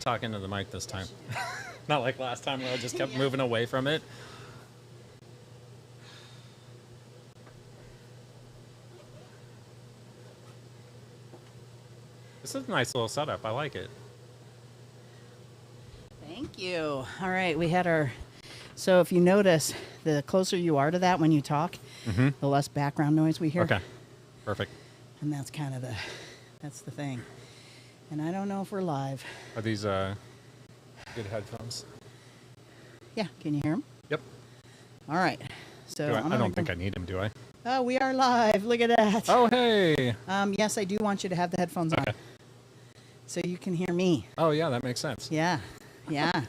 talking to the mic this time. Not like last time where I just kept moving away from it. This is a nice little setup. I like it. Thank you. All right, we had our... So if you notice, the closer you are to that when you talk, the less background noise we hear. Okay, perfect. And that's kind of that's the thing. And I don't know if we're live. Are these good headphones? Yeah, can you hear them? Yep. All right. So I don't think I need them, do I? Oh, we are live. Look at that. Oh, hey. Yes, I do want you to have the headphones on. So you can hear me. Oh, yeah, that makes sense. Yeah. Yeah.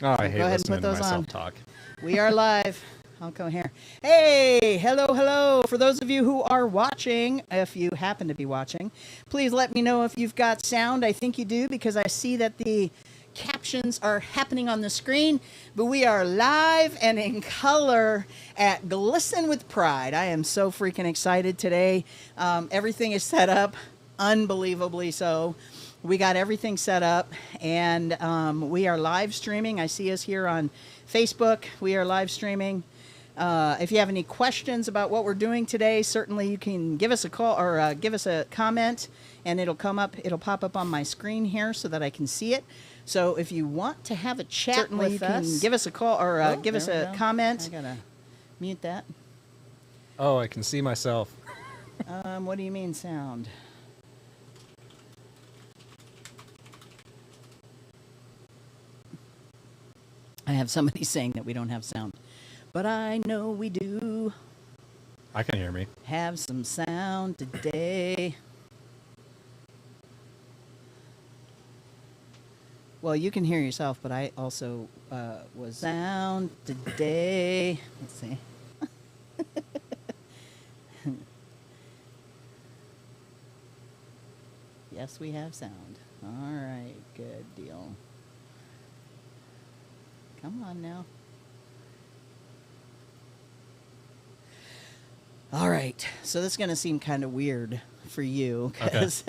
Oh, I hate go ahead and listening put to those myself on. talk. We are live. I'll go here. Hey, hello. For those of you who are watching, if you happen to be watching, please let me know if you've got sound. I think you do because I see that the captions are happening on the screen. But we are live and in color at Glsen with Pride. I am so freaking excited today. Everything is set up, unbelievably so. We got everything set up, and we are live streaming. I see us here on Facebook. We are live streaming. If you have any questions about what we're doing today, certainly you can give us a call or give us a comment, and it'll pop up on my screen here so that I can see it. So if you want to have a chat certainly with us, you can give us a call or give us a comment. I gotta mute that. Oh, I can see myself. What do you mean sound? I have somebody saying that we don't have sound, but I know we do. I can hear me. Have some sound today. Well, you can hear yourself, but I also was sound today. Let's see. Yes, we have sound. All right, good deal. Come on now. All right. So this is going to seem kind of weird for you because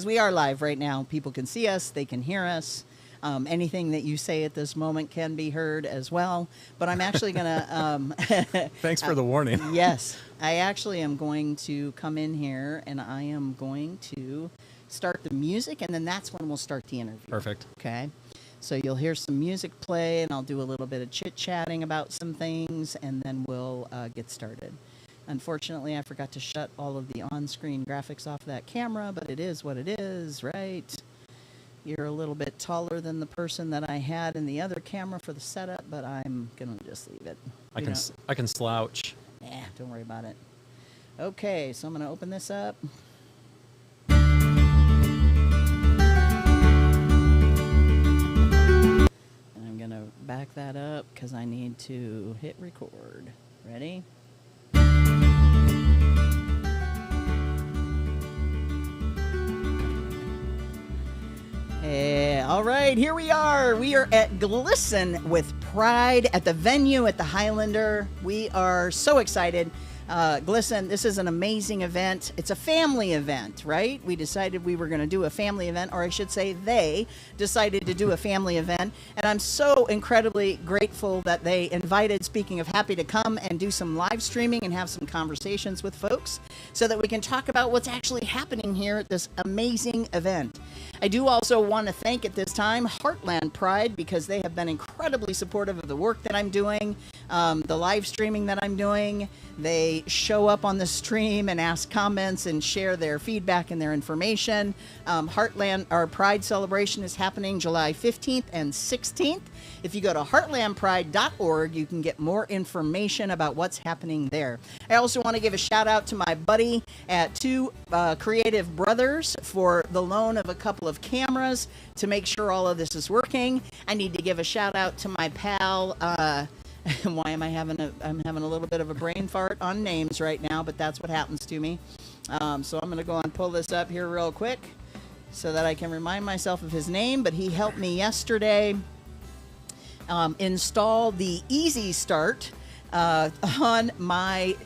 we are live right now. People can see us. They can hear us. Anything that you say at this moment can be heard as well. But I'm actually going to... Thanks for the warning. Yes. I actually am going to come in here and I am going to start the music, and then that's when we'll start the interview. Perfect. Okay. So you'll hear some music play, and I'll do a little bit of chit-chatting about some things, and then we'll get started. Unfortunately, I forgot to shut all of the on-screen graphics off that camera, but it is what it is, right? You're a little bit taller than the person that I had in the other camera for the setup, but I'm going to just leave it. I can slouch. Yeah, don't worry about it. Okay, so I'm going to open this up. Back that up because I need to hit record. Ready? Hey, all right, here we are. We are at Glsen with Pride at the venue at the Highlander. We are so excited. Glsen, this is an amazing event. It's a family event, right? We decided we were going to do a family event, or I should say they decided to do a family event. And I'm so incredibly grateful that they invited, speaking of happy, to come and do some live streaming and have some conversations with folks so that we can talk about what's actually happening here at this amazing event. I do also want to thank at this time Heartland Pride because they have been incredibly supportive of the work that I'm doing, the live streaming that I'm doing. They show up on the stream and ask comments and share their feedback and their information. Heartland, our Pride celebration is happening July 15th and 16th. If you go to heartlandpride.org, you can get more information about what's happening there. I also want to give a shout out to my buddy at Two Creative Brothers for the loan of a couple of cameras to make sure all of this is working. I need to give a shout out to my pal, why am I'm having a little bit of a brain fart on names right now, but that's what happens to me. So I'm going to go and pull this up here real quick so that I can remind myself of his name, but he helped me yesterday install the Easy Start on my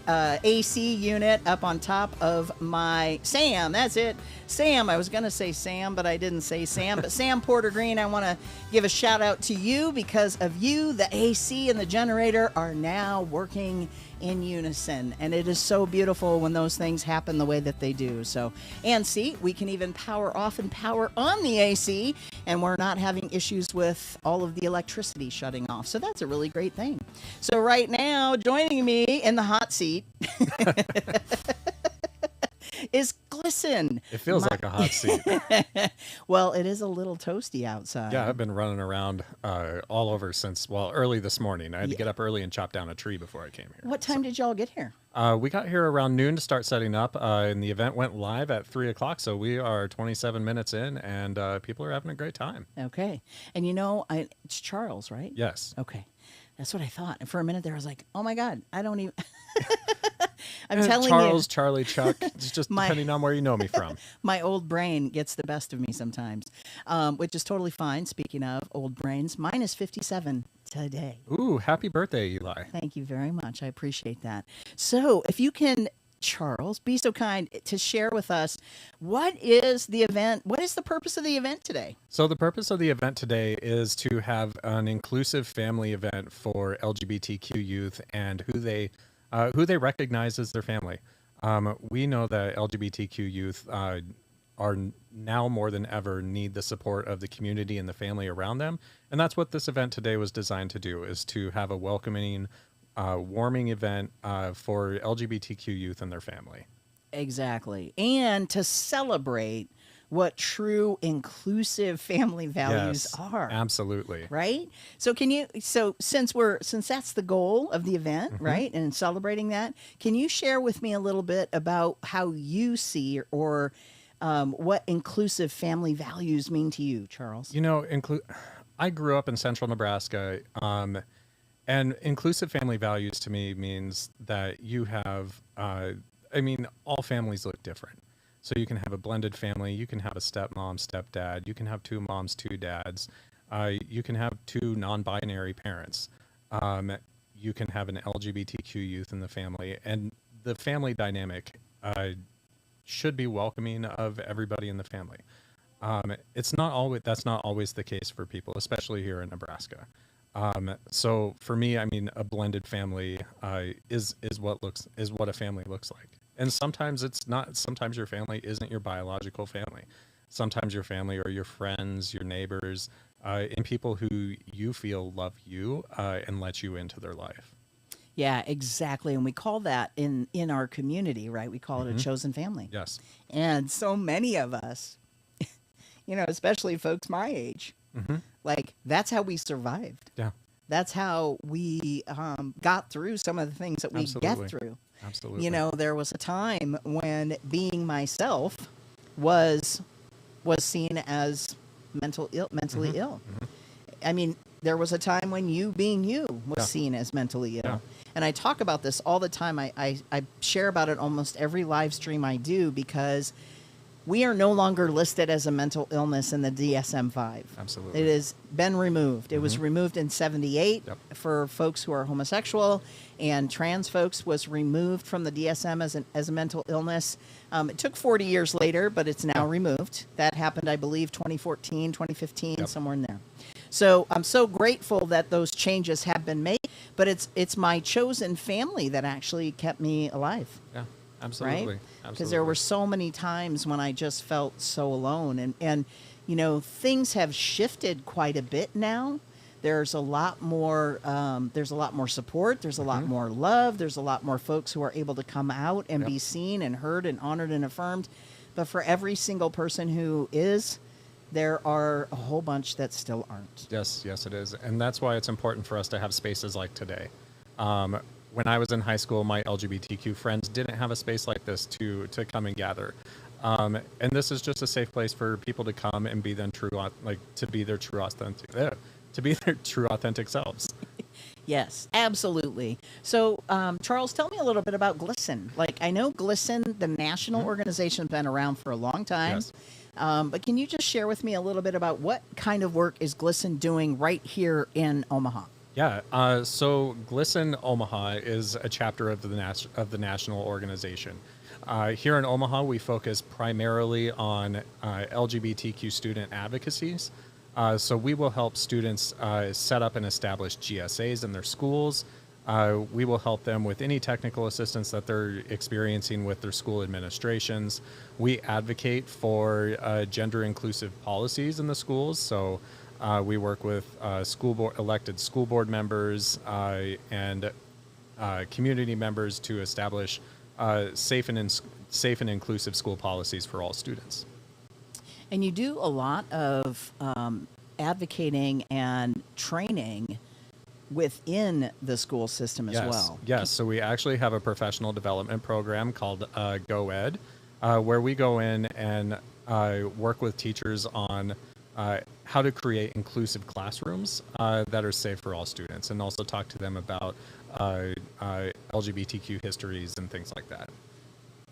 AC unit up on top of my Sam. That's it. Sam. I was going to say Sam, but I didn't say Sam. But Sam Porter Green, I want to give a shout out to you. Because of you, the AC and the generator are now working in unison, and it is so beautiful when those things happen the way that they do. So, and see, we can even power off and power on the AC, and we're not having issues with all of the electricity shutting off. So that's a really great thing. So right now, joining me in the hot seat is Glsen. It feels like a hot seat. Well, it is a little toasty outside. Yeah, I've been running around all over since, well, early this morning. I had to get up early and chop down a tree before I came here. What time did y'all get here? We got here around noon to start setting up, and the event went live at 3 o'clock, so we are 27 minutes in, and people are having a great time. Okay. And you know, it's Charles, right? Yes. Okay. That's what I thought. And for a minute there, I was like, oh my God, I don't even... I'm telling Charles, you. Charlie, Chuck, it's just depending on where you know me from. My old brain gets the best of me sometimes, which is totally fine. Speaking of old brains, mine is 57 today. Ooh, happy birthday, Eli. Thank you very much. I appreciate that. So if you can, Charles, be so kind to share with us, what is the event? What is the purpose of the event today? So the purpose of the event today is to have an inclusive family event for LGBTQ youth and who they recognize as their family. We know that LGBTQ youth are now more than ever need the support of the community and the family around them. And that's what this event today was designed to do, is to have a welcoming, warming event for LGBTQ youth and their family. Exactly. And to celebrate what true inclusive family values are. Absolutely. Right? So since that's the goal of the event, right? And celebrating that, can you share with me a little bit about how you see or what inclusive family values mean to you, Charles? You know, I grew up in central Nebraska, and inclusive family values to me means that you have, all families look different. So you can have a blended family, you can have a stepmom, stepdad, you can have two moms, two dads, you can have two non-binary parents, you can have an LGBTQ youth in the family, and the family dynamic should be welcoming of everybody in the family. That's not always the case for people, especially here in Nebraska. So for me, a blended family is what a family looks like. And sometimes it's not. Sometimes your family isn't your biological family. Sometimes your family are your friends, your neighbors, and people who you feel love you and let you into their life. Yeah, exactly. And we call that in our community, right? We call it a chosen family. Yes. And so many of us, especially folks my age, like that's how we survived. Yeah. That's how we got through some of the things that we get through. Absolutely. There was a time when being myself was seen as mentally ill. There was a time when you being you was seen as mentally ill. Yeah. And I talk about this all the time. I share about it almost every live stream I do, because we are no longer listed as a mental illness in the DSM-5. Absolutely. It has been removed. It was removed in 78 for folks who are homosexual, and trans folks was removed from the DSM as a mental illness. It took 40 years later, but it's now removed. That happened, I believe, 2014, 2015, somewhere in there. So I'm so grateful that those changes have been made, but it's my chosen family that actually kept me alive. Yeah. Absolutely. Right? Because there were so many times when I just felt so alone. And things have shifted quite a bit now. There's a lot more support. There's a lot more love. There's a lot more folks who are able to come out and be seen and heard and honored and affirmed. But for every single person who is, there are a whole bunch that still aren't. Yes, it is. And that's why it's important for us to have spaces like today. When I was in high school, my LGBTQ friends didn't have a space like this to come and gather. And this is just a safe place for people to come and be to be their true authentic selves. Yes, absolutely. So, Charles, tell me a little bit about Glsen. I know Glsen, the national organization, has been around for a long time. Yes. But can you just share with me a little bit about what kind of work is Glsen doing right here in Omaha? Yeah. So Glsen Omaha is a chapter of the national organization. Here in Omaha, we focus primarily on LGBTQ student advocacies. So we will help students set up and establish GSAs in their schools. We will help them with any technical assistance that they're experiencing with their school administrations. We advocate for gender inclusive policies in the schools. So we work with elected school board members and community members to establish safe and inclusive school policies for all students. And you do a lot of advocating and training within the school system as well. Yes. So we actually have a professional development program called Go Ed, where we go in and work with teachers on how to create inclusive classrooms that are safe for all students, and also talk to them about LGBTQ histories and things like that.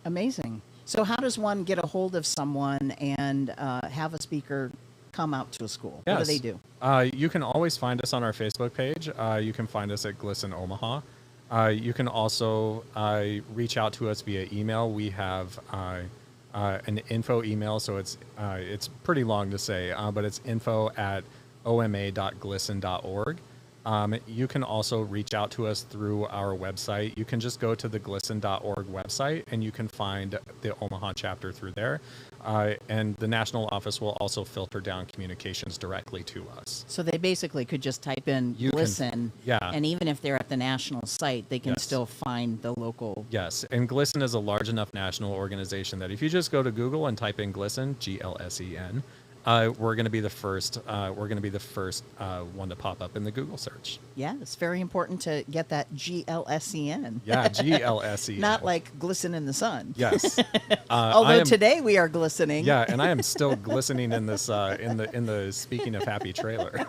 Amazing. So how does one get a hold of someone and have a speaker come out to a school? Yes. What do they do? You can always find us on our Facebook page. You can find us at Glsen Omaha. You can also reach out to us via email. We have an info email, so it's pretty long to say, but it's info@oma.glsen.org. You can also reach out to us through our website. You can just go to the glsen.org website and you can find the Omaha chapter through there. And the national office will also filter down communications directly to us. So they basically could just type in Glsen, yeah. And even if they're at the national site, they can Yes. still find the local. Yes, and Glsen is a large enough national organization that if you just go to Google and type in Glsen, Glsen, we're going to be the first. We're going to be the first one to pop up in the Google search. Yeah, it's very important to get that GLSEN. Yeah, GLSEN. Not like glisten in the sun. Yes. Although today we are glistening. Yeah, and I am still glistening in this in the Speaking of Happy trailer.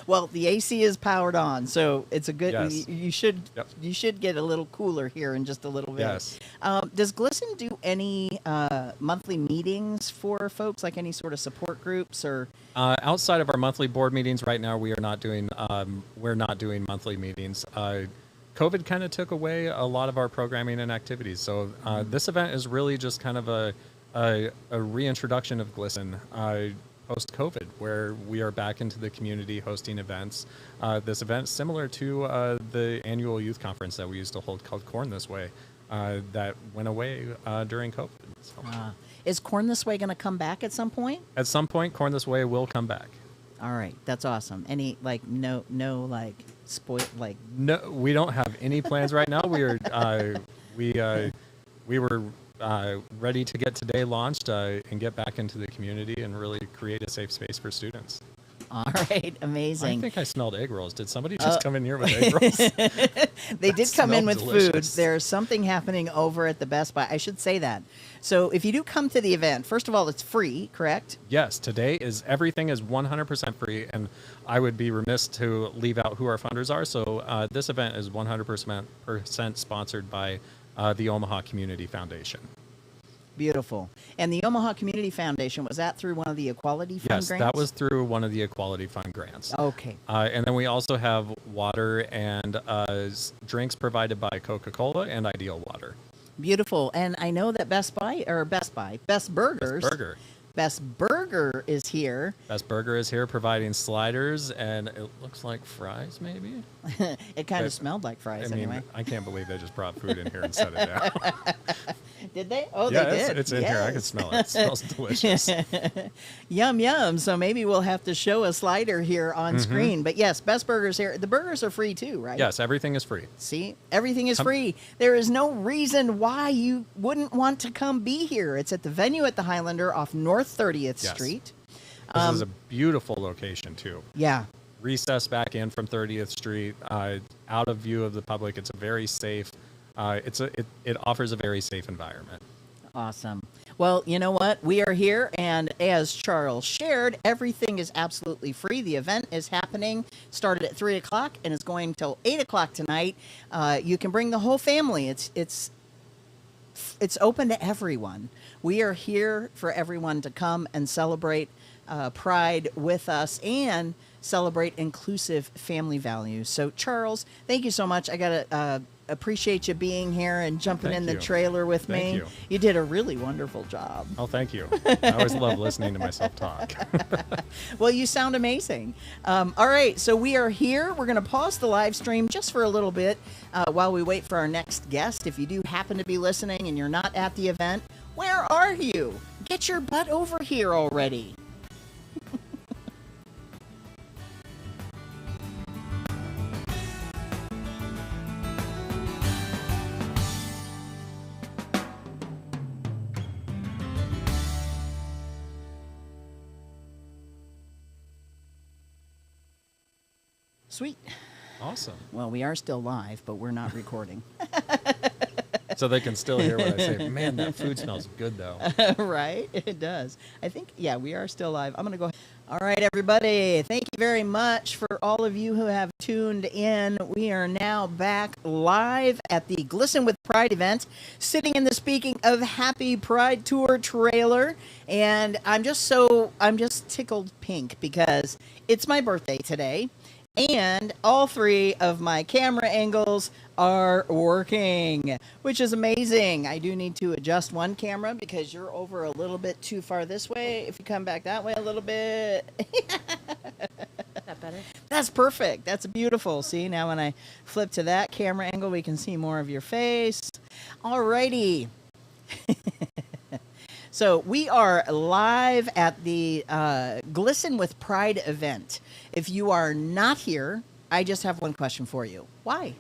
Well, the AC is powered on, so it's a good. Yes. You should Yep. you should get a little cooler here in just a little bit. Yes. Does Glisten do any monthly meetings for folks, like any sort of support groups or? Outside of our monthly board meetings, right now we are not doing. We're not doing monthly meetings. COVID kind of took away a lot of our programming and activities. So this event is really just kind of a reintroduction of Glisten post-COVID, where we are back into the community hosting events. This event is similar to the annual youth conference that we used to hold called Corn This Way that went away during COVID. So. Is Corn This Way going to come back at some point? At some point, Corn This Way will come back. All right, that's awesome. Any no spoil like? No, we don't have any plans right now. We are we were ready to get today launched and get back into the community and really create a safe space for students. All right, amazing. I think I smelled egg rolls. Did somebody just come in here with egg rolls? They did come in with delicious. food. There's something happening over at the Best Buy. I should say that. So if you do come to the event, first of all, it's free, correct? Yes, everything is 100% free, and I would be remiss to leave out who our funders are. So this event is 100% sponsored by the Omaha Community Foundation. Beautiful. And the Omaha Community Foundation, was that through one of the Equality Fund grants? Yes, that was through one of the Equality Fund grants. Okay. And then we also have water and drinks provided by Coca-Cola and Ideal Water. Beautiful. And I know that Best Burgers. Best Burger. Best Burger is here. Best Burger is here providing sliders, and it looks like fries, maybe? It kind of smelled like fries anyway. I can't believe they just brought food in here and set it down. Did they? Oh, yeah, they did. It's in here. I can smell it. It smells delicious. Yum, yum. So maybe we'll have to show a slider here on screen. But yes, Best Burgers here. The burgers are free too, right? Yes, everything is free. See, everything is free. There is no reason why you wouldn't want to come be here. It's at the venue at the Highlander off North 30th Street. This is a beautiful location too. Yeah. Recessed back in from 30th Street, out of view of the public. It's a very safe. It offers a very safe environment. Awesome. Well, you know what? We are here, and as Charles shared, everything is absolutely free. The event is happening, started at 3 o'clock, and is going till 8 o'clock tonight. You can bring the whole family. It's open to everyone. We are here for everyone to come and celebrate Pride with us and celebrate inclusive family values. So, Charles, thank you so much. I got to appreciate you being here and jumping Thank in the you. trailer with Thank me. you. You did a really wonderful job. Oh, thank you. I always love listening to myself talk. Well, you sound amazing. All right, so we are here. We're going to pause the live stream just for a little bit while we wait for our next guest. If you do happen to be listening and you're not at the event, where are you? Get your butt over here already. Sweet. Awesome. Well, we are still live, but we're not recording. So they can still hear what I say. Man, that food smells good, though. Right? It does. I think, yeah, we are still live. I'm going to go. All right, everybody. Thank you very much for all of you who have tuned in. We are now back live at the Glisten with Pride event, sitting in the Speaking of Happy Pride Tour trailer. And I'm just tickled pink because it's my birthday today. And all three of my camera angles are working, which is amazing. I do need to adjust one camera because you're over a little bit too far this way. If you come back that way a little bit. That better? That's perfect. That's beautiful. See, now when I flip to that camera angle, we can see more of your face. Alrighty. So we are live at the Glisten with Pride event. If you are not here, I just have one question for you. Why?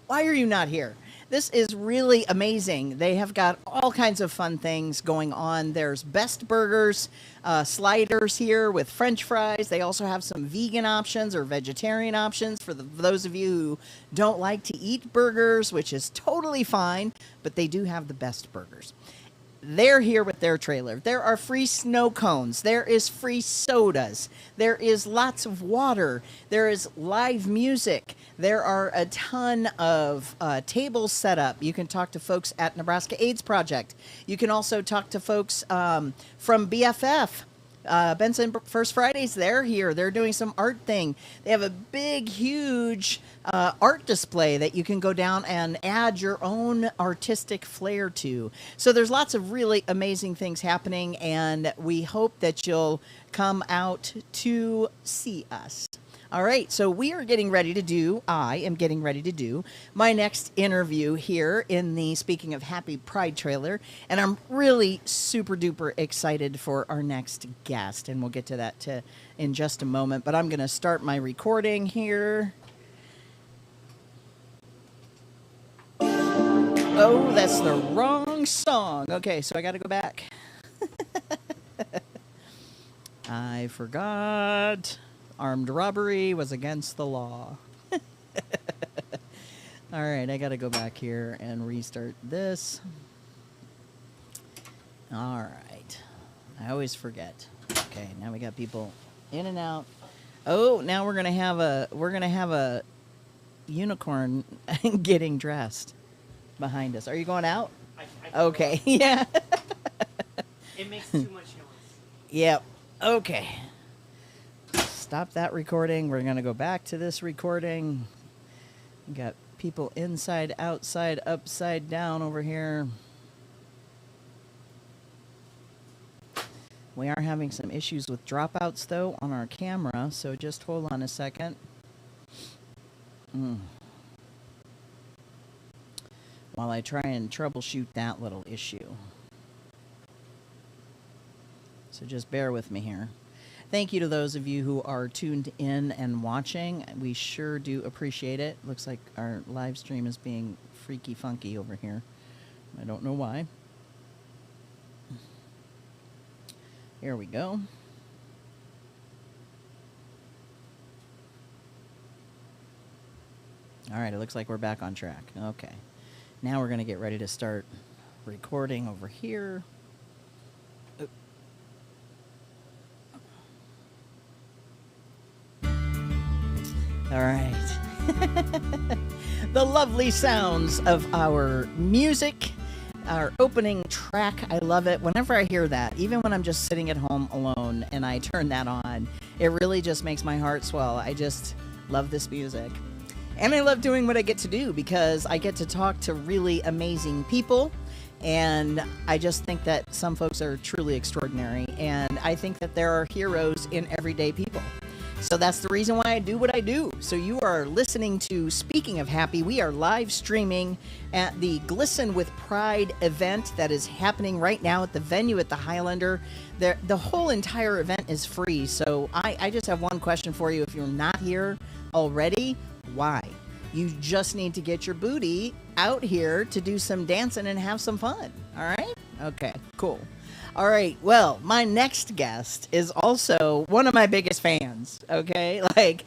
Why are you not here? This is really amazing. They have got all kinds of fun things going on. There's Best Burgers, sliders here with French fries. They also have some vegan options or vegetarian options for those of you who don't like to eat burgers, which is totally fine, but they do have the best burgers. They're here with their trailer. There are free snow cones. There is free sodas. There is lots of water. There is live music. There are a ton of tables set up. You can talk to folks at Nebraska AIDS Project. You can also talk to folks from BFF. Benson First Fridays, they're here. They're doing some art thing. They have a big, huge art display that you can go down and add your own artistic flair to. So there's lots of really amazing things happening, and we hope that you'll come out to see us. All right, so I am getting ready to do my next interview here in the Speaking of Happy Pride trailer, and I'm really super duper excited for our next guest, and we'll get to that in just a moment, but I'm going to start my recording here. Oh, that's the wrong song. Okay, so I got to go back. I forgot. Armed robbery was against the law. All right, I got to go back here and restart this. All right. I always forget. Okay, now we got people in and out. Oh, now we're going to have a unicorn getting dressed behind us. Are you going out? Okay. Yeah. It makes too much noise. Yep. Okay. Stop that recording. We're going to go back to this recording. We got people inside, outside, upside down over here. We are having some issues with dropouts, though, on our camera, so just hold on a second. While I try and troubleshoot that little issue. So just bear with me here. Thank you to those of you who are tuned in and watching. We sure do appreciate it. Looks like our live stream is being freaky funky over here. I don't know why. Here we go. All right, it looks like we're back on track. Okay. Now we're going to get ready to start recording over here. All right. The lovely sounds of our music, our opening track. I love it. Whenever I hear that, even when I'm just sitting at home alone, phone and I turn that on, it really just makes my heart swell. I just love this music. And I love doing what I get to do because I get to talk to really amazing people. And I just think that some folks are truly extraordinary. And I think that there are heroes in everyday people. So that's the reason why I do what I do. So you are listening to Speaking of Happy. We are live streaming at the Glsen with Pride event that is happening right now at the venue at the Highlander. The whole entire event is free. So I just have one question for you. If you're not here already, why? You just need to get your booty out here to do some dancing and have some fun. All right? Okay, cool. All right. Well, my next guest is also one of my biggest fans. Okay, like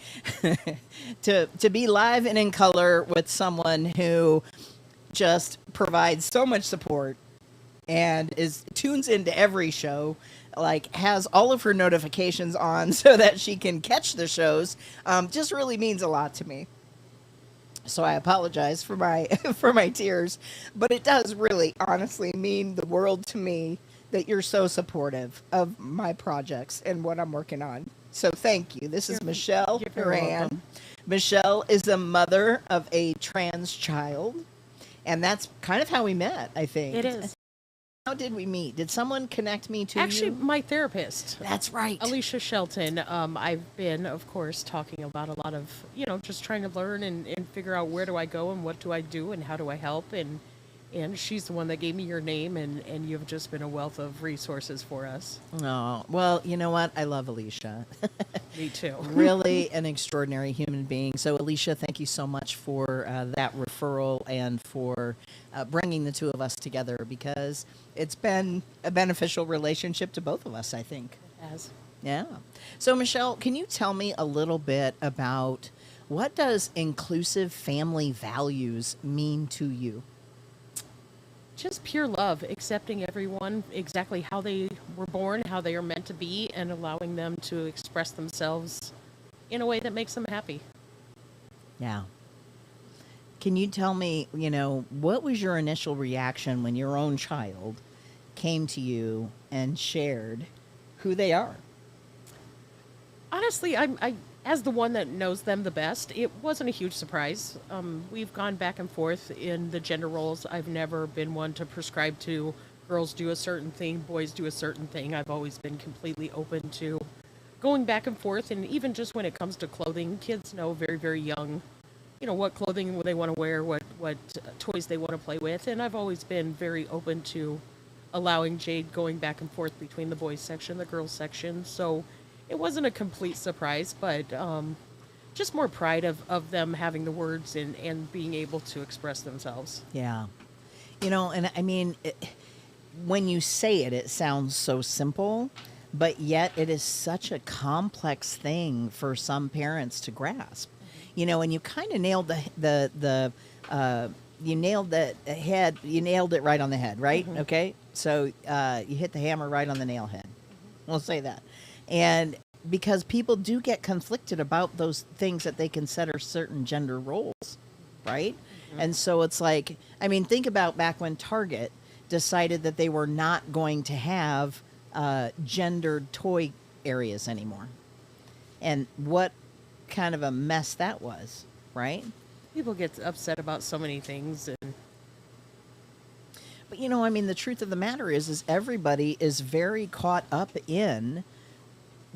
to be live and in color with someone who just provides so much support and tunes into every show, like has all of her notifications on so that she can catch the shows. Just really means a lot to me. So I apologize for my for my tears, but it does really honestly mean the world to me that you're so supportive of my projects and what I'm working on. So thank you. This is Michelle Moran. Michelle is the mother of a trans child, and that's kind of how we met, I think. It is. How did we meet? Did someone connect me to Actually, you? my therapist. That's right. Alicia Shelton. I've been, of course, talking about a lot of, just trying to learn and figure out where do I go and what do I do and how do I help. And she's the one that gave me your name, and you've just been a wealth of resources for us. Oh, well, you know what? I love Alicia. Me too. Really an extraordinary human being. So, Alicia, thank you so much for that referral and for bringing the two of us together, because it's been a beneficial relationship to both of us, I think. It has. Yeah. So, Michelle, can you tell me a little bit about what does inclusive family values mean to you? Just pure love, accepting everyone exactly how they were born, how they are meant to be, and allowing them to express themselves in a way that makes them happy. Yeah. Can you tell me, what was your initial reaction when your own child came to you and shared who they are? Honestly, I as the one that knows them the best, it wasn't a huge surprise. We've gone back and forth in the gender roles. I've never been one to prescribe to girls do a certain thing, boys do a certain thing. I've always been completely open to going back and forth. And even just when it comes to clothing, kids know very, very young, what clothing they want to wear, what toys they want to play with. And I've always been very open to allowing Jade going back and forth between the boys section, the girls section. So it wasn't a complete surprise, but just more pride of them having the words and being able to express themselves. Yeah. And I mean, when you say it, it sounds so simple, but yet it is such a complex thing for some parents to grasp. And you kind of nailed you nailed the head, you nailed it right on the head, right? Mm-hmm. Okay. So you hit the hammer right on the nail head. We'll say that. And because people do get conflicted about those things that they consider certain gender roles, right? Mm-hmm. And so it's like, I mean, think about back when Target decided that they were not going to have gendered toy areas anymore. And what kind of a mess that was, right? People get upset about so many things. But, I mean, the truth of the matter is everybody is very caught up in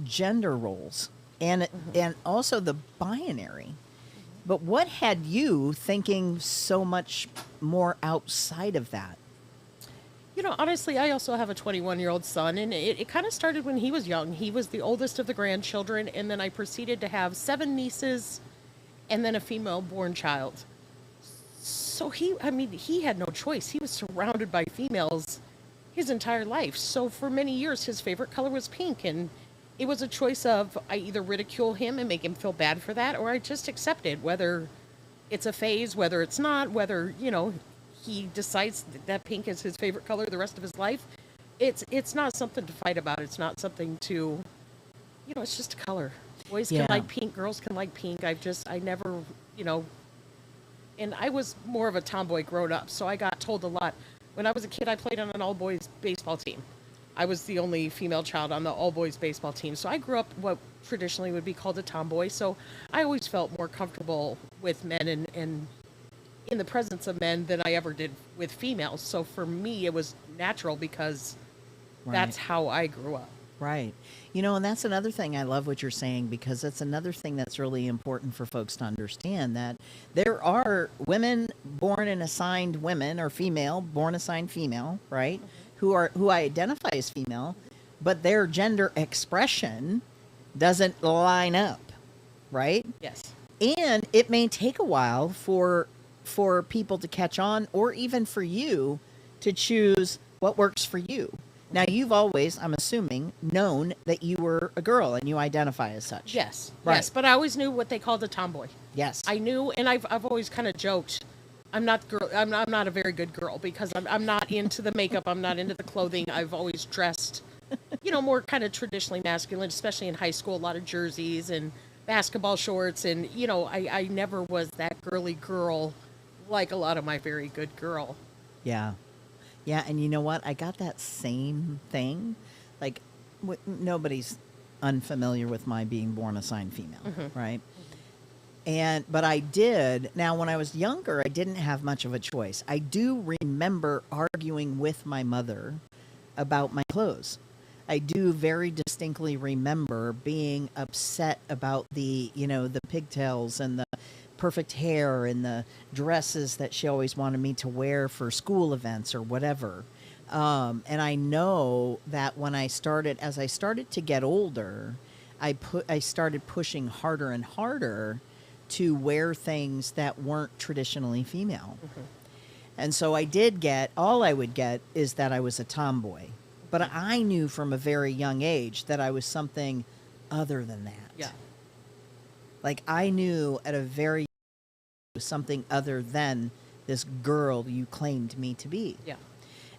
gender roles and also the binary. But what had you thinking so much more outside of that? Honestly, I also have a 21-year-old son, and it kind of started when he was young. He was the oldest of the grandchildren, and then I proceeded to have 7 nieces and then a female-born child. So he had no choice. He was surrounded by females his entire life. So for many years, his favorite color was pink, and it was a choice of I either ridicule him and make him feel bad for that, or I just accept it, whether it's a phase, whether it's not, whether, he decides that pink is his favorite color the rest of his life. It's not something to fight about. It's not something to, it's just a color. Boys can like pink, girls can like pink. I never, and I was more of a tomboy grown up, so I got told a lot. When I was a kid, I played on an all-boys baseball team. I was the only female child on the all boys baseball team. So I grew up what traditionally would be called a tomboy. So I always felt more comfortable with men and in the presence of men than I ever did with females. So for me, it was natural because that's how I grew up. Right. You know, and that's another thing I love what you're saying, because that's another thing that's really important for folks to understand, that there are women born and assigned women, or female born assigned female, right? Who I identify as female, but their gender expression doesn't line up, right? Yes. And it may take a while for people to catch on, or even for you to choose what works for you. Now, you've always, I'm assuming, known that you were a girl and you identify as such. Yes. Right. Yes. But I always knew what they called a tomboy. Yes. I knew, and I've always kind of joked, I'm not a very good girl, because I'm not into the makeup. I'm not into the clothing. I've always dressed, more kind of traditionally masculine, especially in high school, a lot of jerseys and basketball shorts. And, I never was that girly girl like a lot of my very good girl. Yeah. Yeah, and you know what? I got that same thing. Like, nobody's unfamiliar with my being born assigned female, right? But I did. Now, when I was younger, I didn't have much of a choice. I do remember arguing with my mother about my clothes. I do very distinctly remember being upset about the pigtails and the perfect hair and the dresses that she always wanted me to wear for school events or whatever. And I know that as I started to get older, I started pushing harder and harder to wear things that weren't traditionally female. And so all I would get is that I was a tomboy. But I knew from a very young age that I was something other than that. Yeah. Like, I knew at a very something other than this girl you claimed me to be. Yeah.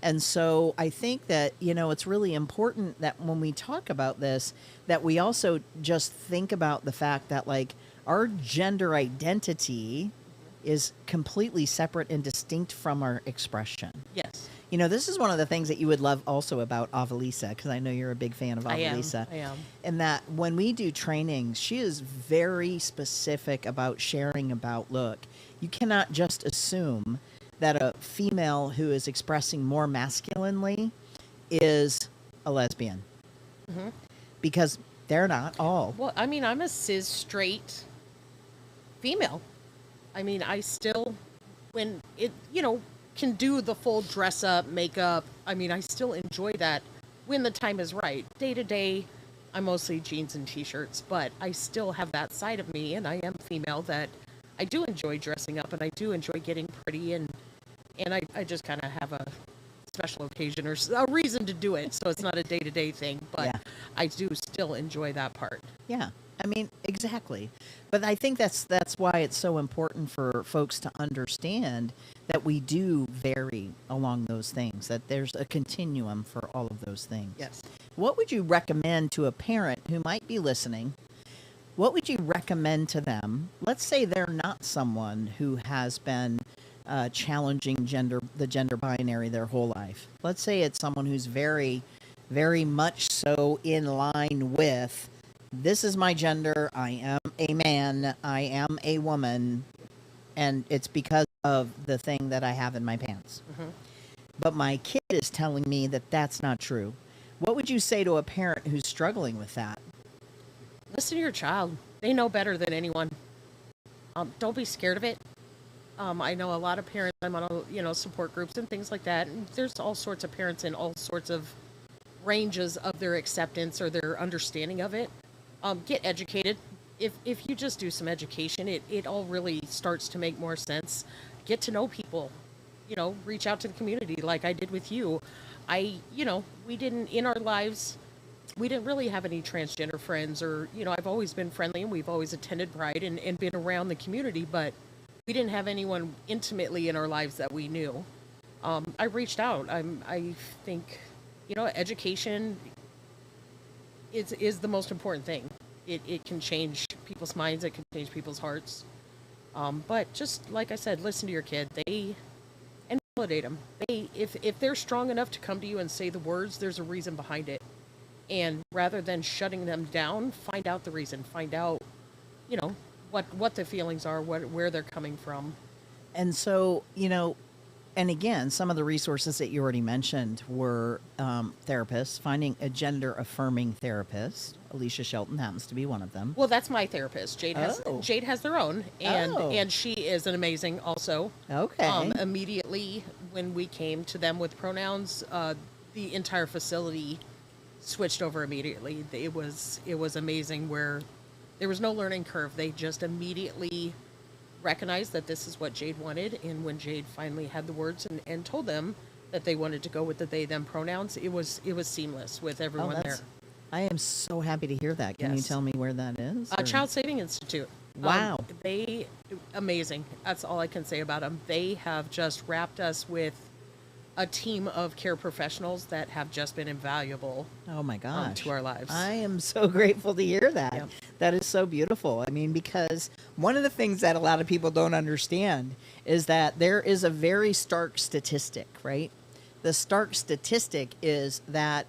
And so I think that, it's really important that when we talk about this, that we also just think about the fact that, like, our gender identity is completely separate and distinct from our expression. Yes. This is one of the things that you would love also about Avalisa, because I know you're a big fan of Avalisa. I am. And that when we do trainings, she is very specific about sharing about, look, you cannot just assume that a female who is expressing more masculinely is a lesbian. Because they're not all. Well, I mean, I'm a cis straight female. I mean, I still, when it, can do the full dress up, makeup. I mean, I still enjoy that when the time is right. Day to day, I'm mostly jeans and t-shirts, but I still have that side of me, and I am female, that I do enjoy dressing up, and I do enjoy getting pretty, and I just kind of have a special occasion or a reason to do it, so it's not a day-to-day thing, but yeah. I do still enjoy that part. Yeah. I mean, exactly. But I think that's why it's so important for folks to understand that we do vary along those things, that there's a continuum for all of those things. Yes. What would you recommend to a parent who might be listening? What would you recommend to them? Let's say they're not someone who has been challenging the gender binary their whole life. Let's say it's someone who's very, very much so in line with, this is my gender, I am a man, I am a woman, and it's because of the thing that I have in my pants. But my kid is telling me that that's not true. What would you say to a parent who's struggling with that? Listen to your child. They know better than anyone. Don't be scared of it. I know a lot of parents, I'm on support groups and things like that, and there's all sorts of parents in all sorts of ranges of their acceptance or their understanding of it. Get educated. If you just do some education, it all really starts to make more sense. Get to know people, reach out to the community like I did with you. We didn't, in our lives, we didn't really have any transgender friends, or, I've always been friendly, and we've always attended Pride and been around the community, but we didn't have anyone intimately in our lives that we knew. I reached out. I think, education is the most important thing. It can change people's minds. It can change people's hearts. But just like I said, listen to your kid. validate them. If they're strong enough to come to you and say the words, there's a reason behind it. And rather than shutting them down, find out the reason. Find out, you know, what the feelings are, where they're coming from. And so, and again, some of the resources that you already mentioned were therapists, finding a gender affirming therapist. Alicia Shelton happens to be one of them. Well, that's my therapist. Jade has their own, and she is an amazing also. Okay. Immediately when we came to them with pronouns, the entire facility switched over immediately. It was amazing where there was no learning curve. They just immediately recognized that this is what Jade wanted, and when Jade finally had the words and told them that they wanted to go with the they them pronouns, it was seamless with everyone there. I am so happy to hear that. Can you tell me where that is? Child Saving Institute. Wow. They amazing. That's all I can say about them. They have just wrapped us with a team of care professionals that have just been invaluable. Oh my gosh. To our lives. I am so grateful to hear that. Yep. That is so beautiful. I mean, because one of the things that a lot of people don't understand is that there is a very stark statistic, right? The stark statistic is that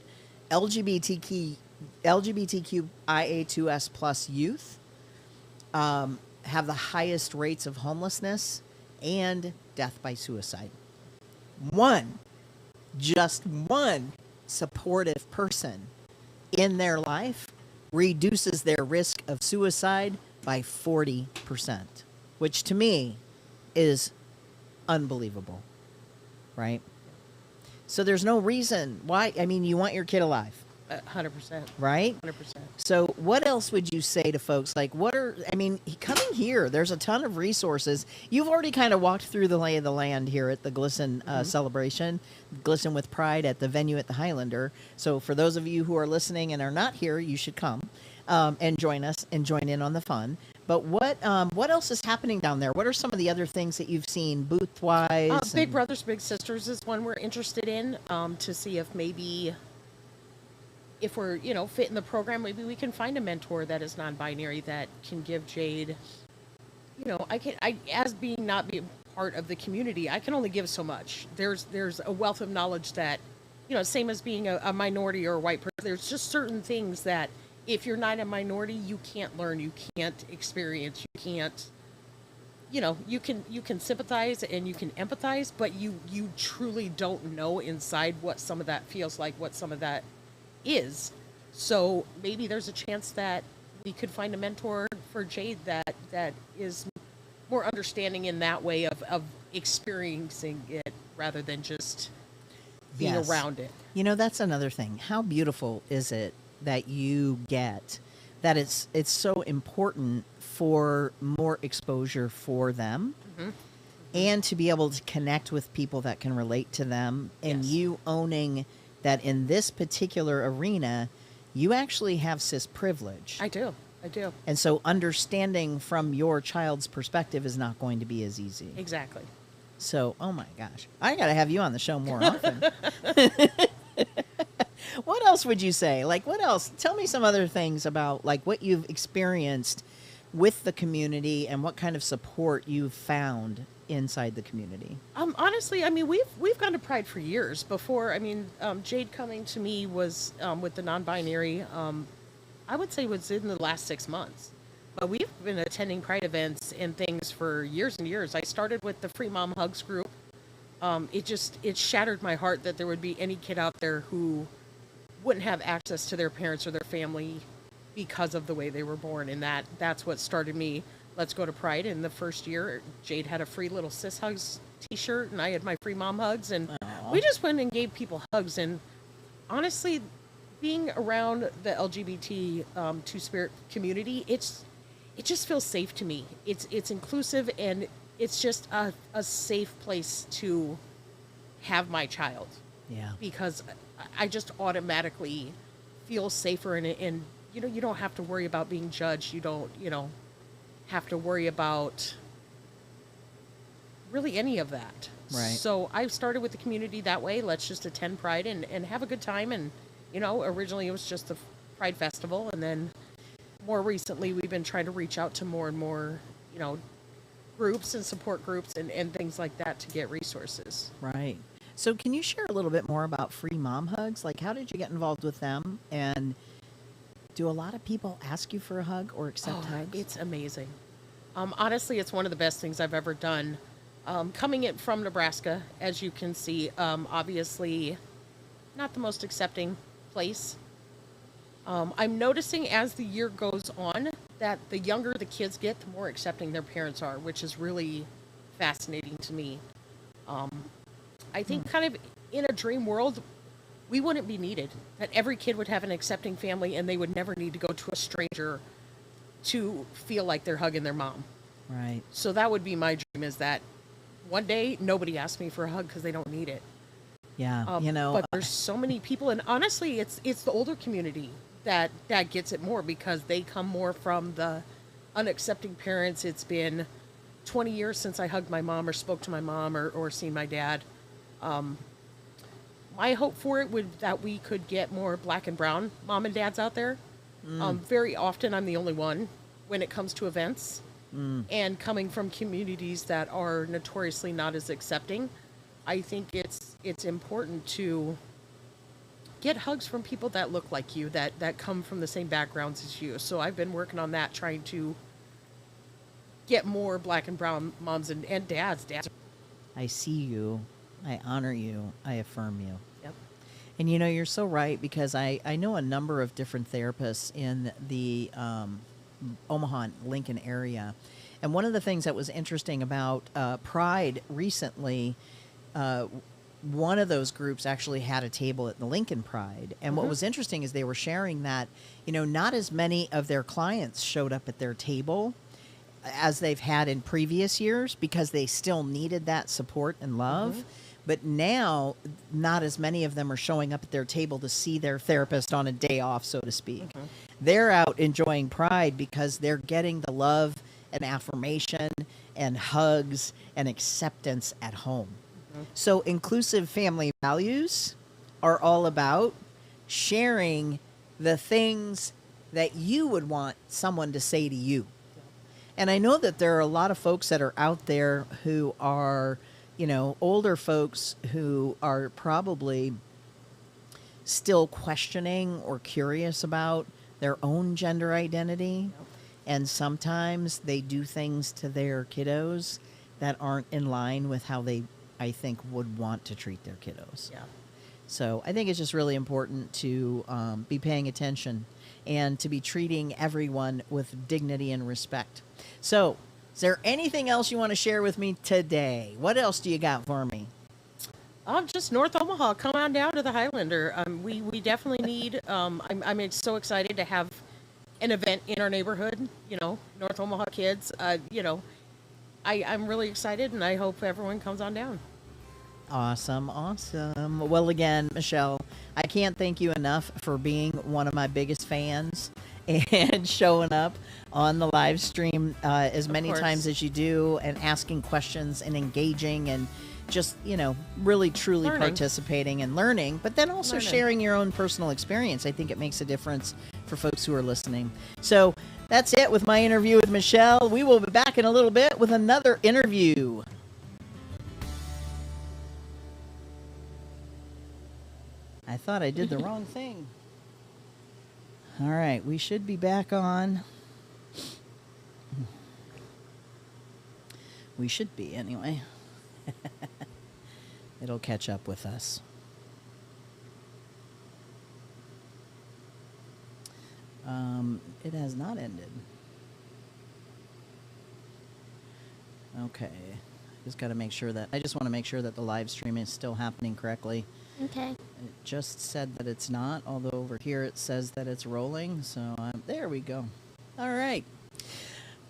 LGBTQIA2S plus youth have the highest rates of homelessness and death by suicide. Just one supportive person in their life reduces their risk of suicide by 40%, which to me is unbelievable, right? So there's no reason why. I mean, you want your kid alive. 100%. Right? 100%. So what else would you say to folks? Like, coming here, there's a ton of resources. You've already kind of walked through the lay of the land here at the Glsen celebration, Glsen with Pride at the venue at the Highlander. So for those of you who are listening and are not here, you should come and join us and join in on the fun. But what else is happening down there? What are some of the other things that you've seen booth-wise? Big Brothers Big Sisters is one we're interested in to see if maybe... if we're, fit in the program, maybe we can find a mentor that is non-binary that can give Jade, as not being part of the community, I can only give so much. There's a wealth of knowledge that, same as being a minority or a white person, there's just certain things that if you're not a minority, you can't learn, you can't experience, you can't, you can sympathize and you can empathize, but you truly don't know inside what some of that feels like, what some of that is. So maybe there's a chance that we could find a mentor for Jade that is more understanding in that way of experiencing it rather than just being around it. That's another thing. How beautiful is it that you get that it's so important for more exposure for them and to be able to connect with people that can relate to them, and you owning that in this particular arena, you actually have cis privilege. I do. And so understanding from your child's perspective is not going to be as easy. Exactly. So, oh my gosh, I got to have you on the show more often. What else would you say? Like, what else? Tell me some other things about, like, what you've experienced with the community and what kind of support you've found inside the community. Honestly, I mean, we've gone to Pride for years before. I mean, Jade coming to me was with the non-binary. I would say was in the last 6 months, but we've been attending Pride events and things for years and years. I started with the Free Mom Hugs group. It shattered my heart that there would be any kid out there who wouldn't have access to their parents or their family because of the way they were born, and that's what started me. Let's go to Pride. In the first year, Jade had a free little Sis Hugs t-shirt, and I had my Free Mom Hugs, and we just went and gave people hugs. And honestly, being around the LGBT Two-Spirit community, it just feels safe to me. It's inclusive, and it's just a safe place to have my child. Yeah. Because I just automatically feel safer, and you don't have to worry about being judged. You don't, have to worry about really any of that. Right. So I started with the community that way. Let's just attend Pride and have a good time. And, originally it was just the Pride Festival. And then more recently we've been trying to reach out to more and more, groups and support groups and things like that to get resources. Right. So can you share a little bit more about free mom hugs? Like, how did you get involved with them? And do a lot of people ask you for a hug or accept hugs? It's amazing. Honestly, it's one of the best things I've ever done. Coming in from Nebraska, as you can see, obviously not the most accepting place. I'm noticing as the year goes on that the younger the kids get, the more accepting their parents are, which is really fascinating to me. I think kind of in a dream world, we wouldn't be needed. That every kid would have an accepting family and they would never need to go to a stranger to feel like they're hugging their mom. Right. So that would be my dream, is that one day nobody asks me for a hug because they don't need it. Yeah. But there's so many people, and honestly, it's the older community that gets it more, because they come more from the unaccepting parents. It's been 20 years since I hugged my mom or spoke to my mom or seen my dad. My hope for it would that we could get more black and brown mom and dads out there. Very often I'm the only one when it comes to events, and coming from communities that are notoriously not as accepting. I think it's important to get hugs from people that look like you, that come from the same backgrounds as you. So I've been working on that, trying to get more black and brown moms and dads. I see you. I honor you. I affirm you. Yep. And you're so right, because I know a number of different therapists in the Omaha and Lincoln area. And one of the things that was interesting about Pride recently, one of those groups actually had a table at the Lincoln Pride. And what was interesting is they were sharing that, not as many of their clients showed up at their table as they've had in previous years, because they still needed that support and love. But now, not as many of them are showing up at their table to see their therapist on a day off, so to speak. They're out enjoying Pride because they're getting the love and affirmation and hugs and acceptance at home. So inclusive family values are all about sharing the things that you would want someone to say to you. And I know that there are a lot of folks that are out there who are, older folks who are probably still questioning or curious about their own gender identity. And sometimes they do things to their kiddos that aren't in line with how they, I think, would want to treat their kiddos. Yeah. So I think it's just really important to be paying attention and to be treating everyone with dignity and respect. So, is there anything else you want to share with me today? What else do you got for me? Just North Omaha. Come on down to the Highlander. We definitely need. I'm so excited to have an event in our neighborhood. North Omaha kids. I'm really excited, and I hope everyone comes on down. Awesome. Well, again, Michelle, I can't thank you enough for being one of my biggest fans and showing up on the live stream as many times as you do, and asking questions and engaging and just, really truly participating and learning, but then also sharing your own personal experience. I think it makes a difference for folks who are listening. So that's it with my interview with Michelle. We will be back in a little bit with another interview. I thought I did the wrong thing. All right, we should be back on. We should be, anyway. It'll catch up with us. It has not ended. Okay. Just got to make sure that, I just want to make sure that the live stream is still happening correctly. Okay. It just said that it's not, although over here it says that it's rolling. So there we go. All right.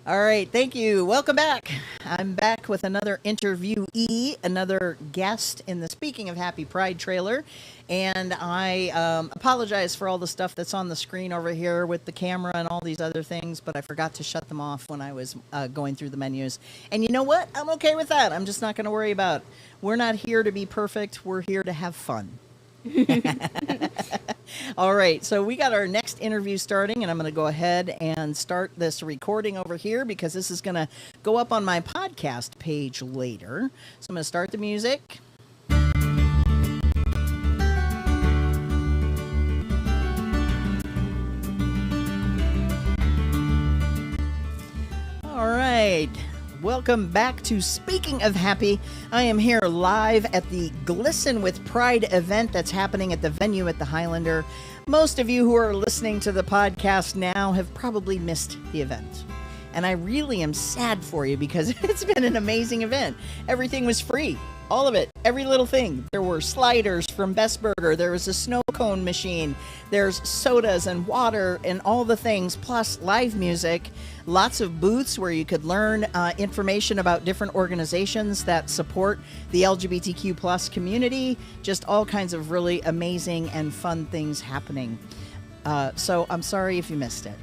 All right. Thank you. Welcome back. I'm back with another interviewee, another guest in the Speaking of Happy Pride trailer. And I apologize for all the stuff that's on the screen over here with the camera and all these other things, but I forgot to shut them off when I was going through the menus. And you know what? I'm okay with that. I'm just not going to worry about it. We're not here to be perfect. We're here to have fun. All right, so we got our next interview starting, and I'm going to go ahead and start this recording over here because this is going to go up on my podcast page later. So I'm going to start the music. All right. Welcome back to Speaking of Happy. I am here live at the Glisten with Pride event that's happening at the venue at the Highlander. Most of you who are listening to the podcast now have probably missed the event. And I really am sad for you because it's been an amazing event. Everything was free. All of it. Every little thing. There were sliders from Best Burger. There was a snow cone machine. There's sodas and water and all the things, plus live music. Lots of booths where you could learn information about different organizations that support the LGBTQ plus community. Just all kinds of really amazing and fun things happening. So I'm sorry if you missed it.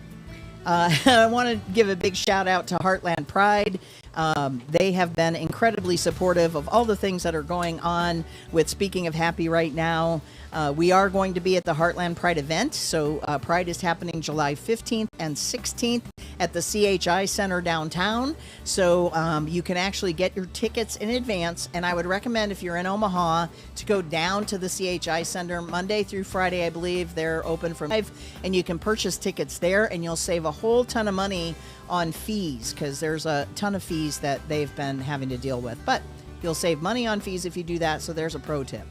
I want to give a big shout out to Heartland Pride. They have been incredibly supportive of all the things that are going on with Speaking of Happy right now. We are going to be at the Heartland Pride event. So Pride is happening July 15th and 16th at the CHI Center downtown. So you can actually get your tickets in advance. And I would recommend, if you're in Omaha, to go down to the CHI Center Monday through Friday. I believe they're open from 5, and you can purchase tickets there, and you'll save a whole ton of money on fees, because there's a ton of fees that they've been having to deal with. But you'll save money on fees if you do that. So there's a pro tip.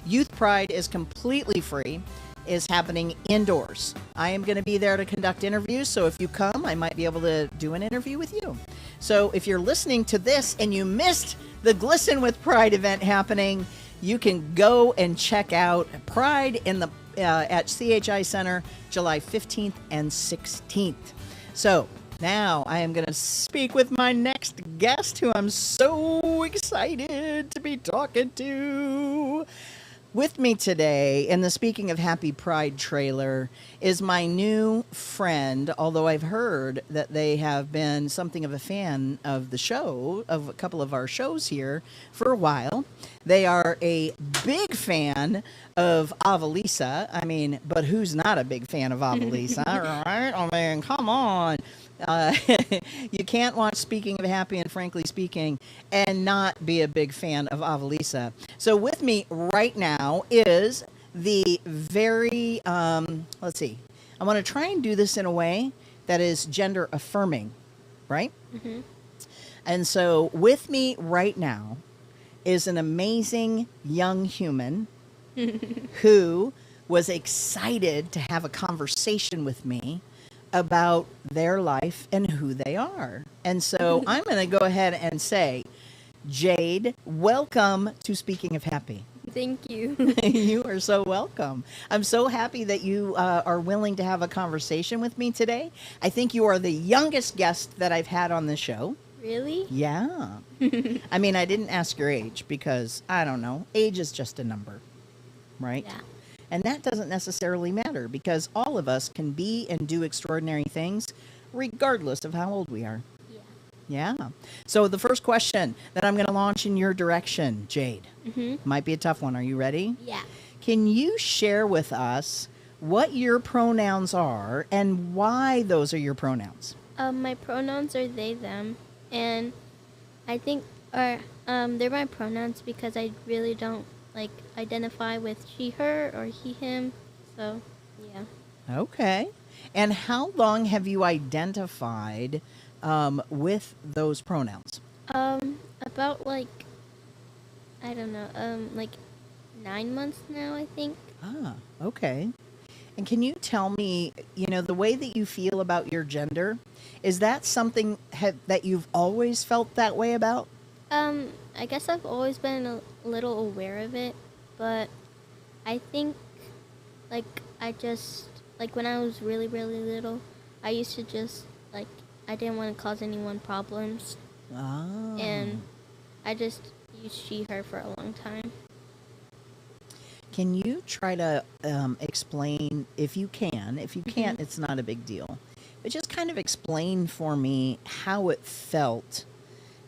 Youth Pride is completely free, is happening indoors. I am going to be there to conduct interviews, so if you come, I might be able to do an interview with you. So if you're listening to this and you missed the Glisten with Pride event happening, you can go and check out Pride in the at CHI Center July 15th and 16th. So now I am going to speak with my next guest, who I'm so excited to be talking to. With me today in the Speaking of Happy Pride trailer is my new friend, although I've heard that they have been something of a fan of the show, of a couple of our shows here for a while. They are a big fan of Avalisa. I mean, but who's not a big fan of Avalisa, right? I mean, come on. You can't watch Speaking of Happy and Frankly Speaking and not be a big fan of Avalisa. So with me right now is the very, let's see, I want to try and do this in a way that is gender affirming, right? Mm-hmm. And so with me right now is an amazing young human who was excited to have a conversation with me about their life and who they are. And so I'm going to go ahead and say, Jade, welcome to Speaking of Happy. Thank you. You are so welcome. I'm so happy that you are willing to have a conversation with me today. I think you are the youngest guest that I've had on the show. Really? Yeah. I mean, I didn't ask your age because, I don't know, age is just a number, right? Yeah. And that doesn't necessarily matter because all of us can be and do extraordinary things regardless of how old we are. Yeah. Yeah. So the first question that I'm going to launch in your direction, Jade, might be a tough one. Are you ready? Yeah. Can you share with us what your pronouns are and why those are your pronouns? My pronouns are they, them, and I think they're my pronouns because I really don't identify with she, her, or he, him. So, yeah. Okay. And how long have you identified with those pronouns? About I don't know, 9 months now, I think. Ah, okay. And can you tell me, the way that you feel about your gender, is that something that you've always felt that way about? I guess I've always been a little aware of it, but I think, I just, when I was really, really little, I used to just, I didn't want to cause anyone problems. Oh. And I just used she, her for a long time. Can you try to explain, if you can? If you can't, it's not a big deal. But just kind of explain for me how it felt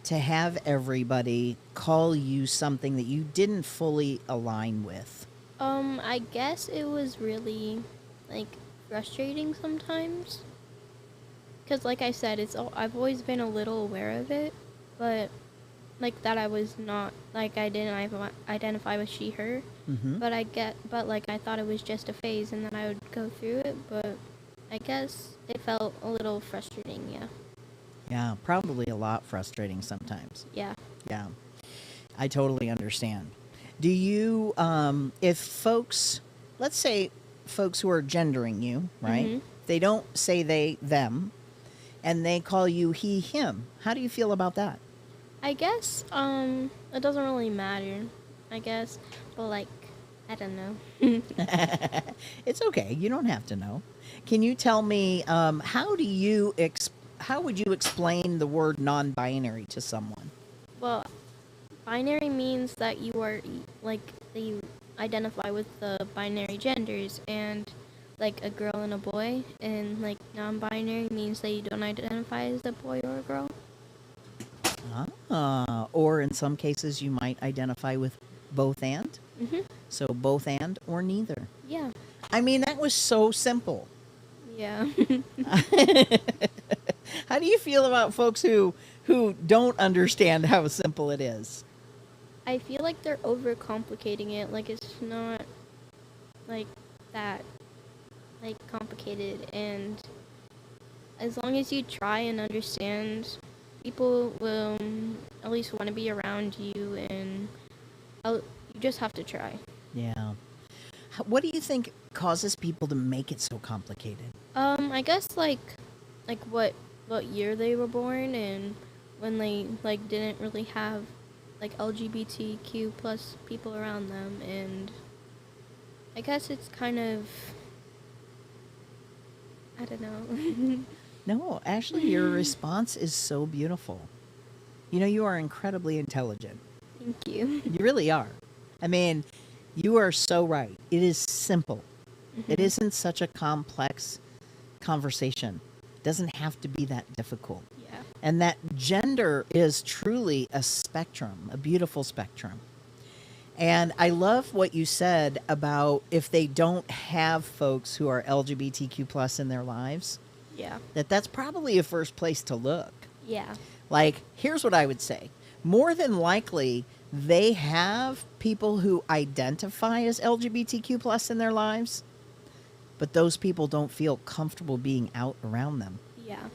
to have everybody call you something that you didn't fully align with. I guess it was really, like, frustrating sometimes. Because, like I said, I've always been a little aware of it, but, like, that I was not, like, I didn't identify with she, her. Mm-hmm. But, like, I thought it was just a phase, and then I would go through it, but I guess it felt a little frustrating, yeah. Yeah, probably a lot frustrating sometimes. Yeah. Yeah, I totally understand. Do you, if folks, let's say folks who are gendering you, right? Mhm. They don't say they, them, and they call you he, him. How do you feel about that? I guess, it doesn't really matter, I guess, but, like, I don't know. It's okay. You don't have to know. Can you tell me how would you explain the word non-binary to someone? Well, binary means that you are like that you identify with the binary genders, and like a girl and a boy, and like non-binary means that you don't identify as a boy or a girl. Or in some cases, you might identify with both and. Mhm. So both and or neither. Yeah. I mean, that was so simple. Yeah. How do you feel about folks who don't understand how simple it is? I feel like they're overcomplicating it. Like it's not like that like complicated, and as long as you try and understand, people will at least want to be around you, and you just have to try. Yeah. What do you think causes people to make it so complicated? I guess like what year they were born, and when they like didn't really have like LGBTQ plus people around them, and I guess it's kind of, I don't know. No, actually, your response is so beautiful. You know, you are incredibly intelligent. Thank you. You really are. I mean, you are so right. It is simple. It Mhm. isn't such a complex conversation. It doesn't have to be that difficult. Yeah. And that gender is truly a spectrum, a beautiful spectrum. And I love what you said about if they don't have folks who are LGBTQ plus in their lives, Yeah. that's probably a first place to look. Yeah. Like, here's what I would say. More than likely, they have people who identify as LGBTQ plus in their lives, but those people don't feel comfortable being out around them, Yeah.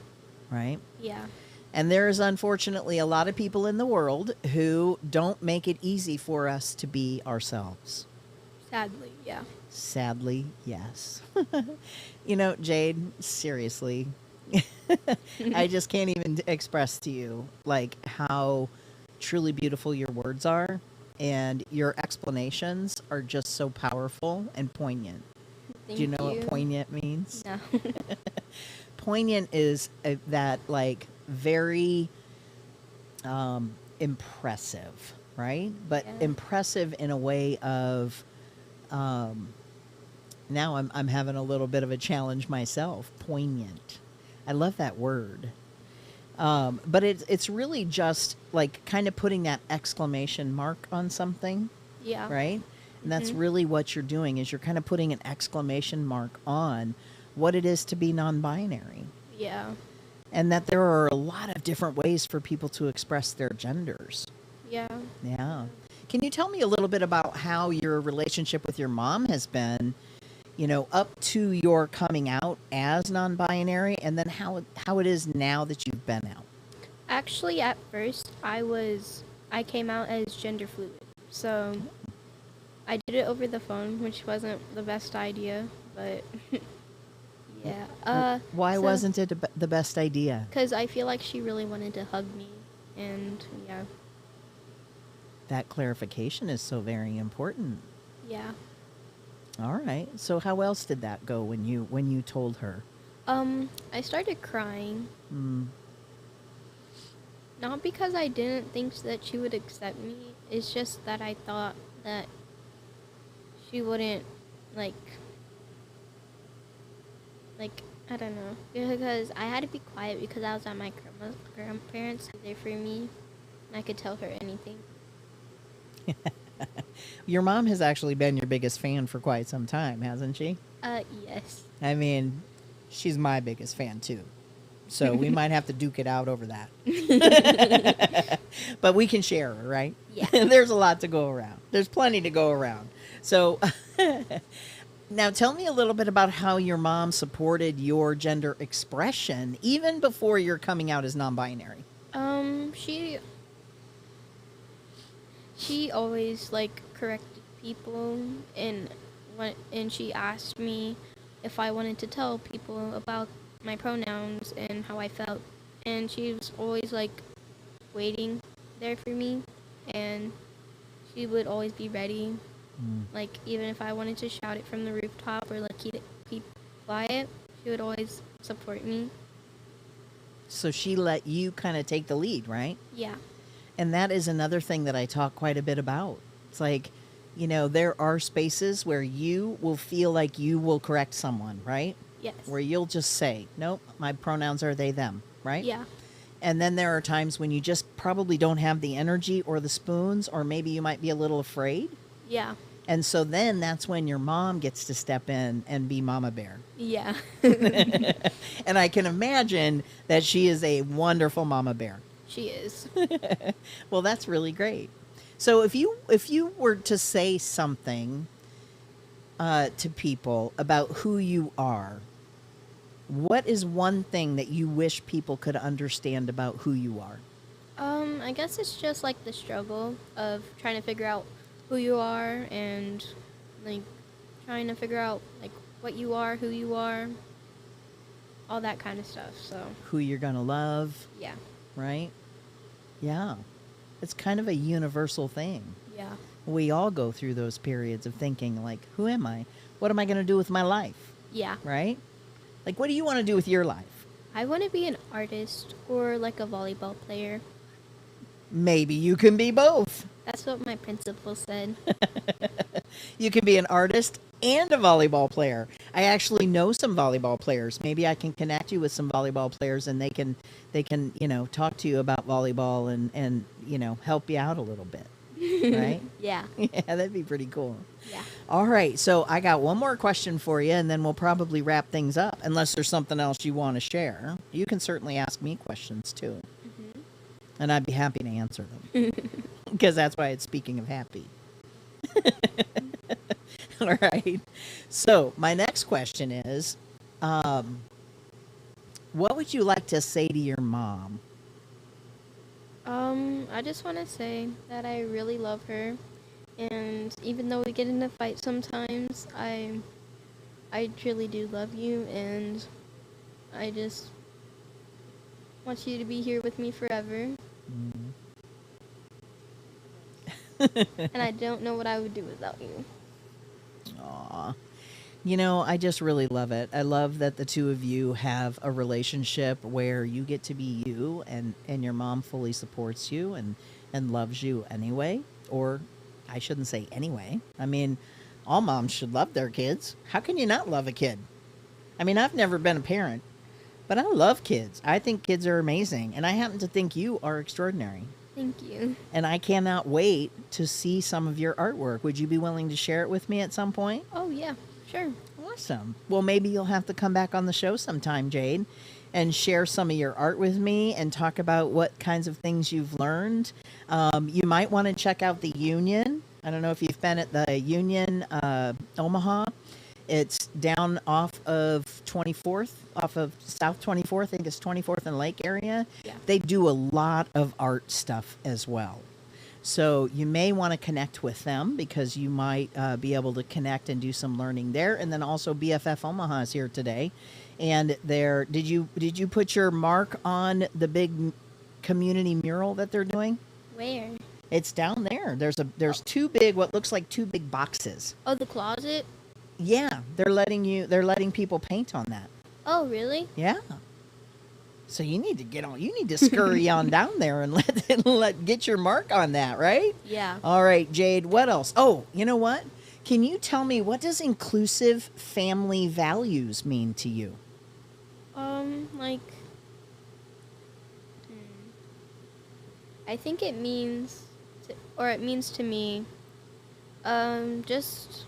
right? Yeah. And there is unfortunately a lot of people in the world who don't make it easy for us to be ourselves. Sadly, yeah. Sadly, yes. You know, Jade, seriously, I just can't even express to you like how truly beautiful your words are, and your explanations are just so powerful and poignant. Thank Do you know what poignant means? No. Poignant is that like very impressive, right? But Yeah. impressive in a way of now I'm having a little bit of a challenge myself. Poignant. I love that word. But it's really just like kind of putting that exclamation mark on something, Yeah. right? And that's Mhm. really what you're doing is you're kind of putting an exclamation mark on what it is to be non-binary. Yeah. And that there are a lot of different ways for people to express their genders. Yeah. Yeah. Can you tell me a little bit about how your relationship with your mom has been, you know, up to your coming out as non-binary, and then how it is now that you've been out? Actually, at first, I came out as gender fluid. So I did it over the phone, which wasn't the best idea, but yeah. Why wasn't it the best idea? Because I feel like she really wanted to hug me, and yeah. That clarification is so very important. Yeah. All right. So how else did that go when you told her? I started crying. Mm, Not because I didn't think that she would accept me. It's just that I thought that she wouldn't, like, I don't know. Because I had to be quiet because I was at my grandparents' there for me. And I could tell her anything. Your mom has actually been your biggest fan for quite some time, hasn't she? Yes. I mean, she's my biggest fan too. So we might have to duke it out over that. But we can share her, right? Yeah. There's a lot to go around. There's plenty to go around. So now tell me a little bit about how your mom supported your gender expression even before your coming out as non-binary. She always like corrected people, and she asked me if I wanted to tell people about my pronouns and how I felt, and she was always like waiting there for me, and she would always be ready. Like even if I wanted to shout it from the rooftop or like keep quiet, she would always support me. So she let you kind of take the lead, right? Yeah. And that is another thing that I talk quite a bit about. It's like, you know, there are spaces where you will feel like you will correct someone, right? Yes. Where you'll just say, nope, my pronouns are they, them, right? Yeah. And then there are times when you just probably don't have the energy or the spoons, or maybe you might be a little afraid. Yeah. And so then that's when your mom gets to step in and be Mama Bear. Yeah. And I can imagine that she is a wonderful Mama Bear. She is. Well, that's really great. So if you were to say something to people about who you are, what is one thing that you wish people could understand about who you are? I guess it's just like the struggle of trying to figure out who you are and like trying to figure out like what you are, who you are, all that kind of stuff. So Who you're going to love, yeah. right? Yeah. It's kind of a universal thing. Yeah. We all go through those periods of thinking like, who am I? What am I going to do with my life? Yeah. Right? Like, what do you want to do with your life? I want to be an artist or like a volleyball player. Maybe you can be both. That's what my principal said. You can be an artist and a volleyball player. I actually know some volleyball players. Maybe I can connect you with some volleyball players, and they can, you know, talk to you about volleyball and you know, help you out a little bit. Right? Yeah. Yeah, that'd be pretty cool. Yeah. All right, so I got one more question for you, and then we'll probably wrap things up. Unless there's something else you want to share, you can certainly ask me questions too, and I'd be happy to answer them because that's why it's speaking of happy. All right. So my next question is, what would you like to say to your mom? I just want to say that I really love her, and even though we get in a fight sometimes, I truly do love you, and I just want you to be here with me forever. And I don't know what I would do without you. Aw. You know, I just really love it. I love that the two of you have a relationship where you get to be you, and your mom fully supports you and loves you anyway. Or I shouldn't say anyway. I mean, all moms should love their kids. How can you not love a kid? I mean, I've never been a parent, but I love kids. I think kids are amazing, and I happen to think you are extraordinary. Thank you. And I cannot wait to see some of your artwork. Would you be willing to share it with me at some point? Oh, yeah, sure. Awesome. Well, maybe you'll have to come back on the show sometime, Jade, and share some of your art with me and talk about what kinds of things you've learned. You might want to check out the Union. I don't know if you've been at the Union, Omaha. It's down off of 24th, off of South 24th. I think it's 24th and Lake area. Yeah. They do a lot of art stuff as well. So you may want to connect with them because you might be able to connect and do some learning there. And then also BFF Omaha is here today. And there, did you put your mark on the big community mural that they're doing? Where? It's down there. There's two big, what looks like two big boxes. Oh, the closet? Yeah, they're letting people paint on that. Oh, really? Yeah. So you need to get on. You need to scurry on down there and get your mark on that, right? Yeah. All right, Jade. What else? Oh, you know what? Can you tell me, what does inclusive family values mean to you? Like, I think it means to me Just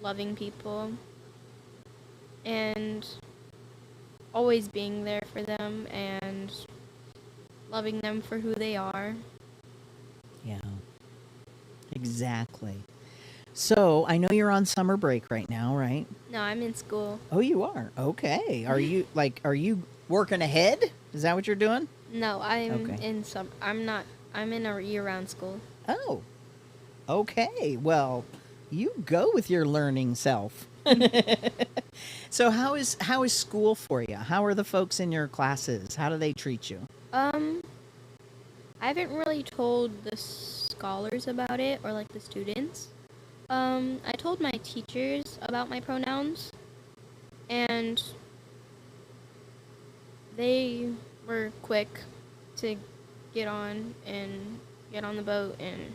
loving people and always being there for them and loving them for who they are. Yeah, exactly. So I know you're on summer break right now, right? No, I'm in school. Oh, you are. Okay. Are you working ahead? Is that what you're doing? No, I'm Okay. in some. I'm not. I'm in a year-round school. Oh. Okay. Well, you go with your learning self. So how is school for you? How are the folks in your classes? How do they treat you? I haven't really told the scholars about it or like the students. I told my teachers about my pronouns, and they were quick to get on the boat and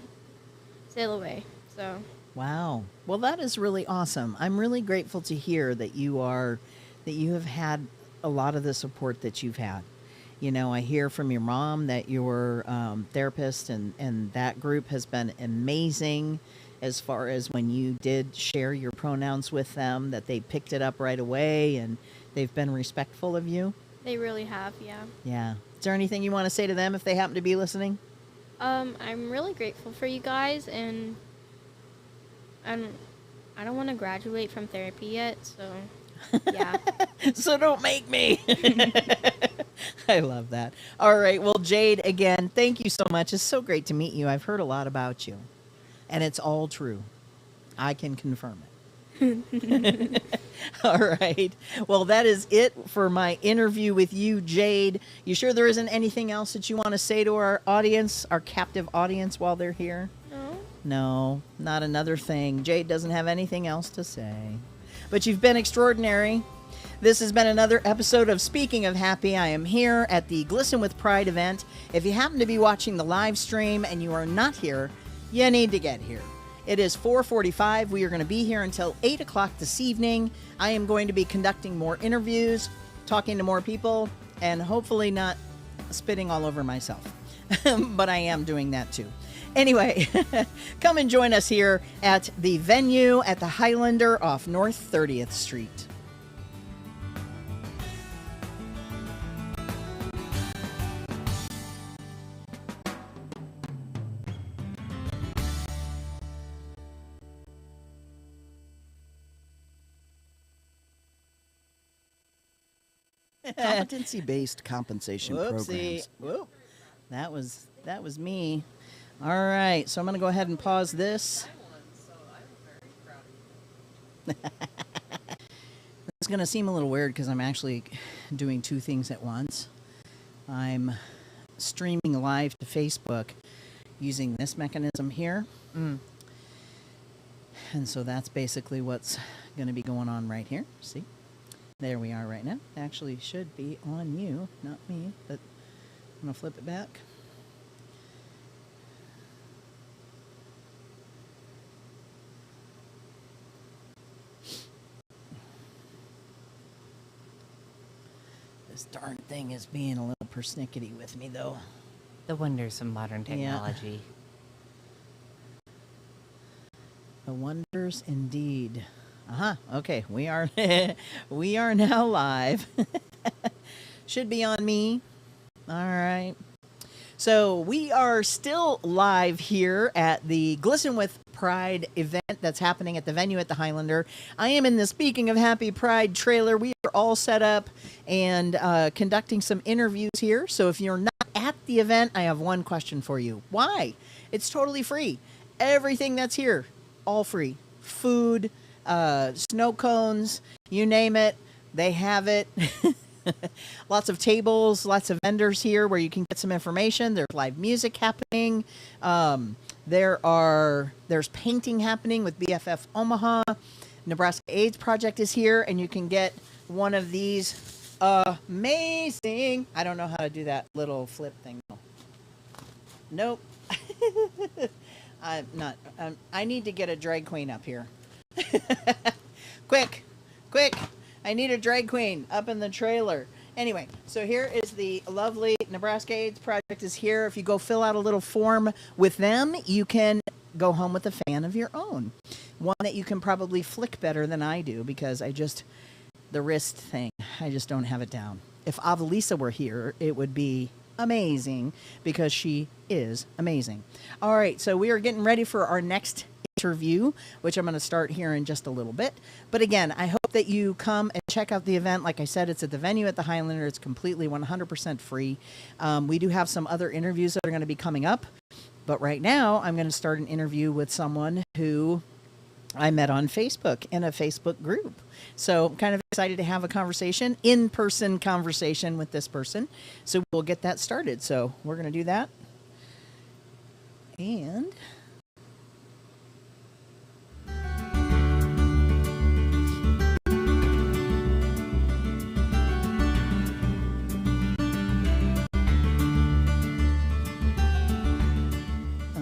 sail away. So Wow. Well, that is really awesome. I'm really grateful to hear that you have had a lot of the support that you've had. You know, I hear from your mom that your therapist and that group has been amazing as far as when you did share your pronouns with them, that they picked it up right away and they've been respectful of you. they really have, yeah. Yeah. Is there anything you want to say to them if they happen to be listening? I'm really grateful for you guys, and I don't want to graduate from therapy yet, so yeah. So don't make me. I love that. All right. Well, Jade, again, thank you so much. It's so great to meet you. I've heard a lot about you, and it's all true. I can confirm it. All right. Well, that is it for my interview with you, Jade. You sure there isn't anything else that you want to say to our audience, our captive audience, while they're here? No? No, not another thing. Jade doesn't have anything else to say. But you've been extraordinary. This has been another episode of Speaking of Happy. I am here at the Glisten with Pride event. If you happen to be watching the live stream and you are not here, you need to get here. It is 4:45. We are going to be here until 8 o'clock this evening. I am going to be conducting more interviews, talking to more people, and hopefully not spitting all over myself. But I am doing that too. Anyway, come and join us here at the venue at the Highlander off North 30th Street. Competency-based compensation Whoopsie. programs. Whoop. That was me. All right, so I'm going to go ahead and pause this. It's going to seem a little weird because I'm actually doing two things at once. I'm streaming live to Facebook using this mechanism here. And so that's basically what's going to be going on right here. See? There we are right now. Actually should be on you, not me, but I'm going to flip it back. This darn thing is being a little persnickety with me, though. The wonders of modern technology. The wonders indeed. Okay, we are we are now live. Should be on me. All right. So we are still live here at the Glisten with Pride event that's happening at the venue at the Highlander. I am in the Speaking of Happy Pride trailer. We are all set up and conducting some interviews here. So if you're not at the event, I have one question for you. Why? It's totally free. Everything that's here, all free. Food, snow cones, you name it, they have it. Lots of tables, lots of vendors here where you can get some information. There's live music happening. There's painting happening with BFF Omaha. Nebraska AIDS Project is here, and you can get one of these amazing. I don't know how to do that little flip thing. Nope. I'm not. I need to get a drag queen up here. Quick. I need a drag queen up in the trailer. Anyway, so here is the lovely Nebraska AIDS Project is here. If you go fill out a little form with them, you can go home with a fan of your own. One that you can probably flick better than I do because the wrist thing, I just don't have it down. If Avalisa were here, it would be amazing because she is amazing. All right, so we are getting ready for our next interview, which I'm going to start here in just a little bit. But again, I hope that you come and check out the event. Like I said, it's at the venue at the Highlander. It's completely 100% free. We do have some other interviews that are going to be coming up. But right now, I'm going to start an interview with someone who I met on Facebook in a Facebook group. So I'm kind of excited to have a conversation, in-person conversation with this person. So we'll get that started. So we're going to do that. And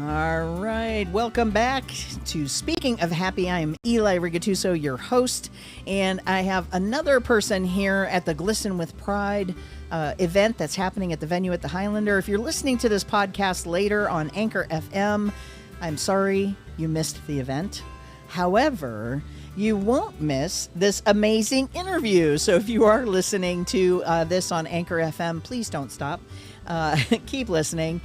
all right, welcome back to Speaking of Happy. I'm Eli Rigatuso, your host, and I have another person here at the Glisten with Pride event that's happening at the venue at the Highlander. If you're listening to this podcast later on Anchor FM, I'm sorry you missed the event. However, you won't miss this amazing interview. So if you are listening to this on Anchor FM, please don't stop. Keep listening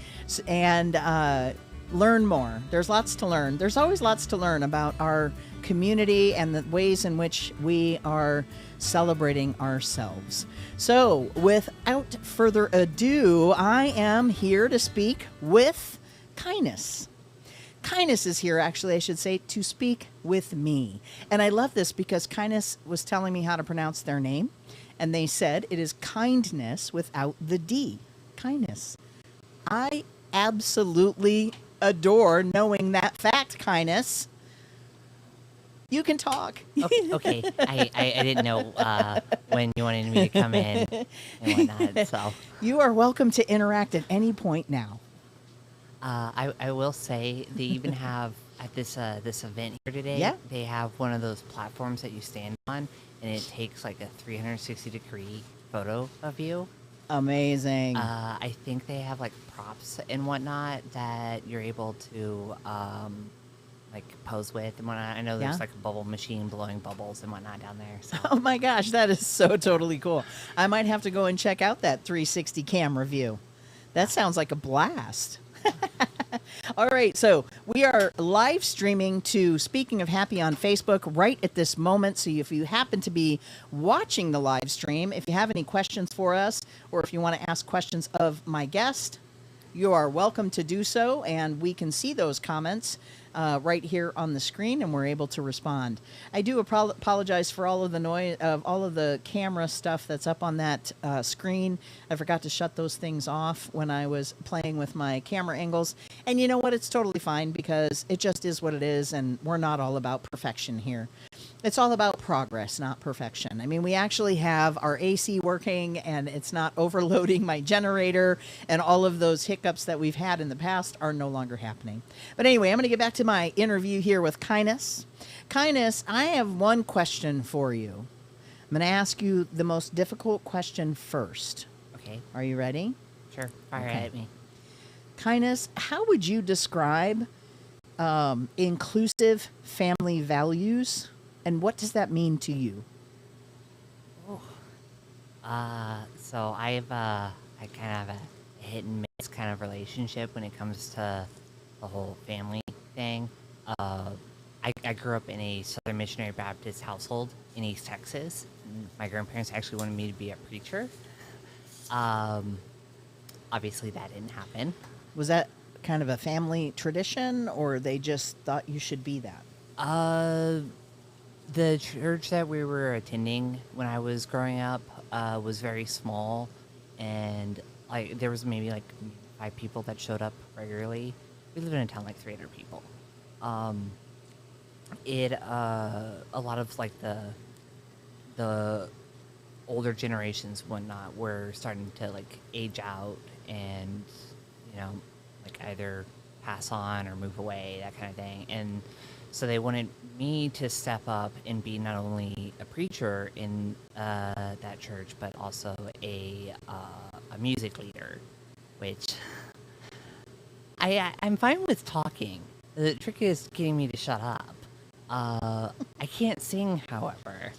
and learn more. There's lots to learn. There's always lots to learn about our community and the ways in which we are celebrating ourselves. So without further ado, I am here to speak with Kindness. Kindness is here, actually, I should say, to speak with me. And I love this because Kindness was telling me how to pronounce their name. And they said it is kindness without the D. Kindness. I absolutely adore knowing that fact, Kindness. You can talk. Okay. I didn't know when you wanted me to come in and whatnot. So You are welcome to interact at any point now. I will say they even have at this event here today. Yeah. They have one of those platforms that you stand on, and it takes like a 360-degree photo of you. Amazing. I think they have like props and whatnot that you're able to like pose with and whatnot. I know there's Yeah. like a bubble machine blowing bubbles and whatnot down there. So. Oh my gosh, that is so totally cool. I might have to go and check out that 360 camera view. That sounds like a blast. All right, so we are live streaming to Speaking of Happy on Facebook right at this moment. So if you happen to be watching the live stream, if you have any questions for us, or if you want to ask questions of my guest, you are welcome to do so, and we can see those comments right here on the screen, and we're able to respond. I do apologize for all of the noise of all of the camera stuff that's up on that screen. I forgot to shut those things off when I was playing with my camera angles, and you know what? It's totally fine because it just is what it is, and we're not all about perfection here. It's all about progress, not perfection. I mean, we actually have our AC working and it's not overloading my generator, and all of those hiccups that we've had in the past are no longer happening. But anyway, I'm going to get back to my interview here with Kindness. Kindness, I have one question for you. I'm going to ask you the most difficult question first. Okay. Are you ready? Sure. Fire Okay. at me. Kindness, how would you describe inclusive family values, and what does that mean to you? So I kind of have a hit and miss kind of relationship when it comes to the whole family thing. I grew up in a Southern Missionary Baptist household in East Texas. My grandparents actually wanted me to be a preacher. Obviously that didn't happen. Was that kind of a family tradition, or they just thought you should be that? The church that we were attending when I was growing up was very small, and like there was maybe like 5 people that showed up regularly. We live in a town like 300 people. A lot of like the older generations whatnot were starting to like age out, and like either pass on or move away, that kind of thing. And so they wanted me to step up and be not only a preacher in that church, but also a music leader, which I'm fine with talking, The trick is getting me to shut up. I can't sing, however,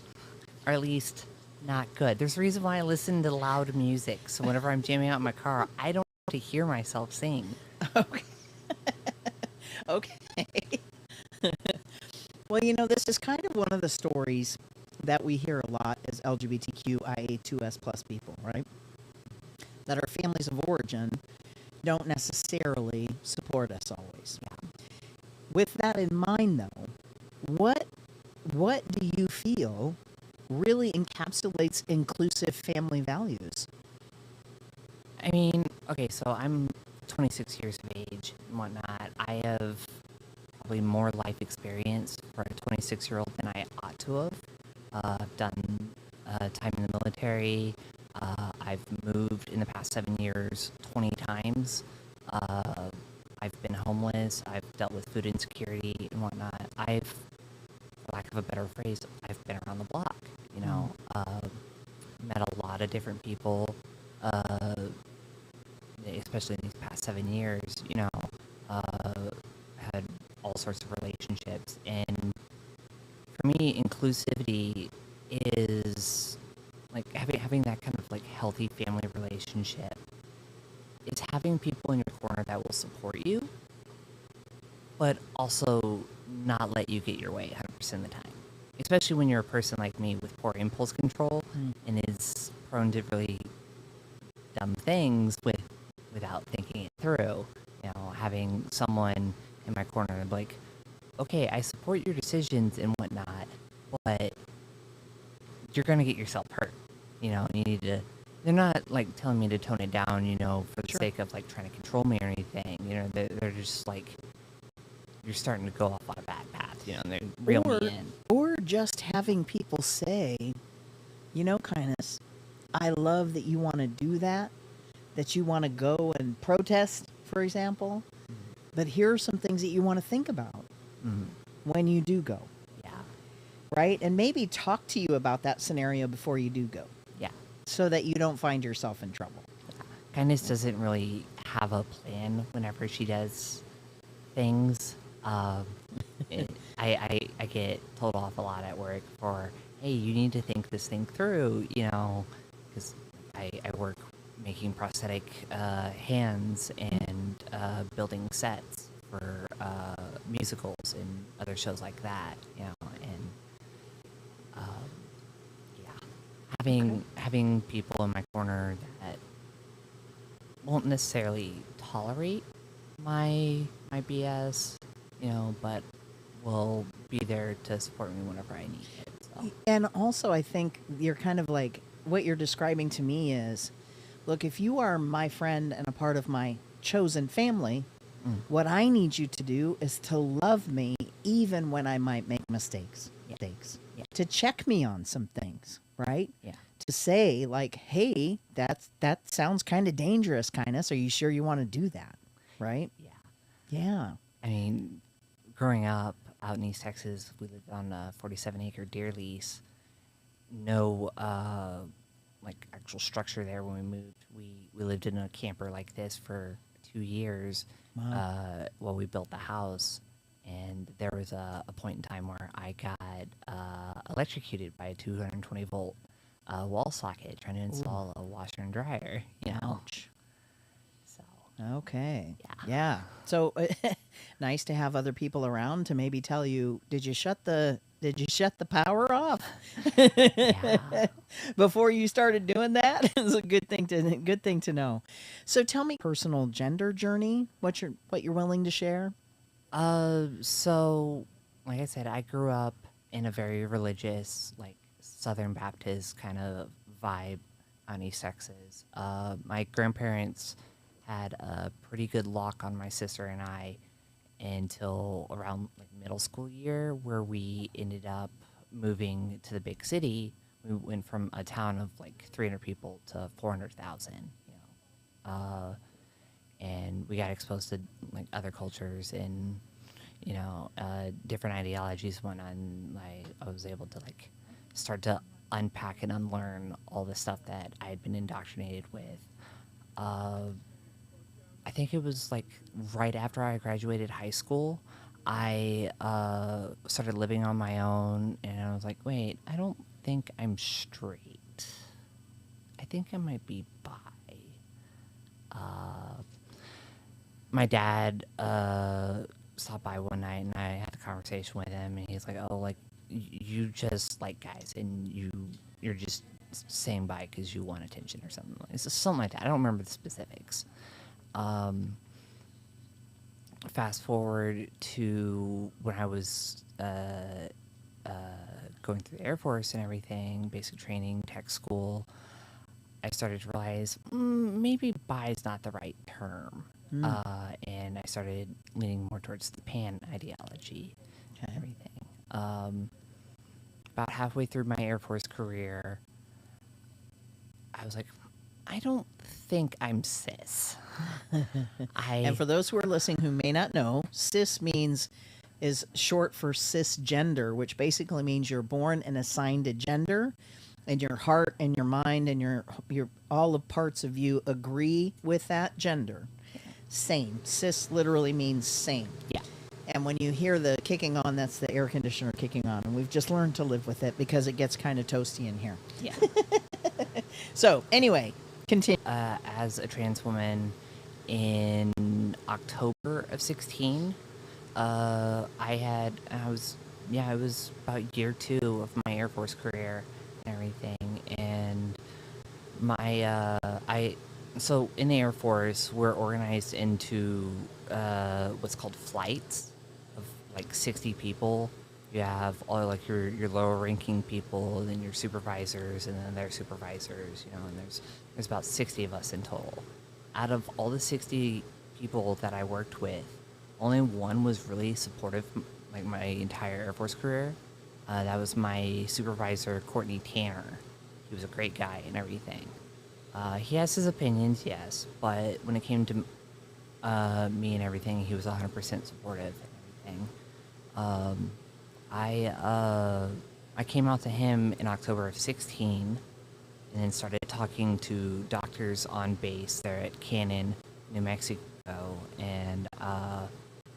or at least not good. There's a reason why I listen to loud music. So whenever I'm jamming out in my car, I don't want to hear myself sing. Okay. Okay. Well, this is kind of one of the stories that we hear a lot as LGBTQIA2S plus people, right? That our families of origin don't necessarily support us always. Yeah. With that in mind, though, what do you feel really encapsulates inclusive family values? I mean, okay, so I'm 26 years of age and whatnot. I have probably more life experience for a 26-year-old than I ought to have. I've done time in the military. I've moved in the past 7 years 20 times. I've been homeless. I've dealt with food insecurity and whatnot. For lack of a better phrase, I've been around the block, met a lot of different people, especially in these past 7 years, had all sorts of relationships. And for me, inclusivity is like having that kind of like healthy family relationship. It's having people in your corner that will support you, but also not let you get your way 100% of the time. Especially when you're a person like me with poor impulse control and is prone to really dumb things without thinking it through. Having someone in my corner and be like, okay, I support your decisions and whatnot, but you're gonna get yourself hurt. You need to. They're not like telling me to tone it down, for the sake of like trying to control me or anything. They're just like, you're starting to go off on a bad path. And they reel me in. Or just having people say, kindness, I love that you want to do that you want to go and protest, for example. But here are some things that you want to think about when you do go. Yeah. Right? And maybe talk to you about that scenario before you do go. Yeah. So that you don't find yourself in trouble. Kindness doesn't really have a plan whenever she does things. I get told off a lot at work for, hey, you need to think this thing through, because I work making prosthetic hands and building sets for musicals and other shows like that, and having people in my corner that won't necessarily tolerate my BS, but will be there to support me whenever I need it. So. And also, I think you're kind of like, what you're describing to me is, look, if you are my friend and a part of my chosen family, what I need you to do is to love me even when I might make mistakes. Yeah. To check me on some things, right? Yeah. To say like, hey, that sounds kind of dangerous, kindness. Are you sure you want to do that? Right? Yeah. Yeah. I mean, growing up out in East Texas, we lived on a 47-acre deer lease. No, like actual structure there when we moved. We lived in a camper like this for 2 years while we built the house. And there was a point in time where I got electrocuted by a 220-volt wall socket trying to install a washer and dryer. Ouch. So. Okay. Yeah. Yeah. So nice to have other people around to maybe tell you, did you shut the power off? Yeah. Before you started doing that? It's a good thing to know. So tell me personal gender journey, what you're willing to share? So like I said, I grew up in a very religious, like Southern Baptist kind of vibe on East Texas. My grandparents had a pretty good lock on my sister and I until around like middle school year, where we ended up moving to the big city. We went from a town of like 300 people to 400,000, and we got exposed to like other cultures and different ideologies and whatnot. And I was able to like start to unpack and unlearn all the stuff that I had been indoctrinated with. I think it was like right after I graduated high school, I started living on my own, and I was like, wait, I don't think I'm straight. I think I might be bi. My dad stopped by one night, and I had a conversation with him, and he's like, oh, like, you just like guys, and you're just saying bi because you want attention or something. It's just something like that. I don't remember the specifics. Fast forward to when I was going through the Air Force and everything, basic training, tech school, I started to realize maybe bi is not the right term. And I started leaning more towards the pan ideology and everything. About halfway through my Air Force career, I was like, I don't think I'm cis. And for those who are listening who may not know, cis is short for cisgender, which basically means you're born and assigned a gender, and your heart and your mind and your all the parts of you agree with that gender. Same. Cis literally means same. Yeah. And when you hear the kicking on, that's the air conditioner kicking on, and we've just learned to live with it because it gets kind of toasty in here. Yeah. So anyway, continue. As a trans woman, in October of 16, it was about year 2 of my Air Force career and everything, and so in the Air Force, we're organized into what's called flights of like 60 people. You have all like your lower ranking people, and then your supervisors, and then their supervisors, and there's about 60 of us in total. Out of all the 60 people that I worked with, only one was really supportive like my entire Air Force career. That was my supervisor, Courtney Tanner. He was a great guy and everything. He has his opinions, yes, but when it came to me and everything, he was 100% supportive and everything. I came out to him in October of 16, and then started talking to doctors on base there at Cannon, New Mexico, and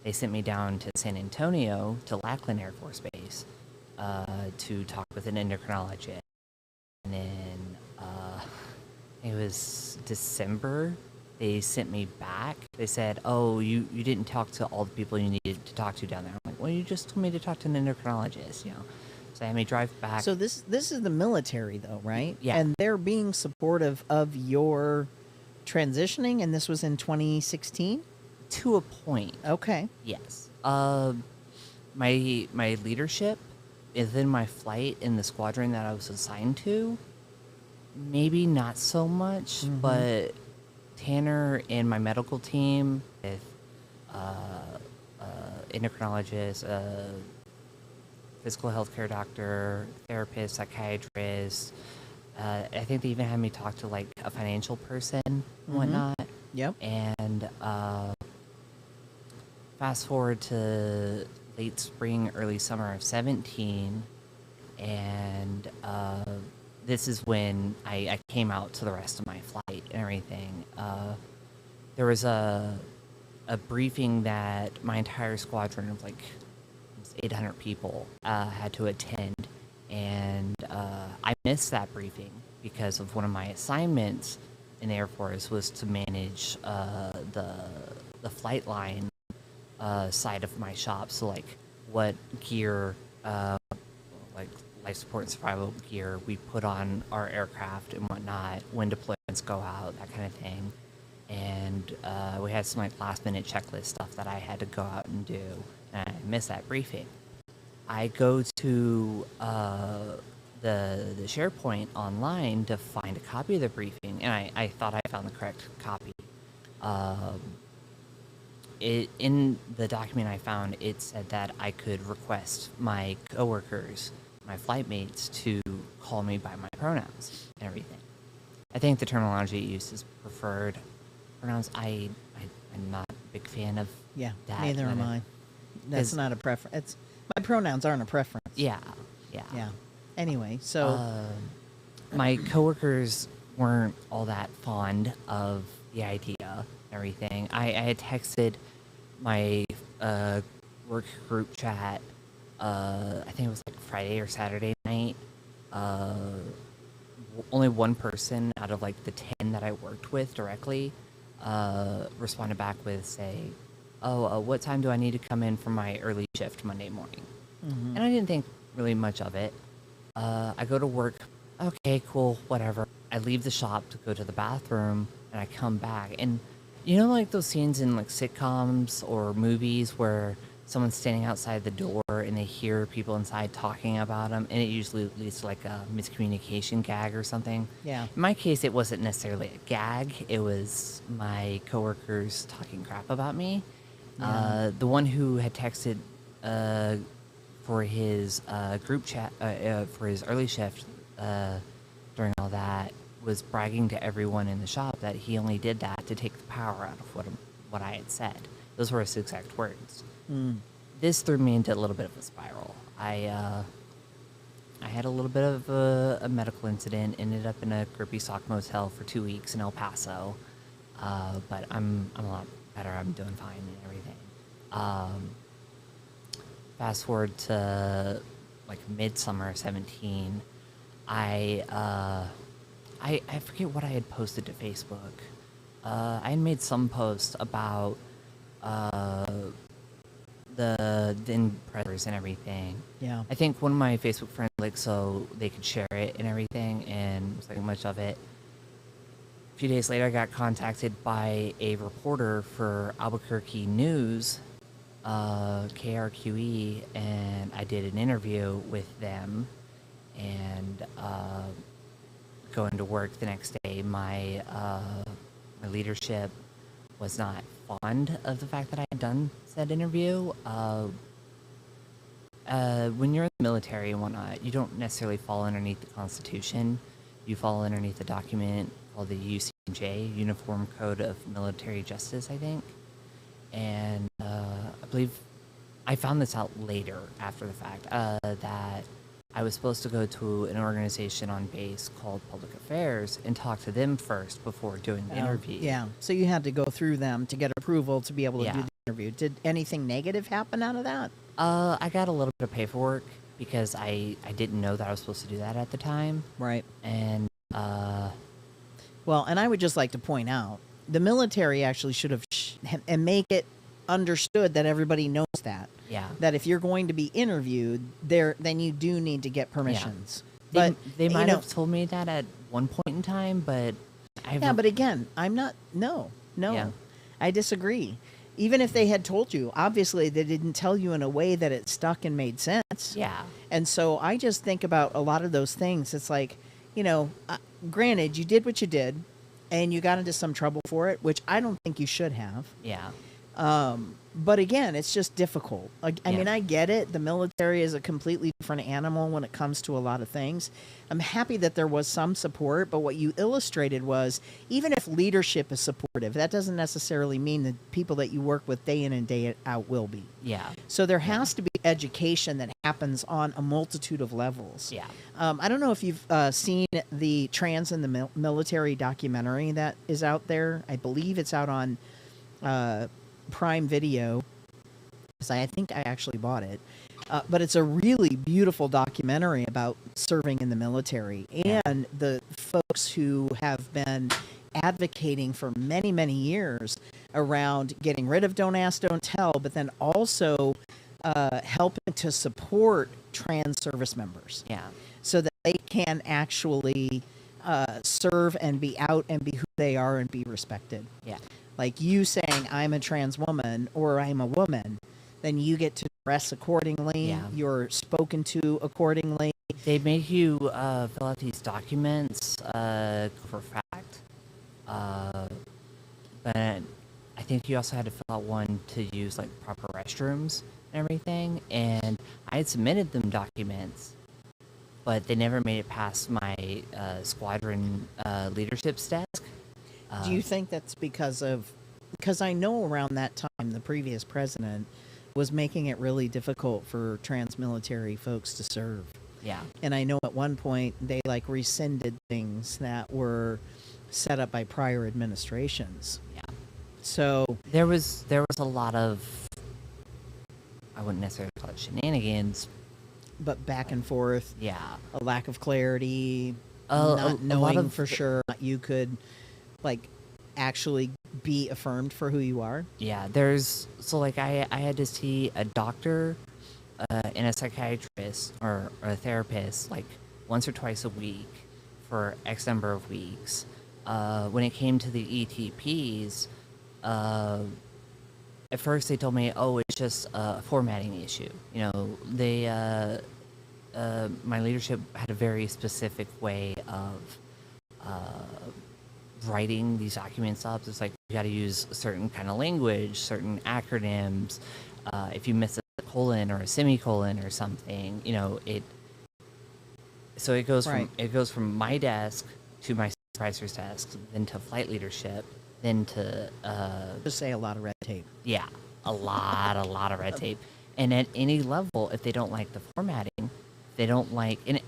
they sent me down to San Antonio to Lackland Air Force Base to talk with an endocrinologist. And then it was December. They sent me back. They said, oh, you didn't talk to all the people you needed to talk to down there. I'm like, well, you just told me to talk to an endocrinologist, So they had me drive back. So this is the military, though, right? Yeah. And they're being supportive of your transitioning, and this was in 2016? To a point. Okay. Yes. My leadership within my flight in the squadron that I was assigned to, maybe not so much, but Tanner and my medical team with endocrinologist, physical health care doctor, therapist, psychiatrist. I think they even had me talk to like a financial person and whatnot. Yep. And fast forward to late spring, early summer of 17, and this is when I came out to the rest of my flight and everything. There was a briefing that my entire squadron of like 800 people had to attend, and I missed that briefing because of one of my assignments in the Air Force was to manage the flight line side of my shop. So like what gear, like life support and survival gear we put on our aircraft and whatnot, when deployments go out, that kind of thing. And we had some like last minute checklist stuff that I had to go out and do, and I missed that briefing. I go to the SharePoint online to find a copy of the briefing, and I thought I found the correct copy. In the document I found, it said that I could request my coworkers, my flight mates, to call me by my pronouns and everything. I think the terminology used is preferred pronouns. I'm not a big fan of that. Neither am I. That's not a preference. My pronouns aren't a preference. Yeah. Anyway, so my coworkers weren't all that fond of the idea and everything. I had texted my work group chat. I think it was like Friday or Saturday night. Only one person out of like the 10 that I worked with directly responded back with, say, oh, what time do I need to come in for my early shift Monday morning? Mm-hmm. And I didn't think really much of it. I go to work. Okay, cool, whatever. I leave the shop to go to the bathroom, and I come back. And you know, like those scenes in like sitcoms or movies where someone's standing outside the door and they hear people inside talking about them, and it usually leads to like a miscommunication gag or something. Yeah. In my case, it wasn't necessarily a gag. It was my coworkers talking crap about me. Yeah. The one who had texted for his group chat for his early shift during all that was bragging to everyone in the shop that he only did that to take the power out of what I had said. Those were his exact words. This threw me into a little bit of a spiral. I had a little bit of a medical incident, ended up in a grippy sock motel for 2 weeks in El Paso, but I'm a lot better. I'm doing fine and everything. Fast forward to like midsummer 17, I forget what I had posted to Facebook. I had made some post about the then predators and everything. Yeah. I think one of my Facebook friends, like, so they could share it and everything, and was like much of it. A few days later, I got contacted by a reporter for Albuquerque News, KRQE, and I did an interview with them. And going to work the next day, my leadership was not fond of the fact that I had done said interview. When you're in the military and whatnot, you don't necessarily fall underneath the Constitution. You fall underneath a document called the UCMJ, Uniform Code of Military Justice, I think. And I believe I found this out later after the fact, that I was supposed to go to an organization on base called Public Affairs and talk to them first before doing the interview. Yeah. So you had to go through them to get approval to be able to do Yeah. the interview. Did anything negative happen out of that? I got a little bit of paperwork because I didn't know that I was supposed to do that at the time. Right. And Well, and I would just like to point out, the military actually should have and make it understood that everybody knows that. yeah, That if you're going to be interviewed there, then you do need to get permissions. they, But they you might know- have told me that at one point in time, but Yeah, but again, I'm not. No. Yeah. I disagree. Even if they had told you, obviously they didn't tell you in a way that it stuck and made sense. yeah, And so I just think about a lot of those things. It's like, granted, you did what you did, and you got into some trouble for it, which I don't think you should have. yeah, But again, it's just difficult. I Yeah. mean, I get it. The military is a completely different animal when it comes to a lot of things. I'm happy that there was some support, but what you illustrated was even if leadership is supportive, that doesn't necessarily mean that people that you work with day in and day out will be. yeah, So there has to be education that happens on a multitude of levels. yeah. I don't know if you've seen the Trans in the Military documentary that is out there. I believe it's out on Prime Video. So I think I actually bought it. But it's a really beautiful documentary about serving in the military and the folks who have been advocating for many, many years around getting rid of Don't Ask, Don't Tell, but then also helping to support trans service members Yeah. so that they can actually serve and be out and be who they are and be respected. Yeah. Like you saying, I'm a trans woman or I'm a woman, then you get to dress accordingly. Yeah. You're spoken to accordingly. They make you fill out these documents for fact. But I think you also had to fill out one to use like proper restrooms and everything. And I had submitted them documents, but they never made it past my squadron leadership's desk. Do you think that's because I know around that time the previous president was making it really difficult for trans military folks to serve. Yeah. And I know at one point they like rescinded things that were set up by prior administrations. Yeah. So There was a lot of I wouldn't necessarily call it shenanigans. But back and forth, Yeah. a lack of clarity, A not lot knowing of for sure you could, like, actually be affirmed for who you are. Yeah, I had to see a doctor and a psychiatrist or a therapist like once or twice a week for X number of weeks. When it came to the ETPs, at first they told me, oh, it's just a formatting issue. You know, my leadership had a very specific way of writing these documents up. It's like you got to use a certain kind of language, certain acronyms. If you miss a colon or a semicolon or something, you know it. So it goes from my desk to my supervisor's desk, then to flight leadership, then to Just say a lot of red tape. yeah, a lot of red tape. And at any level, if they don't like the formatting, they don't like, and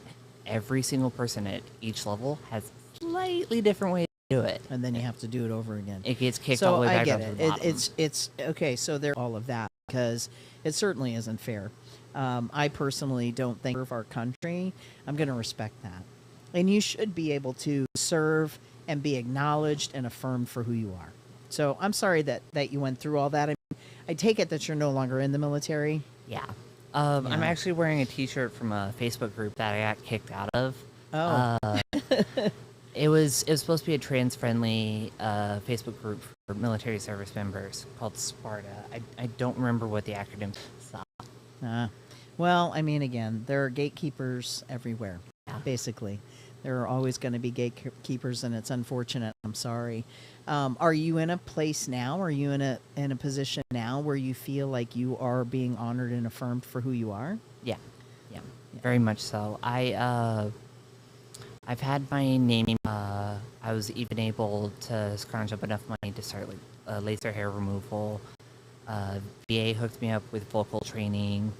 every single person at each level has slightly different ways to do it. And then you have to do it over again. It gets kicked So all the way I back get down to it. the bottom. It's okay. So there, all of that, because it certainly isn't fair. I personally don't think of our country. I'm going to respect that, and you should be able to serve and be acknowledged and affirmed for who you are. So I'm sorry that you went through all that. I take it that you're no longer in the military. Yeah. Yeah. I'm actually wearing a T-shirt from a Facebook group that I got kicked out of. Oh. It was supposed to be a trans-friendly Facebook group for military service members called Sparta. I don't remember what the acronym saw. Well, I mean, again, there are gatekeepers everywhere. Yeah. Basically, there are always going to be gatekeepers, and it's unfortunate. I'm sorry. Are you in a place now? Are you in a position now where you feel like you are being honored and affirmed for who you are? Yeah, very much so. I've had my name. I was even able to scrounge up enough money to start like laser hair removal. VA hooked me up with vocal training,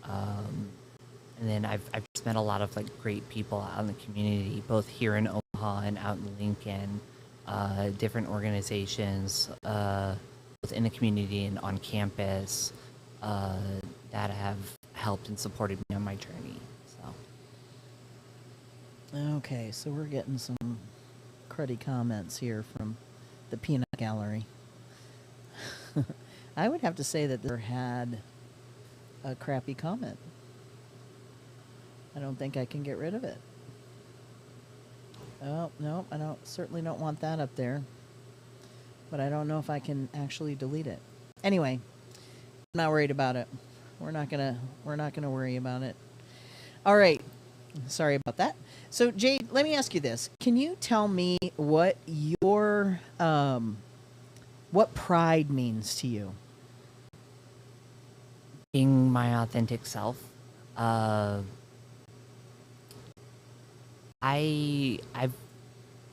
and then I've just met a lot of like great people out in the community, both here in Omaha and out in Lincoln. Different organizations, both in the community and on campus, that have helped and supported me on my journey. So. Okay, so we're getting some cruddy comments here from the peanut gallery. I would have to say that there had a crappy comment. I don't think I can get rid of it. Oh, no, I certainly don't want that up there. But I don't know if I can actually delete it. Anyway, I'm not worried about it. We're not gonna worry about it. All right. Sorry about that. So Jade, let me ask you this. Can you tell me what your what pride means to you? Being my authentic self. I've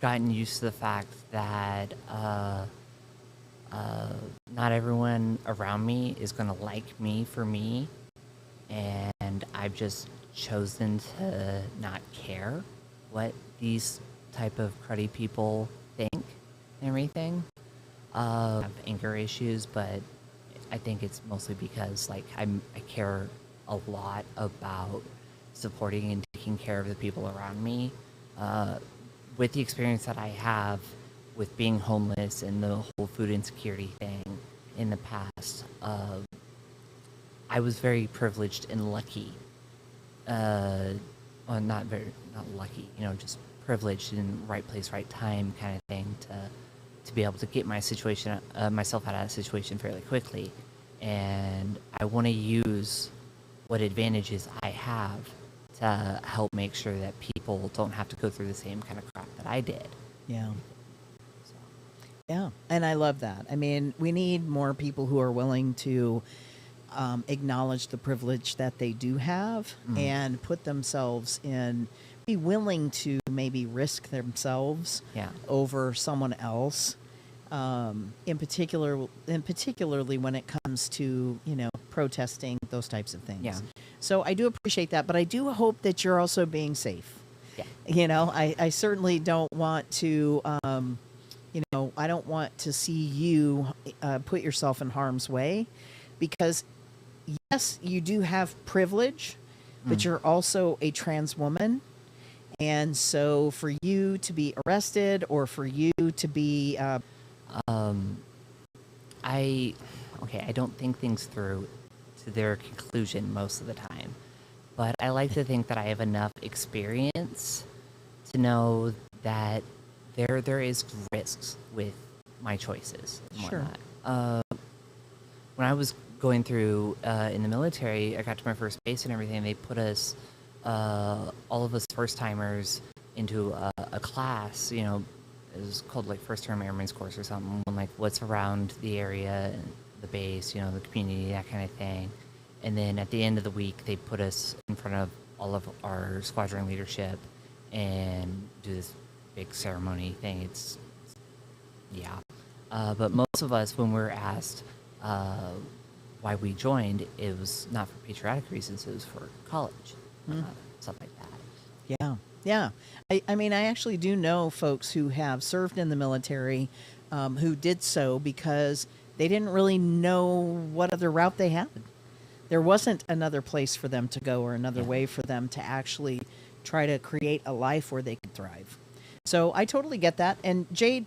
gotten used to the fact that not everyone around me is gonna like me for me, and I've just chosen to not care what these type of cruddy people think and everything. I have anger issues, but I think it's mostly because like I care a lot about supporting and taking care of the people around me. With the experience that I have with being homeless and the whole food insecurity thing in the past, I was very privileged and lucky. Well, not lucky, you know, just privileged in right place, right time kind of thing to be able to get myself out of that situation fairly quickly. And I want to use what advantages I have to help make sure that people don't have to go through the same kind of crap that I did. Yeah. So. Yeah, and I love that. I mean, we need more people who are willing to acknowledge the privilege that they do have and put themselves in, be willing to maybe risk themselves over someone else. Particularly when it comes to, you know, protesting, those types of things. Yeah. So I do appreciate that, but I do hope that you're also being safe. Yeah. You know, I certainly don't want to, I don't want to see you put yourself in harm's way, because yes, you do have privilege, but you're also a trans woman. And so for you to be arrested or for you to be I don't think things through to their conclusion most of the time, but I like to think that I have enough experience to know that there is risks with my choices and Sure. whatnot. When I was going through in the military, I got to my first base and everything. They put us, all of us first timers, into a class. You know, it was called like first term airman's course or something. And, like what's around the area, and the base, you know, the community, that kind of thing. And then at the end of the week, they put us in front of all of our squadron leadership and do this big ceremony thing. Yeah. But most of us, when we're asked why we joined, it was not for patriotic reasons, it was for college, stuff like that. Yeah, yeah. I mean, I actually do know folks who have served in the military who did so because they didn't really know what other route they had. There wasn't another place for them to go or another way for them to actually try to create a life where they could thrive. So I totally get that. And Jade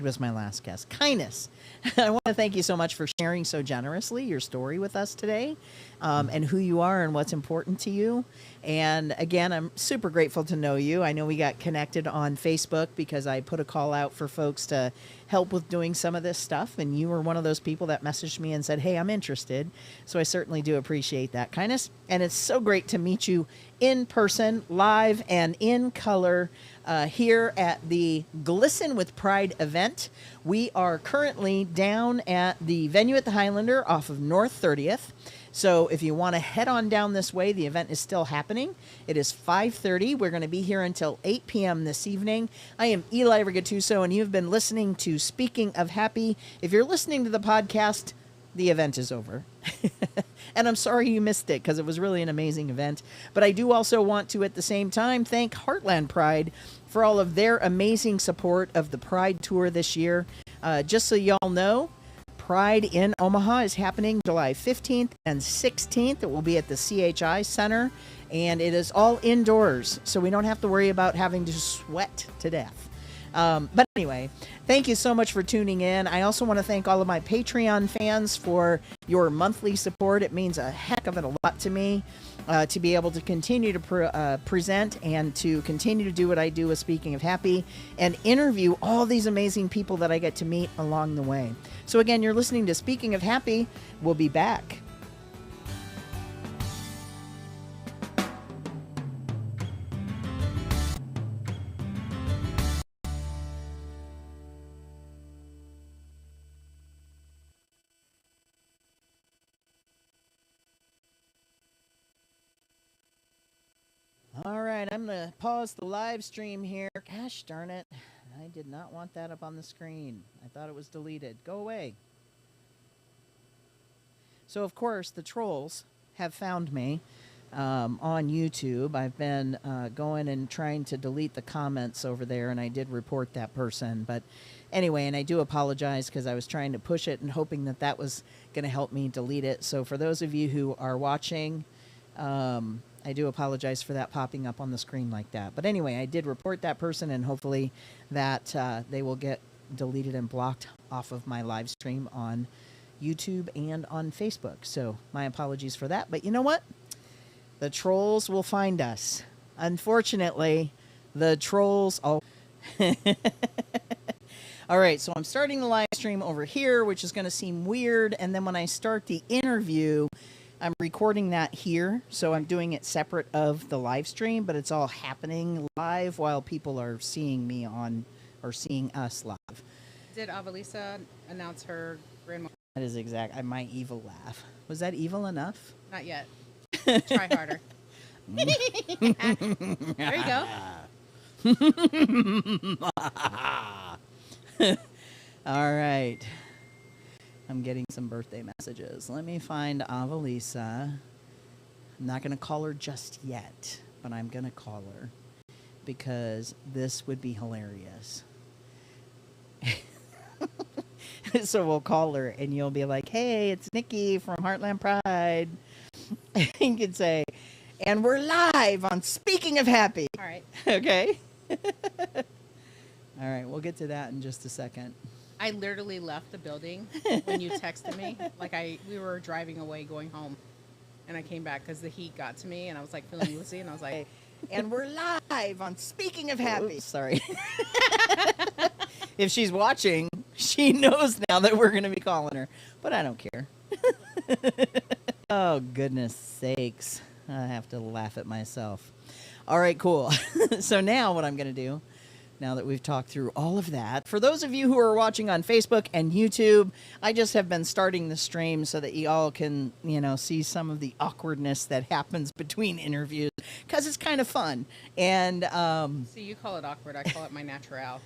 was my last guest. Kindness. I want to thank you so much for sharing so generously your story with us today, and who you are and what's important to you. And again, I'm super grateful to know you. I know we got connected on Facebook because I put a call out for folks to help with doing some of this stuff. And you were one of those people that messaged me and said, hey, I'm interested. So I certainly do appreciate that kindness. And it's so great to meet you in person, live, and in color here at the Glisten with Pride event. We are currently down at the venue at the Highlander off of North 30th. So if you want to head on down this way, the event is still happening. It is 5:30. We're going to be here until 8 p.m. this evening. I am Eli Rigatuso, and you've been listening to Speaking of Happy. If you're listening to the podcast, the event is over. And I'm sorry you missed it because it was really an amazing event. But I do also want to, at the same time, thank Heartland Pride for all of their amazing support of the Pride Tour this year. Just so y'all know, Pride in Omaha is happening July 15th and 16th. It will be at the CHI Center, and it is all indoors, so we don't have to worry about having to sweat to death. But anyway, thank you so much for tuning in. I also want to thank all of my Patreon fans for your monthly support. It means a heck of it a lot to me to be able to continue to present and to continue to do what I do with Speaking of Happy and interview all these amazing people that I get to meet along the way. So again, you're listening to Speaking of Happy. We'll be back. All right, I'm going to pause the live stream here. Gosh darn it. I did not want that up on the screen. I thought it was deleted. Go away. So, of course, the trolls have found me on YouTube. I've been going and trying to delete the comments over there, and I did report that person. But anyway, and I do apologize because I was trying to push it and hoping that that was going to help me delete it. So for those of you who are watching, I do apologize for that popping up on the screen like that. But anyway, I did report that person, and hopefully that they will get deleted and blocked off of my live stream on YouTube and on Facebook. So my apologies for that. But you know what? The trolls will find us. Unfortunately, the trolls... All right, so I'm starting the live stream over here, which is going to seem weird. And then when I start the interview, I'm recording that here. So I'm doing it separate of the live stream, but it's all happening live while people are seeing me on, or seeing us live. Did Avalisa announce her grandma? That is exact. My evil laugh. Was that evil enough? Not yet. Try harder. There you go. All right. I'm getting some birthday messages. Let me find Avalisa. I'm not going to call her just yet, but I'm going to call her because this would be hilarious. So we'll call her and you'll be like, hey, it's Nikki from Heartland Pride. You can say, and we're live on Speaking of Happy. All right. Okay. All right, we'll get to that in just a second. I literally left the building when you texted me. Like we were driving away going home, and I came back because the heat got to me, and I was like feeling woozy, and I was like, And we're live on Speaking of Happy. Oops, sorry. If she's watching, she knows now that we're going to be calling her, but I don't care. Oh, goodness sakes. I have to laugh at myself. All right, cool. So now what I'm going to do, now that we've talked through all of that, for those of you who are watching on Facebook and YouTube, I just have been starting the stream so that you all can, see some of the awkwardness that happens between interviews, because it's kind of fun. And see, you call it awkward. I call it my natural.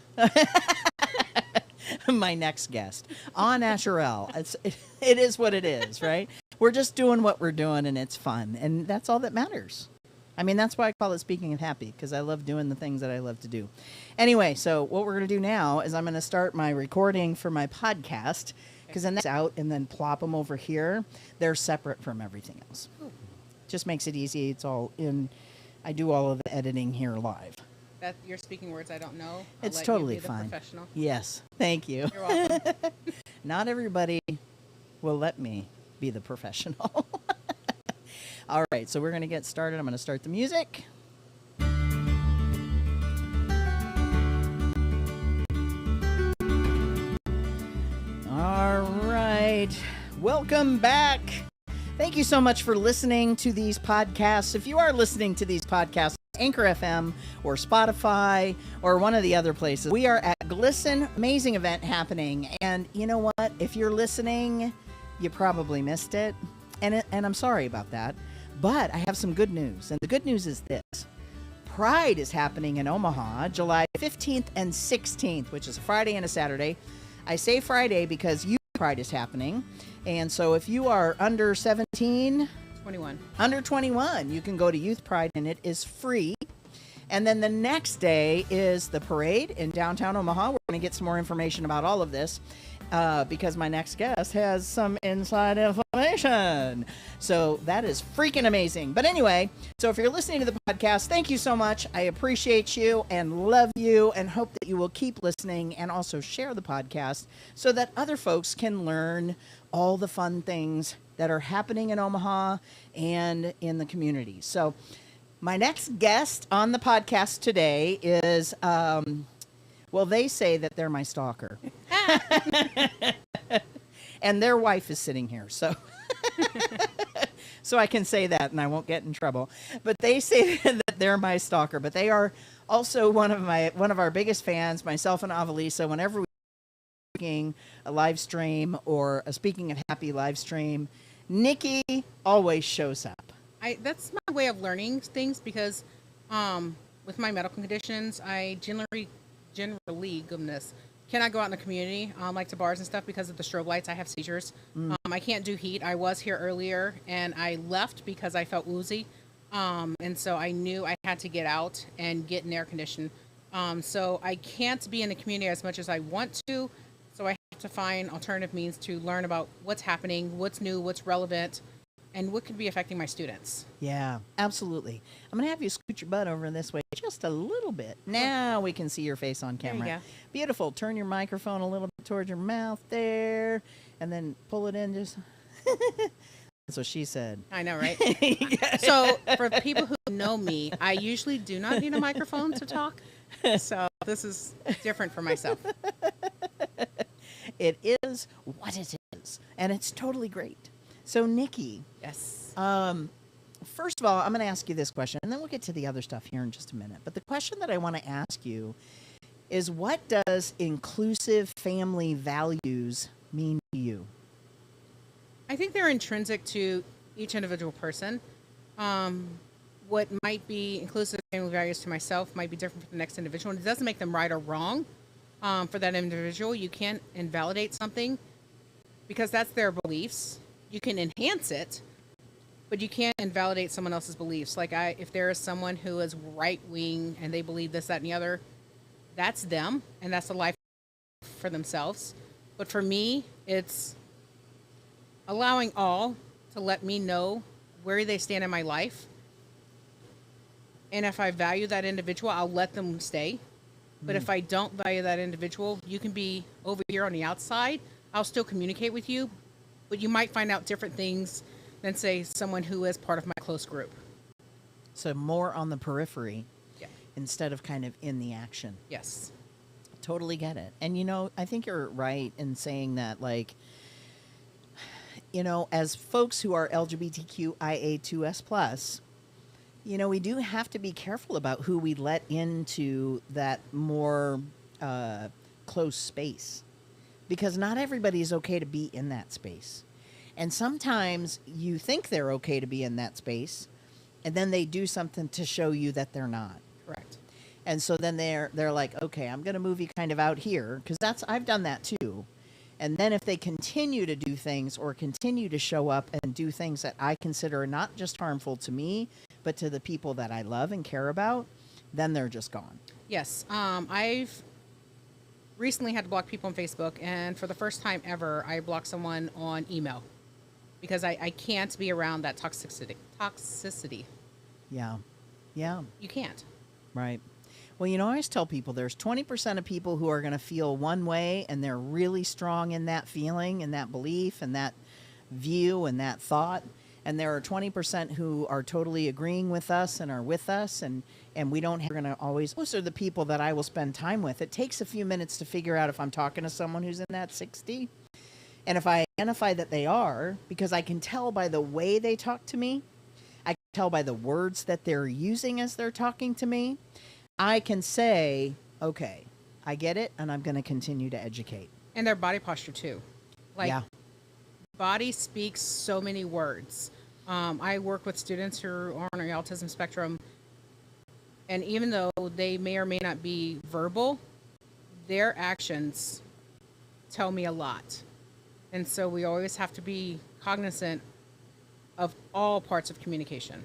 my next guest, au naturel. It is what it is, right? We're just doing what we're doing, and it's fun, and that's all that matters. I mean, that's why I call it Speaking of Happy, because I love doing the things that I love to do. Anyway, so what we're going to do now is I'm going to start my recording for my podcast, because then that's out, and then plop them over here. They're separate from everything else. Just makes it easy. It's all in. I do all of the editing here live. That you're speaking words I don't know. It's let totally you be the fine. Professional. Yes, thank you. You're welcome. Not everybody will let me be the professional. All right, so we're going to get started. I'm going to start the music. All right, welcome back. Thank you so much for listening to these podcasts. If you are listening to these podcasts, Anchor FM or Spotify or one of the other places, we are at Glsen, amazing event happening. And you know what? If you're listening, you probably missed it. And I'm sorry about that. But I have some good news. And the good news is this. Pride is happening in Omaha, July 15th and 16th, which is a Friday and a Saturday. I say Friday because Youth Pride is happening. And so if you are under 17, 21. under 21, you can go to Youth Pride, and it is free. And then the next day is the parade in downtown Omaha. We're going to get some more information about all of this because my next guest has some inside information. So that is freaking amazing. But anyway, so if you're listening to the podcast, thank you so much. I appreciate you and love you and hope that you will keep listening and also share the podcast so that other folks can learn all the fun things that are happening in Omaha and in the community. So my next guest on the podcast today is, well, they say that they're my stalker. And their wife is sitting here, so so I can say that and I won't get in trouble. But they say that they're my stalker, but they are also one of our biggest fans, myself and Avalisa. Whenever we a live stream or a Speaking of Happy live stream, Nikki always shows up. That's my way of learning things because with my medical conditions, I generally, goodness, cannot go out in the community, like to bars and stuff because of the strobe lights. I have seizures. I can't do heat. I was here earlier and I left because I felt woozy. And so I knew I had to get out and get an air condition. So I can't be in the community as much as I want to. So I have to find alternative means to learn about what's happening, what's new, what's relevant, and what could be affecting my students. Yeah, absolutely. I'm going to have you scoot your butt over this way just a little bit. Now we can see your face on camera. There you go. Beautiful. Turn your microphone a little bit towards your mouth there, and then pull it in just... That's what she said. I know, right? So for people who know me, I usually do not need a microphone to talk. So this is different for myself. It is what it is, and it's totally great. So, Nikki, Yes. first of all, I'm going to ask you this question, and then we'll get to the other stuff here in just a minute. But the question that I want to ask you is, what does inclusive family values mean to you? I think they're intrinsic to each individual person. What might be inclusive family values to myself might be different from the next individual. And it doesn't make them right or wrong for that individual. You can't invalidate something because that's their beliefs. You can enhance it, but you can't invalidate someone else's beliefs. Like if there is someone who is right wing and they believe this, that, and the other, that's them, and that's a life for themselves. But for me, it's allowing all to let me know where they stand in my life. And if I value that individual, I'll let them stay. But if I don't value that individual, you can be over here on the outside. I'll still communicate with you, but you might find out different things than, say, someone who is part of my close group. So more on the periphery Yeah. instead of kind of in the action. Yes. Totally get it. And, you know, I think you're right in saying that, like, you know, as folks who are LGBTQIA2S+, you know, we do have to be careful about who we let into that more close space, because not everybody is okay to be in that space. And sometimes you think they're okay to be in that space, and then they do something to show you that they're not. Correct. And so then they're like, okay, I'm going to move you kind of out here, because I've done that too. And then if they continue to do things or continue to show up and do things that I consider not just harmful to me, but to the people that I love and care about, then they're just gone. Yes. I've recently had to block people on Facebook, and for the first time ever, I blocked someone on email because I can't be around that toxicity. Yeah. Yeah. You can't. Right. Well, you know, I always tell people there's 20% of people who are going to feel one way, and they're really strong in that feeling and that belief and that view and that thought. And there are 20% who are totally agreeing with us and are with us, and we don't have, we're going to always, those are the people that I will spend time with. It takes a few minutes to figure out if I'm talking to someone who's in that 60. And if I identify that they are, because I can tell by the way they talk to me, I can tell by the words that they're using as they're talking to me, I can say, okay, I get it, and I'm going to continue to educate. And their body posture too. Like, yeah. body speaks so many words. I work with students who are on the autism spectrum, and even though they may or may not be verbal, their actions tell me a lot. And so we always have to be cognizant of all parts of communication.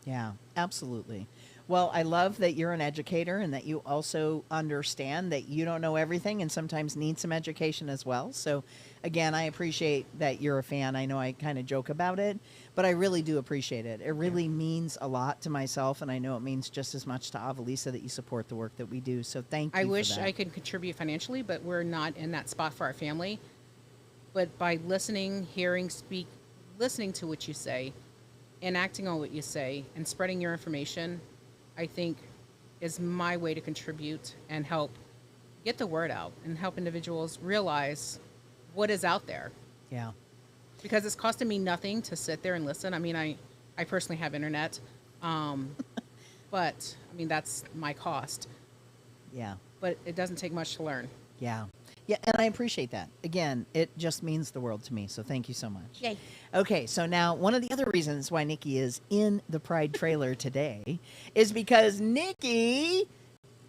Yeah, absolutely. Well, I love that you're an educator and that you also understand that you don't know everything and sometimes need some education as well. So, again, I appreciate that you're a fan. I know I kind of joke about it, but I really do appreciate it. It really means a lot to myself, and I know it means just as much to Avalisa that you support the work that we do. So thank you I for wish that. I could contribute financially, but we're not in that spot for our family. But by listening, hearing, listening to what you say, and acting on what you say, and spreading your information, I think is my way to contribute and help get the word out and help individuals realize what is out there. Yeah. Because it's costing me nothing to sit there and listen. I mean, I personally have internet, but I mean, that's my cost. Yeah. But it doesn't take much to learn. Yeah. Yeah, and I appreciate that. Again, it just means the world to me, so thank you so much. Yay. Okay, so now one of the other reasons why Nikki is in the Pride trailer today is because Nikki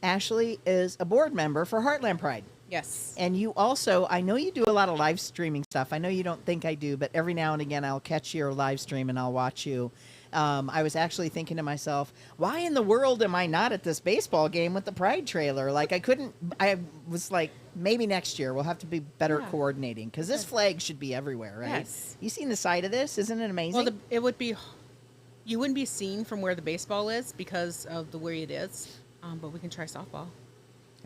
actually is a board member for Heartland Pride. Yes. And you also, I know you do a lot of live streaming stuff. I know you don't think I do, but every now and again I'll catch your live stream and I'll watch you. I was actually thinking to myself, why in the world am I not at this baseball game with the Pride trailer? Like I was like, maybe next year we'll have to be better at coordinating, because this flag should be everywhere, right? Yes. You seen the side of this? Isn't it amazing? Well, it would be, you wouldn't be seen from where the baseball is because of the way it is, but we can try softball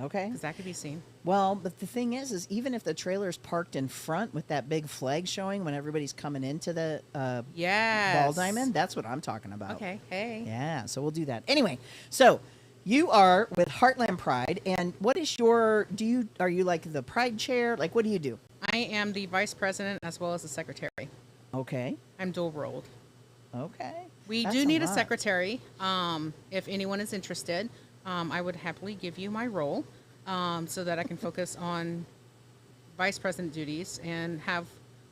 okay. because that could be seen. Well, but the thing is even if the trailer's parked in front with that big flag showing when everybody's coming into the ball diamond, that's what I'm talking about. Okay. Hey. Yeah, so we'll do that. Anyway, so you are with Heartland Pride, and what is are you like the Pride chair? Like, what do you do? I am the vice president as well as the secretary. Okay. I'm dual rolled. Okay. We That's do need a lot. secretary. If anyone is interested, I would happily give you my role so that I can focus on vice president duties and have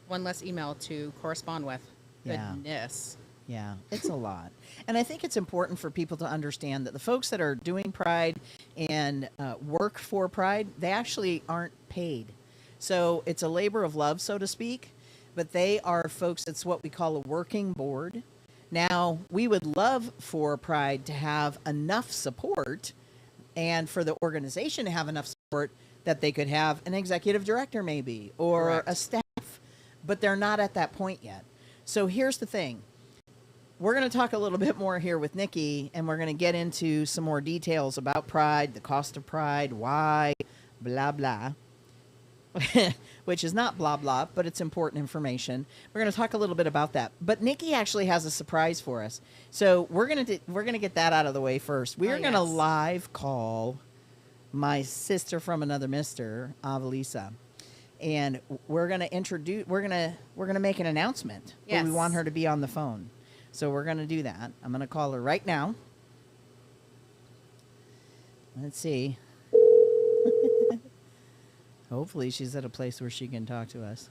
one less email to correspond with. Yeah. Goodness. Yeah, it's a lot. And I think it's important for people to understand that the folks that are doing Pride and work for Pride, they actually aren't paid. So it's a labor of love, so to speak, but they are folks, it's what we call a working board. Now, we would love for Pride to have enough support and for the organization to have enough support that they could have an executive director maybe or Correct. a staff, but they're not at that point yet. So here's the thing. We're going to talk a little bit more here with Nikki, and we're going to get into some more details about Pride, the cost of Pride, why, blah, blah, which is not blah, blah, but it's important information. We're going to talk a little bit about that. But Nikki actually has a surprise for us. So we're going to get that out of the way first. We are going to yes. live call my sister from another mister, Avalisa. And we're going to make an announcement. But we Yes. want her to be on the phone. So we're going to do that. I'm going to call her right now. Let's see. Hopefully she's at a place where she can talk to us.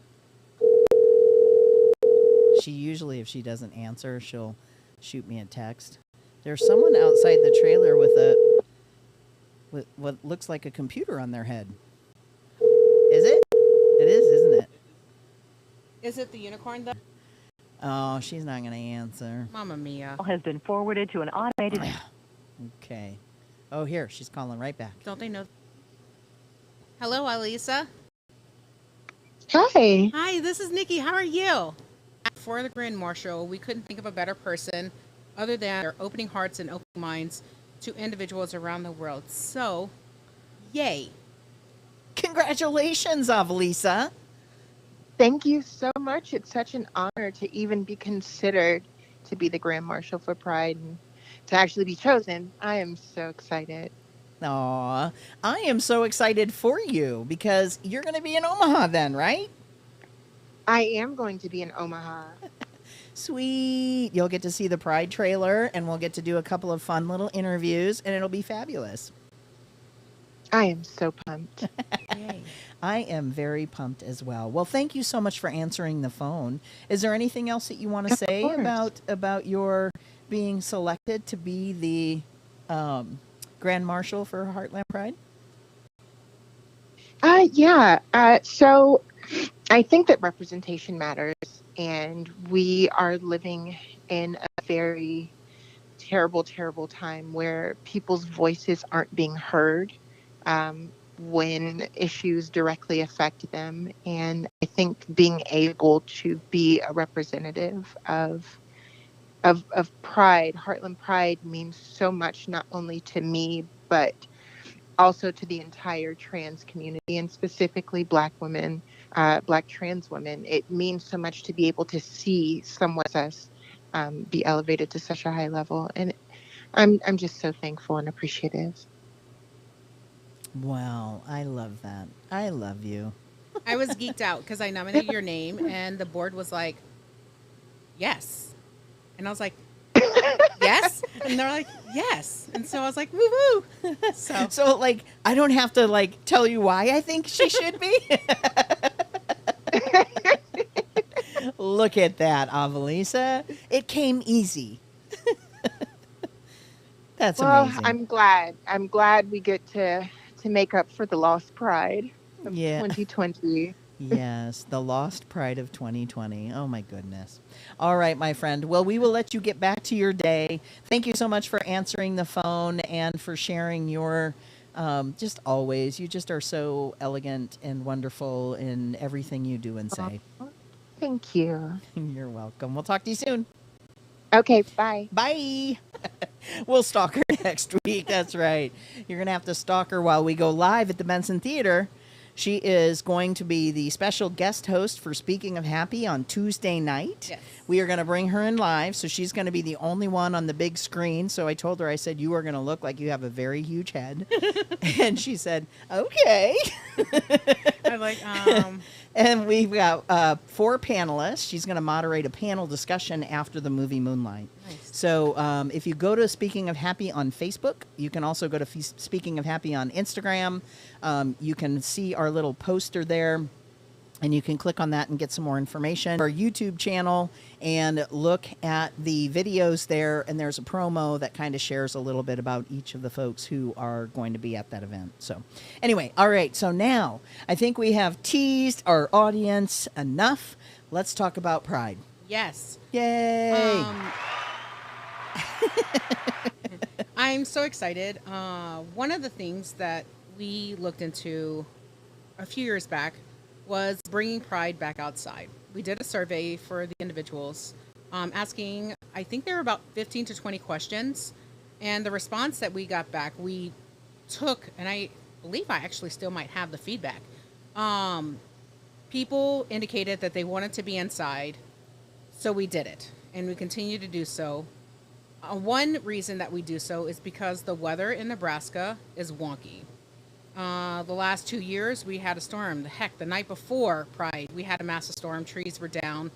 She usually, if she doesn't answer, she'll shoot me a text. There's someone outside the trailer with what looks like a computer on their head. Is it? It is, isn't it? Is it the unicorn though? Oh, she's not going to answer. Mamma mia. Has been forwarded to an automated. Okay. Oh, here. She's calling right back. Don't they know? Hello, Alisa. Hi. Hi, this is Nikki. How are you? For the Grand Marshal, we couldn't think of a better person other than their opening hearts and opening minds to individuals around the world. So, yay. Congratulations, Avalisa. Thank you so much. It's such an honor to even be considered to be the Grand Marshal for Pride and to actually be chosen. I am so excited. Aw, I am so excited for you because you're going to be in Omaha then, right? I am going to be in Omaha. Sweet. You'll get to see the Pride trailer and we'll get to do a couple of fun little interviews and it'll be fabulous. I am so pumped. Yay. I am very pumped as well. Well, thank you so much for answering the phone. Is there anything else that you want to Of say course. about your being selected to be the Grand Marshal for Heartland Pride? Yeah. So I think that representation matters, and we are living in a very terrible, terrible time where people's voices aren't being heard when issues directly affect them. And I think being able to be a representative of Pride, Heartland Pride, means so much, not only to me, but also to the entire trans community, and specifically Black women, Black trans women. It means so much to be able to see someone like us be elevated to such a high level. And I'm just so thankful and appreciative. Wow, I love that. I love you. I was geeked out because I nominated your name and the board was like, yes. And I was like, yes? And they're like, yes. And so I was like, woo woo. So, like, I don't have to, like, tell you why I think she should be? Look at that, Avalisa. It came easy. That's amazing. I'm glad we get to make up for the lost pride of 2020. Yes, the lost pride of 2020. Oh, my goodness. All right, my friend. Well, we will let you get back to your day. Thank you so much for answering the phone and for sharing your, just always. You just are so elegant and wonderful in everything you do and say. Thank you. You're welcome. We'll talk to you soon. Okay, bye. Bye. We'll stalk her next week. That's right. You're going to have to stalk her while we go live at the Benson Theater. She is going to be the special guest host for Speaking of Happy on Tuesday night. Yes. We are going to bring her in live, so she's going to be the only one on the big screen. So I told her, I said, you are going to look like you have a very huge head. And she said, okay. I'm like, And we've got 4 panelists. She's going to moderate a panel discussion after the movie Moonlight. Nice. So if you go to Speaking of Happy on Facebook, you can also go to Speaking of Happy on Instagram. You can see our little poster there, and you can click on that and get some more information. Our YouTube channel, and look at the videos there, and there's a promo that kind of shares a little bit about each of the folks who are going to be at that event. So anyway, all right, so now I think we have teased our audience enough. Let's talk about Pride. yes. Yay! I'm so excited. One of the things that we looked into a few years back was bringing pride back outside. We did a survey for the individuals, asking, I think there were about 15 to 20 questions. And the response that we got back, we took, and I believe I actually still might have the feedback. People indicated that they wanted to be inside, so we did it, and we continue to do so. One reason that we do so is because the weather in Nebraska is wonky. The last 2 years, we had a storm. Heck, the night before Pride, we had a massive storm. Trees were down.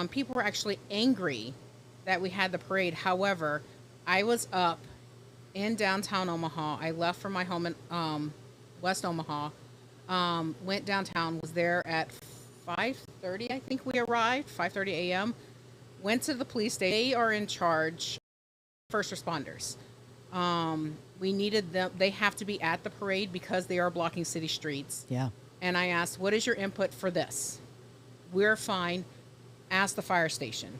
People were actually angry that we had the parade. However, I was up in downtown Omaha. I left from my home in West Omaha, went downtown, was there at 5:30, I think we arrived, 5:30 a.m., went to the police station. They are in charge, first responders. We needed them. They have to be at the parade because they are blocking city streets. Yeah. And I asked, what is your input for this? We're fine. Ask the fire station.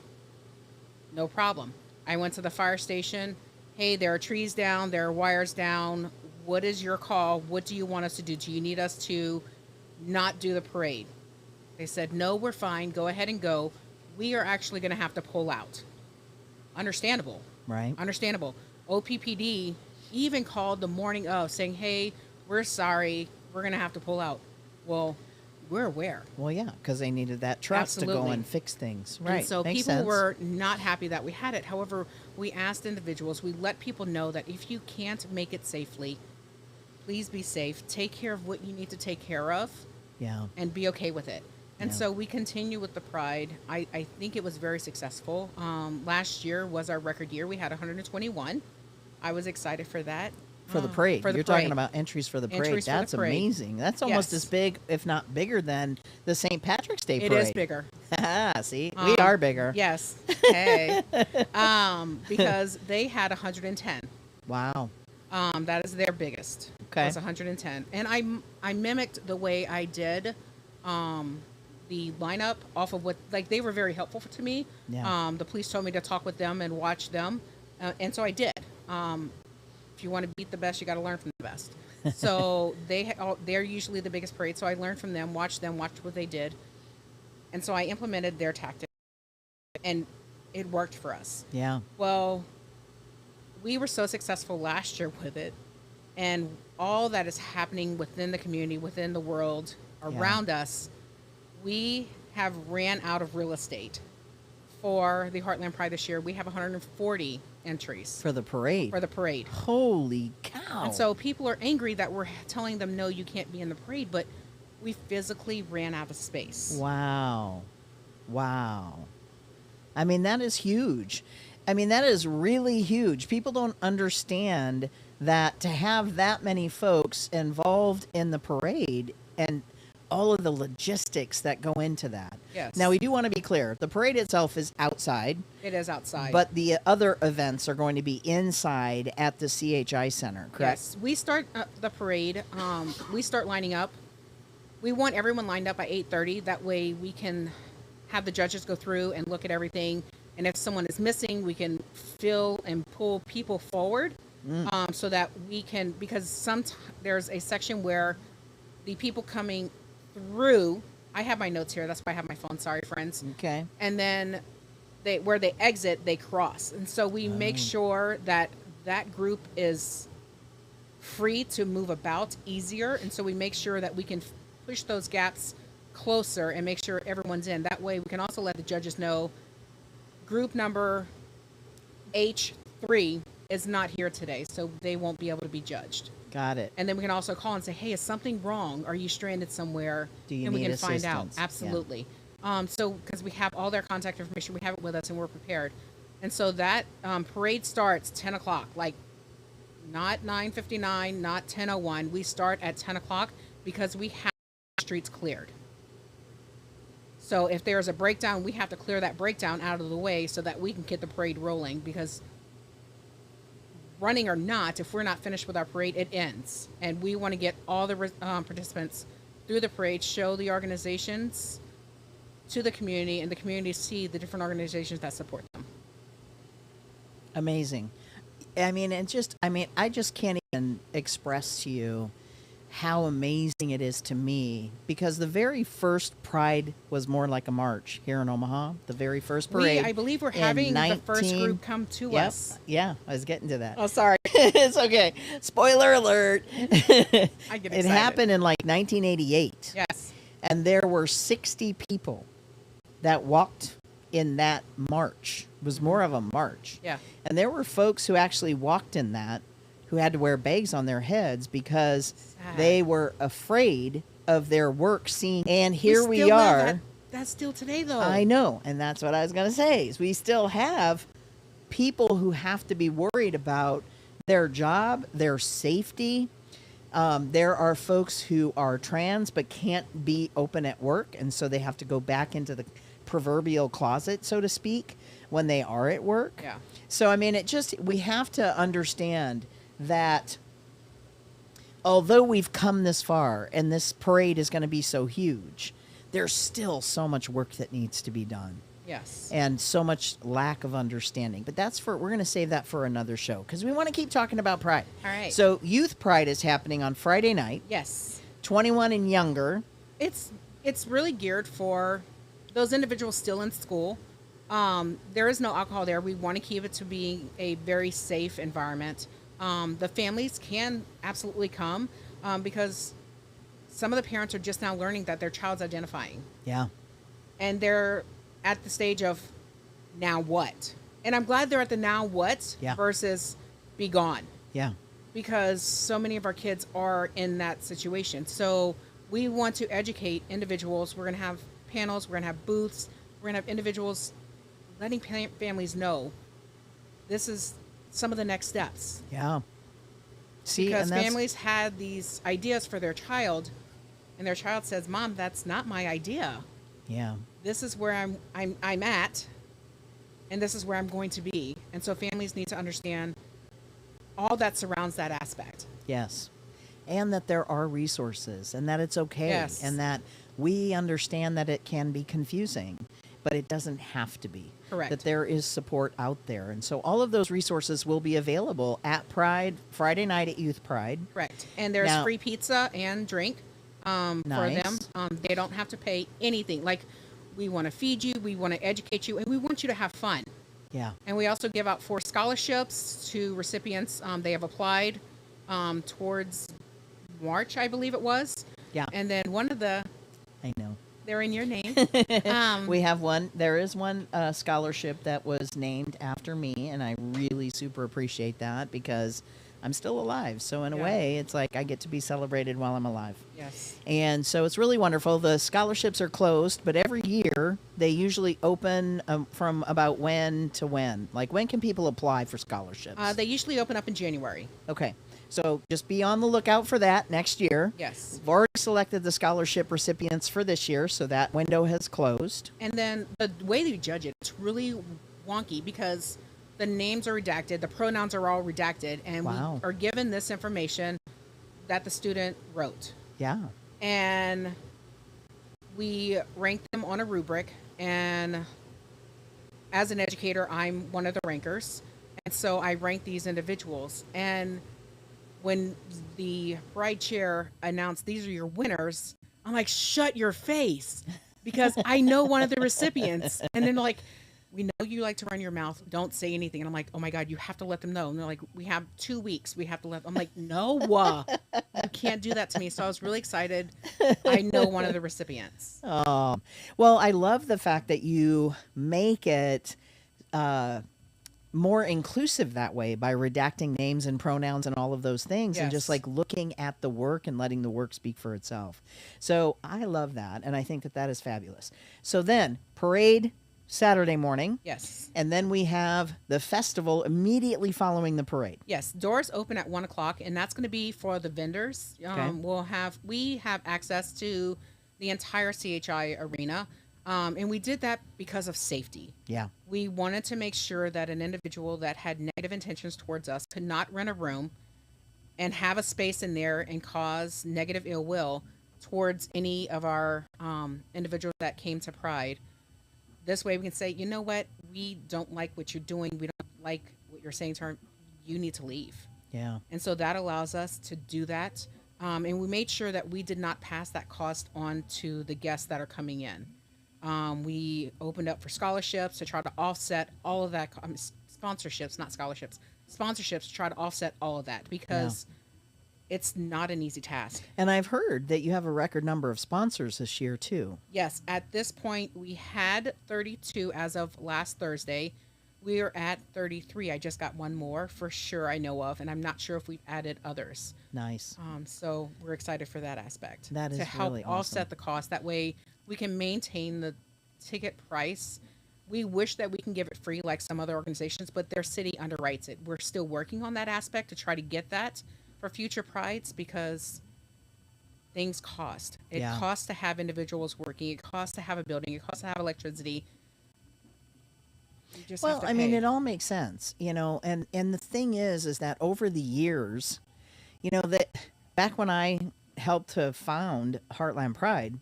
No problem. I went to the fire station. Hey, there are trees down. There are wires down. What is your call? What do you want us to do? Do you need us to not do the parade? They said, no, we're fine. Go ahead and go. We are actually going to have to pull out. Understandable. Right. Understandable. OPPD even called the morning of saying, hey, we're sorry. We're going to have to pull out. Well, we're aware. Well, yeah, because they needed that truck to go Absolutely. and fix things. Right. And so Makes people sense. were not happy that we had it. However, we asked individuals, we let people know that if you can't make it safely, please be safe. Take care of what you need to take care of. Yeah. And be okay with it. And Yeah. so we continue with the Pride. I think it was very successful. Last year was our record year. We had 121. I was excited for that. For the parade. For the You're parade. talking about entries for the parade. Entries for the That's parade. amazing. That's almost Yes. as big, if not bigger, than the St. Patrick's Day It parade. is bigger. See, we are bigger. Yes. Hey. Because they had 110. Wow. That is their biggest. Okay. It was 110. And I mimicked the way I did the lineup off of what, like, they were very helpful to me. Yeah. The police told me to talk with them and watch them. And so I did. If you want to beat the best, you got to learn from the best. So they're usually the biggest parade. So I learned from them, watched what they did. And so I implemented their tactics, and it worked for us. Yeah. Well, we were so successful last year with it, and all that is happening within the community, within the world around us, we have ran out of real estate for the Heartland Pride this year. We have 140 entries For the parade. for the parade. Holy cow. And so people are angry that we're telling them, no, you can't be in the parade, but we physically ran out of space. Wow. Wow. I mean, that is huge. I mean, that is really huge. People don't understand that to have that many folks involved in the parade and all of the logistics that go into that. Yes. Now, we do want to be clear. The parade itself is outside, It is outside. but the other events are going to be inside at the CHI Center, correct? Yes, we start the parade. We start lining up. We want everyone lined up by 8:30. That way we can have the judges go through and look at everything. And if someone is missing, we can fill and pull people forward so that we can, because there's a section where the people coming through, I have my notes here. That's why I have my phone. Sorry, friends. Okay. And then where they exit, they cross. And so we make sure that that group is free to move about easier. And so we make sure that we can push those gaps closer and make sure everyone's in. That way we can also let the judges know group number H3 is not here today, so they won't be able to be judged. Got it. And then we can also call and say, hey, is something wrong? Are you stranded somewhere? Do you and we need can find out. assistance? Yeah. Absolutely. So because we have all their contact information, we have it with us and we're prepared. And so that parade starts 10 o'clock, like not 9:59, not 10:01. We start at 10 o'clock because we have streets cleared. So if there's a breakdown, we have to clear that breakdown out of the way so that we can get the parade rolling, because running or not, if we're not finished with our parade, it ends. And we want to get all the participants through the parade, show the organizations to the community, and the community see the different organizations that support them. Amazing. I mean, I just can't even express to you how amazing it is to me, because the very first Pride was more like a march here in Omaha. The very first parade. I believe we're in having the first 19 group come to Yep. us. Yeah, I was getting to that. Oh, sorry. It's okay. Spoiler alert. I get It excited. happened in like 1988. Yes. And there were 60 people that walked in that march. It was more of a march. Yeah. And there were folks who actually walked in that who had to wear bags on their heads because Sad. they were afraid of their work seeing. And here we still are. have that's still today, though. I know. And that's what I was going to say is we still have people who have to be worried about their job, their safety. There are folks who are trans but can't be open at work, and so they have to go back into the proverbial closet, so to speak, when they are at work. Yeah. So, I mean, we have to understand that although we've come this far and this parade is going to be so huge, there's still so much work that needs to be done. Yes. And so much lack of understanding. But we're going to save that for another show because we want to keep talking about Pride. All right. So Youth Pride is happening on Friday night. Yes. 21 and younger. It's really geared for those individuals still in school. There is no alcohol there. We want to keep it to be a very safe environment. The families can absolutely come because some of the parents are just now learning that their child's identifying. Yeah. And they're at the stage of now what? And I'm glad they're at the now what Yeah. versus be gone. Yeah. Because so many of our kids are in that situation. So we want to educate individuals. We're going to have panels. We're going to have booths. We're going to have individuals letting families know this is some of the next steps. Yeah. See, Because and that's, families had these ideas for their child, and their child says, "Mom, that's not my idea. yeah. This is where I'm at, and this is where I'm going to be." And so families need to understand all that surrounds that aspect. Yes. And that there are resources and that it's okay. Yes. And that we understand that it can be confusing, but it doesn't have to be. Correct. That there is support out there. And so all of those resources will be available at Pride, Friday night at Youth Pride. Correct. And there's Now- free pizza and drink for Nice. them. They don't have to pay anything. Like, we want to feed you, we want to educate you, and we want you to have fun. Yeah. And we also give out 4 scholarships to recipients. They have applied towards March, I believe it was. Yeah. And then one of the, I know. they're in your name. We have one. There is one scholarship that was named after me, and I really super appreciate that because I'm still alive. So in a Yeah. way, it's like I get to be celebrated while I'm alive. Yes. And so it's really wonderful. The scholarships are closed, but every year they usually open from about when to when. Like, when can people apply for scholarships? They usually open up in January. Okay. So just be on the lookout for that next year. Yes. We've already selected the scholarship recipients for this year, so that window has closed. And then the way they judge it, it's really wonky because the names are redacted, the pronouns are all redacted, and Wow. we are given this information that the student wrote. Yeah. And we rank them on a rubric. And as an educator, I'm one of the rankers. And so I rank these individuals. And when the Pride chair announced these are your winners, I'm like, shut your face, because I know one of the recipients. And then they're like, we know you like to run your mouth. Don't say anything. And I'm like, oh my God, you have to let them know. And they're like, we have 2 weeks. We have to let. I'm like, no, you can't do that to me. So I was really excited. I know one of the recipients. Oh, well, I love the fact that you make it more inclusive that way by redacting names and pronouns and all of those things, and just Yes. like looking at the work and letting the work speak for itself. So I love that, and I think that that is fabulous. So then parade Saturday morning, Yes. and then we have the festival immediately following the parade. Yes, doors open at 1:00, and that's going to be for the vendors. Okay. We have access to the entire CHI arena, and we did that because of safety. Yeah. We wanted to make sure that an individual that had negative intentions towards us could not rent a room and have a space in there and cause negative ill will towards any of our individuals that came to Pride. This way we can say, you know what, we don't like what you're doing. We don't like what you're saying to her. You need to leave. Yeah. And so that allows us to do that. And we made sure that we did not pass that cost on to the guests that are coming in. We opened up for scholarships to try to offset all of that. Sponsorships, not scholarships. Sponsorships to try to offset all of that because it's not an easy task. And I've heard that you have a record number of sponsors this year, too. Yes, at this point, we had 32 as of last Thursday. We are at 33. I just got one more for sure I know of, and I'm not sure if we've added others. Nice. So we're excited for that aspect. That is to help really offset awesome. the cost. That way we can maintain the ticket price. We wish that we can give it free like some other organizations, but their city underwrites it. We're still working on that aspect to try to get that for future prides because things cost. It costs to have individuals working. It costs to have a building. It costs to have electricity. You just have Well, to I mean, pay. it all makes sense, you know, and the thing is that over the years, you know, that back when I helped to found Heartland Pride,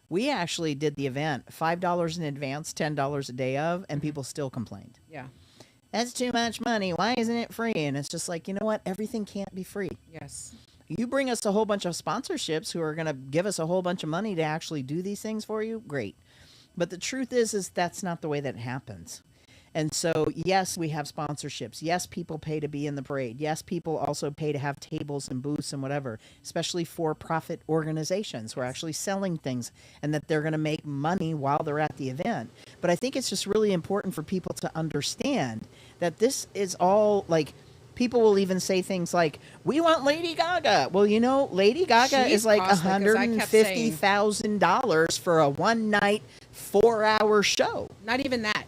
we actually did the event $5 in advance, $10 a day of, and people still complained. Yeah. That's too much money. Why isn't it free? And it's just like, you know what? Everything can't be free. Yes. You bring us a whole bunch of sponsorships who are going to give us a whole bunch of money to actually do these things for you. Great. But the truth is that's not the way that it happens. And so, yes, we have sponsorships. Yes, people pay to be in the parade. Yes, people also pay to have tables and booths and whatever, especially for-profit organizations who are actually selling things and that they're going to make money while they're at the event. But I think it's just really important for people to understand that this is all like, people will even say things like, we want Lady Gaga. Well, you know, Lady Gaga She's is like costly, 'cause I kept saying- $150,000 for a one-night, 4-hour show. Not even that.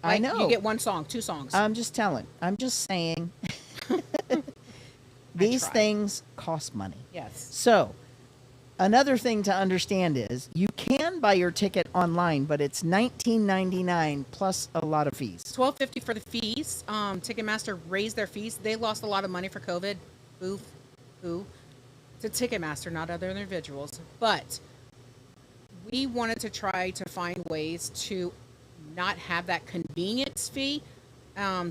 I Like, know. You get one song, two songs. I'm just saying, these tried. things cost money. Yes. So, another thing to understand is you can buy your ticket online, but it's $19.99 plus a lot of fees. $12.50 for the fees. Ticketmaster raised their fees. They lost a lot of money for COVID. Boo. To Ticketmaster, not other individuals. But we wanted to try to find ways to not have that convenience fee.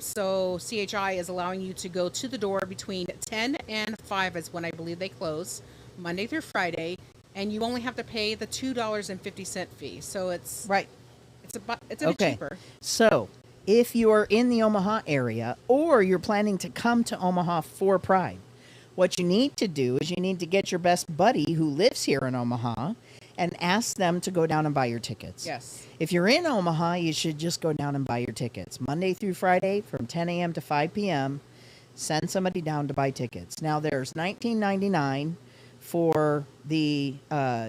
So CHI is allowing you to go to the door between 10 and 5 is when I believe they close, Monday through Friday, and you only have to pay the $2.50 fee. So it's Right. it's a bit cheaper. So, if you are in the Omaha area or you're planning to come to Omaha for Pride, what you need to do is you need to get your best buddy who lives here in Omaha and ask them to go down and buy your tickets. Yes. If you're in Omaha, you should just go down and buy your tickets. Monday through Friday from 10 a.m. to 5 p.m., send somebody down to buy tickets. Now, there's $19.99 for the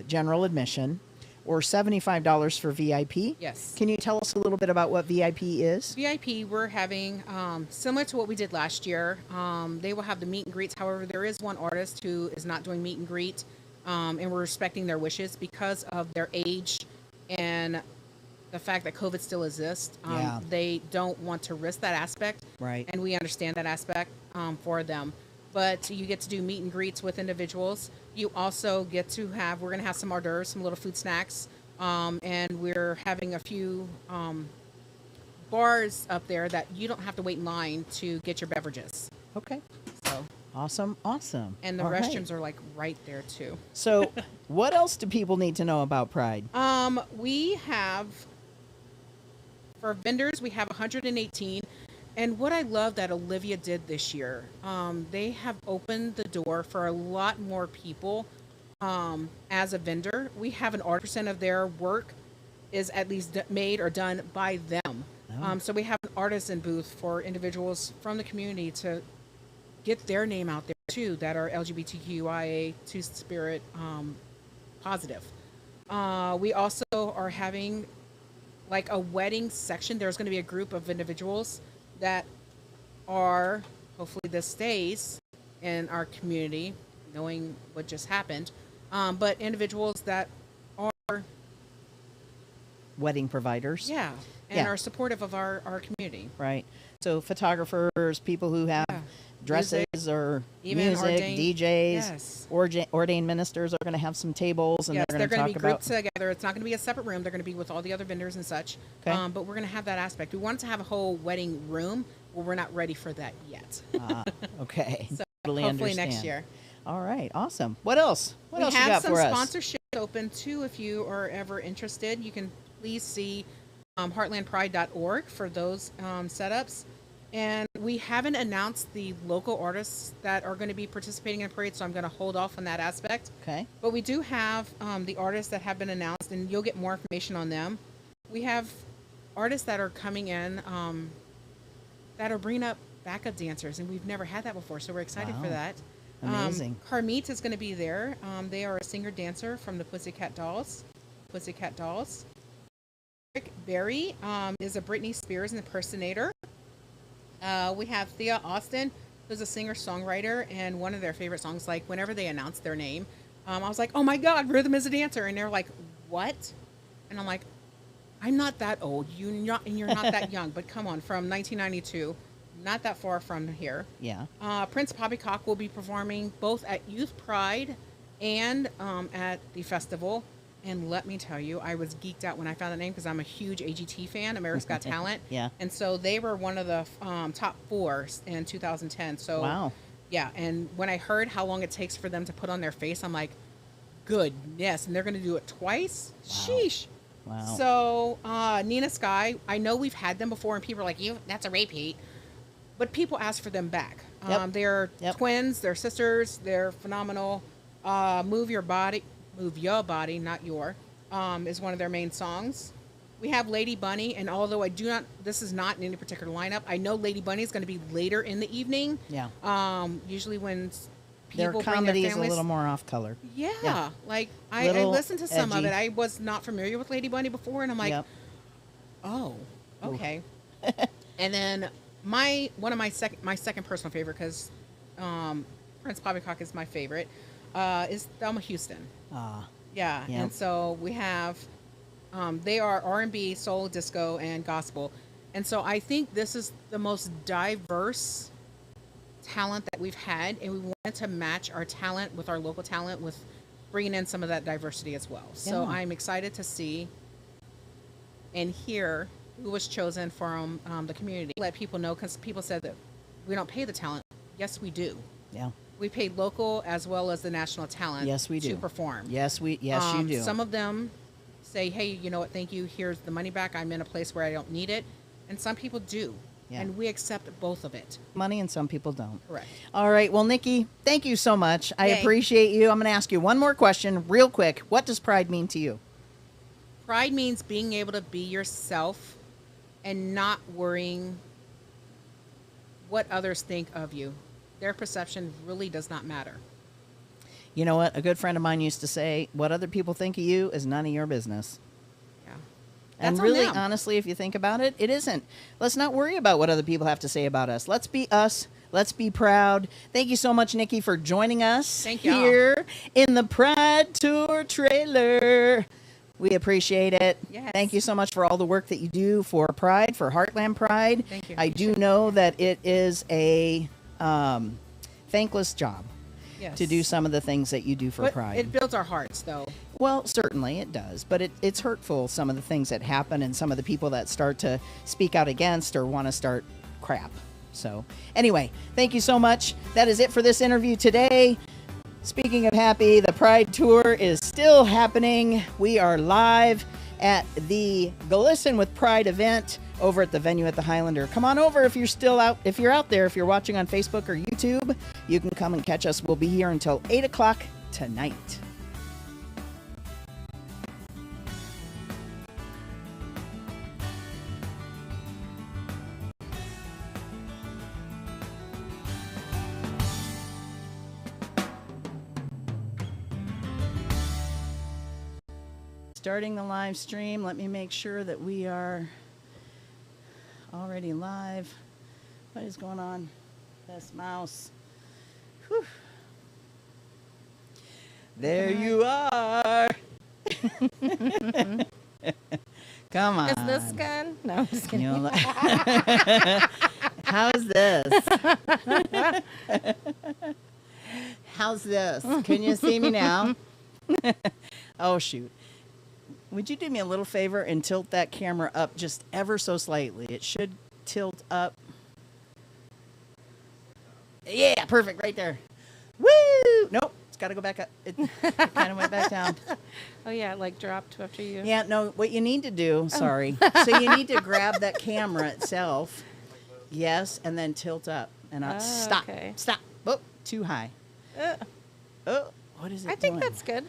general admission or $75 for VIP. Yes. Can you tell us a little bit about what VIP is? VIP, we're having, similar to what we did last year, they will have the meet and greets. However, there is one artist who is not doing meet and greet, and we're respecting their wishes because of their age and the fact that COVID still exists. Yeah. They don't want to risk that aspect. Right. And we understand that aspect for them. But you get to do meet and greets with individuals. You also get to have, we're going to have some hors d'oeuvres, some little food snacks, and we're having a few bars up there that you don't have to wait in line to get your beverages. Okay. So, Awesome. and the All right. restrooms are like right there too. So, what else do people need to know about Pride? We have, for vendors, we have 118. And what I love that Olivia did this year, they have opened the door for a lot more people as a vendor. We have an 1% of their work is at least made or done by them. So we have an artisan booth for individuals from the community to get their name out there too that are LGBTQIA two-spirit positive. We also are having like a wedding section. There's going to be a group of individuals that are, hopefully this stays in our community, knowing what just happened, but individuals that are, Wedding providers. and Yeah. are supportive of our community. Right. So, photographers, people who have Yeah. dresses or Even music, ordained- DJs, Yes. Ordained ministers are going to have some tables and Yes, they're they're going going to to talk be about. grouped together. It's not going to be a separate room. They're going to be with all the other vendors and such. Okay. But we're going to have that aspect. We wanted to have a whole wedding room, but we're not ready for that yet. Okay. So Totally hopefully understand. next year. All right, awesome. What else? What We else you have got some for us? sponsorships open too. If you are ever interested, you can please see heartlandpride.org for those setups. And we haven't announced the local artists that are going to be participating in parade, so I'm going to hold off on that aspect. Okay. But we do have the artists that have been announced, and you'll get more information on them. We have artists that are coming in that are bringing up backup dancers, and we've never had that before, so we're excited for Wow. that. Amazing. Carmit is going to be there. They are a singer-dancer from the Pussycat Dolls. Pussycat Dolls. Rick Berry is a Britney Spears impersonator. We have Thea Austin, who's a singer-songwriter, and one of their favorite songs, like whenever they announce their name, I was like, oh my God, Rhythm is a dancer. And they're like, what? And I'm like, I'm not that old. You're not that young, but come on, from 1992, not that far from here. Yeah. Prince Poppycock will be performing both at Youth Pride and at the festival. And let me tell you, I was geeked out when I found the name because I'm a huge AGT fan, America's Got Talent. Yeah. And so they were one of the top 4 in 2010. So Wow. yeah, and when I heard how long it takes for them to put on their face, I'm like, goodness, and they're going to do it twice? Wow. Sheesh. Wow. So Nina Sky, I know we've had them before, and people are like, that's a repeat. But people ask for them back. Yep. They're Yep. twins, they're sisters, they're phenomenal. Move Your Body, not your, is one of their main songs. We have Lady Bunny, and although this is not in any particular lineup, I know Lady Bunny is going to be later in the evening. Yeah. Usually when Their people bring comedy their is a families. little more off color. Yeah, like I Little listened to some of edgy. it. I was not familiar with Lady Bunny before, and I'm like, Yep. oh, okay. And then one of my second personal favorite, because Prince Poppycock is my favorite, is Thelma Houston. Ah. Yeah, Yep. and so we have they are R&B, soul, disco, and gospel, and so I think this is the most diverse talent that we've had, and we wanted to match our talent with our local talent with bringing in some of that diversity as well. So Yeah. I'm excited to see and hear who was chosen from the community. Let people know, because people said that we don't pay the talent. Yes, we do. Yeah. We pay local as well as the national talent. Yes, we do. To perform. Yes, you do. Some of them say, hey, you know what, thank you, here's the money back, I'm in a place where I don't need it. And some people do. Yeah. And we accept both of it. Money and some people don't. Correct. All right. Well, Nikki, thank you so much. I Yay. appreciate you. I'm going to ask you one more question real quick. What does pride mean to you? Pride means being able to be yourself and not worrying what others think of you. Their perception really does not matter. You know what? A good friend of mine used to say, what other people think of you is none of your business. Yeah. And That's on really, them. honestly, if you think about it, it isn't. Let's not worry about what other people have to say about us. Let's be us. Let's be proud. Thank you so much, Nikki, for joining us Thank y'all. here in the Pride Tour trailer. We appreciate it. Yes. Thank you so much for all the work that you do for Pride, for Heartland Pride. Thank you. I do know that it is a thankless job Yes. to do some of the things that you do for But Pride. it builds our hearts, though. Well, certainly it does, but it's hurtful, some of the things that happen and some of the people that start to speak out against or want to start crap. So anyway, thank you so much. That is it for this interview today. Speaking of happy, the Pride Tour is still happening. We are live at the Glsen with Pride event over at the venue at the Highlander. Come on over if you're still out. If you're out there, if you're watching on Facebook or YouTube, you can come and catch us. We'll be here until 8 o'clock tonight. Starting the live stream. Let me make sure that we are already live. What is going on? This mouse. Whew. There you are. Come on. Is this good? No, I'm just kidding. You know, how's this? How's this? Can you see me now? Oh, shoot. Would you do me a little favor and tilt that camera up just ever so slightly? It should tilt up. Yeah, perfect, right there. Woo! Nope. It's got to go back up. It kind of went back down. Oh yeah, like dropped after you. Yeah, no, what you need to do, sorry. So you need to grab that camera itself. Yes, and then tilt up. And stop. Okay. Stop. Oh, too high. Oh, what is it I think doing? that's good.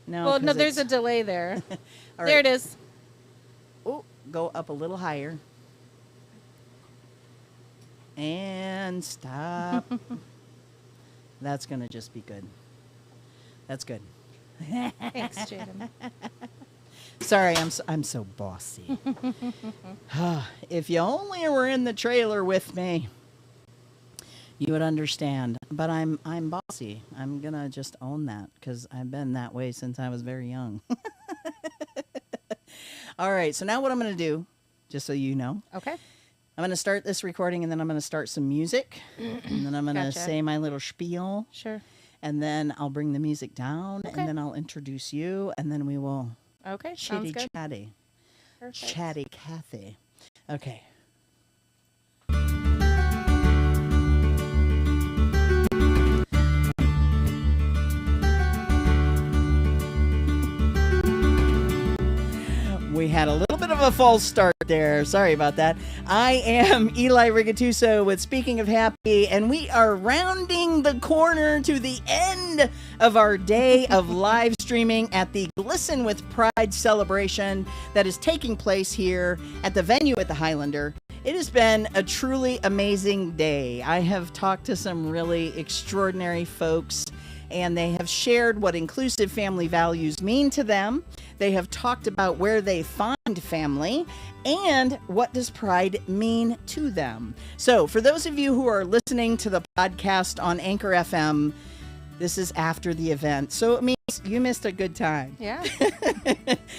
No, Well, no, 'cause there's a it's- delay there. All There right. it is. Oh, go up a little higher. And stop. That's going to just be good. That's good. Thanks, Jaden. Sorry, I'm so bossy. If you only were in the trailer with me, you would understand. But I'm bossy. I'm going to just own that because I've been that way since I was very young. All right, so now what I'm going to do, just so you know, Okay. I'm going to start this recording, and then I'm going to start some music, and then I'm going to Gotcha. say my little spiel, Sure. and then I'll bring the music down, Okay. and then I'll introduce you, and then we will Okay. Sounds chitty good. chatty, Perfect. chatty Cathy. Okay. We had a little bit of a false start there. Sorry about that. I am Eli Rigatuso with Speaking of Happy, and we are rounding the corner to the end of our day of live streaming at the Glsen with Pride celebration that is taking place here at the venue at the Highlander. It has been a truly amazing day. I have talked to some really extraordinary folks, and they have shared what inclusive family values mean to them. They have talked about where they find family and what does pride mean to them. So for those of you who are listening to the podcast on Anchor FM, this is after the event. So it means you missed a good time. Yeah.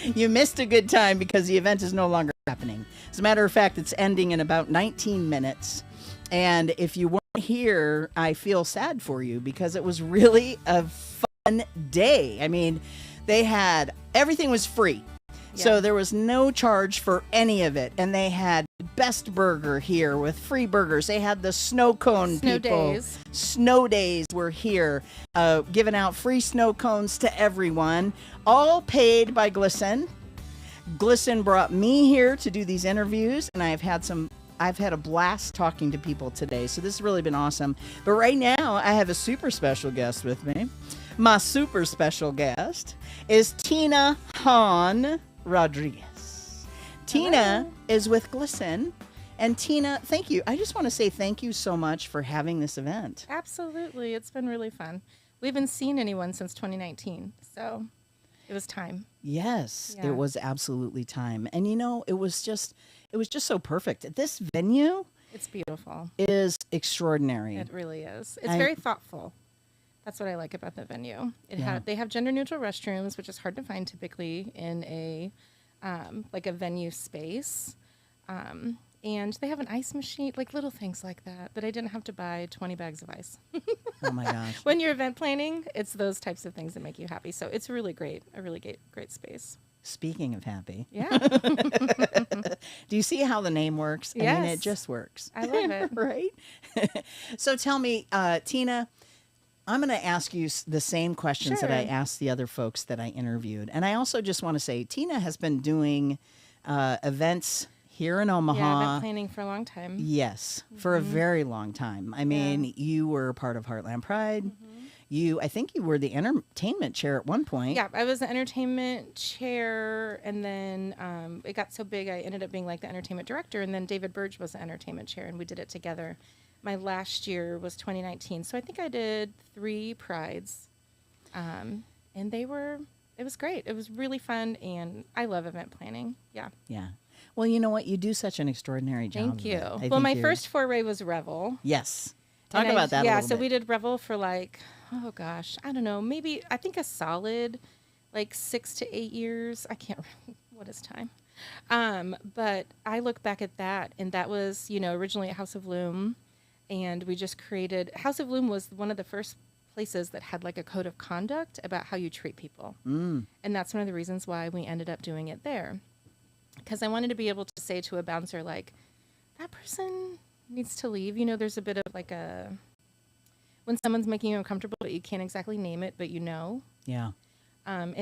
You missed a good time because the event is no longer happening. As a matter of fact, it's ending in about 19 minutes. And if you weren't here, I feel sad for you because it was really a fun day. I mean, they had everything was free. So there was no charge for any of it. And they had Best Burger here with free burgers. They had the snow cone Snow people. days. Snow days were here, giving out free snow cones to everyone, all paid by Glsen. Glsen brought me here to do these interviews, and I've had a blast talking to people today. So this has really been awesome. But right now, I have a super special guest with me. My super special guest is Tina Hahn Rodriguez. Tina is with Glsen. And Tina, thank you. I just want to say thank you so much for having this event. Absolutely. It's been really fun. We haven't seen anyone since 2019, so it was time. Yes, Yeah. it was absolutely time. And you know, it was just so perfect. This venue It's beautiful. is extraordinary. It really is. It's I- very thoughtful. That's what I like about the venue. They have gender neutral restrooms, which is hard to find typically in a like a venue space. And they have an ice machine, like little things like that I didn't have to buy 20 bags of ice. Oh my gosh. When you're event planning, it's those types of things that make you happy. So it's really great, a really great space. Speaking of happy, Yeah, do you see how the name works? I mean, it Yes. just works. I love it. Right? So tell me, Tina, I'm going to ask you the same questions that I Sure. asked the other folks that I interviewed. And I also just want to say, Tina has been doing events here in Omaha. Yeah, I've been planning for a long time. Yes, for a very long time. I mean, you were part of Heartland Pride. I think you were the entertainment chair at one point. Yeah, I was the entertainment chair, and then it got so big I ended up being like the entertainment director, and then David Burge was the entertainment chair, and we did it together. My last year was 2019, so I think I did 3 prides, and it was great. It was really fun, and I love event planning. Yeah. Yeah. Well, you know what? You do such an extraordinary job. Thank of you. it. I Well, think my you're- first foray was Revel. Yes. Talk And about that a Yeah, little so bit. we did Revel for like, oh gosh, I don't know, maybe, I think a solid like 6 to 8 years. I can't remember what is time. But I look back at that, and that was, originally at House of Loom. And we just created, House of Loom was one of the first places that had like a code of conduct about how you treat people. And that's one of the reasons why we ended up doing it there. Because I wanted to be able to say to a bouncer, like, that person needs to leave. There's a bit of like when someone's making you uncomfortable, but you can't exactly name it, but Yeah. And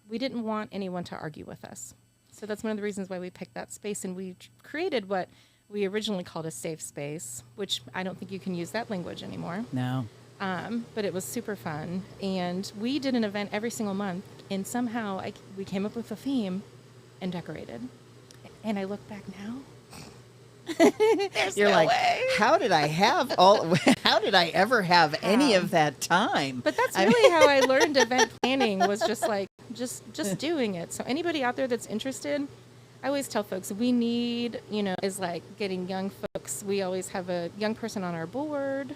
we didn't want anyone to argue with us. So that's one of the reasons why we picked that space, and we created what we originally called a safe space, which I don't think you can use that language anymore. No. But it was super fun. And we did an event every single month, and somehow we came up with a theme and decorated. And I look back now. You're no like, way. how did I ever have any of that time? But that's really how I learned event planning, was just doing it. So anybody out there that's interested, I always tell folks we need, is like getting young folks. We always have a young person on our board,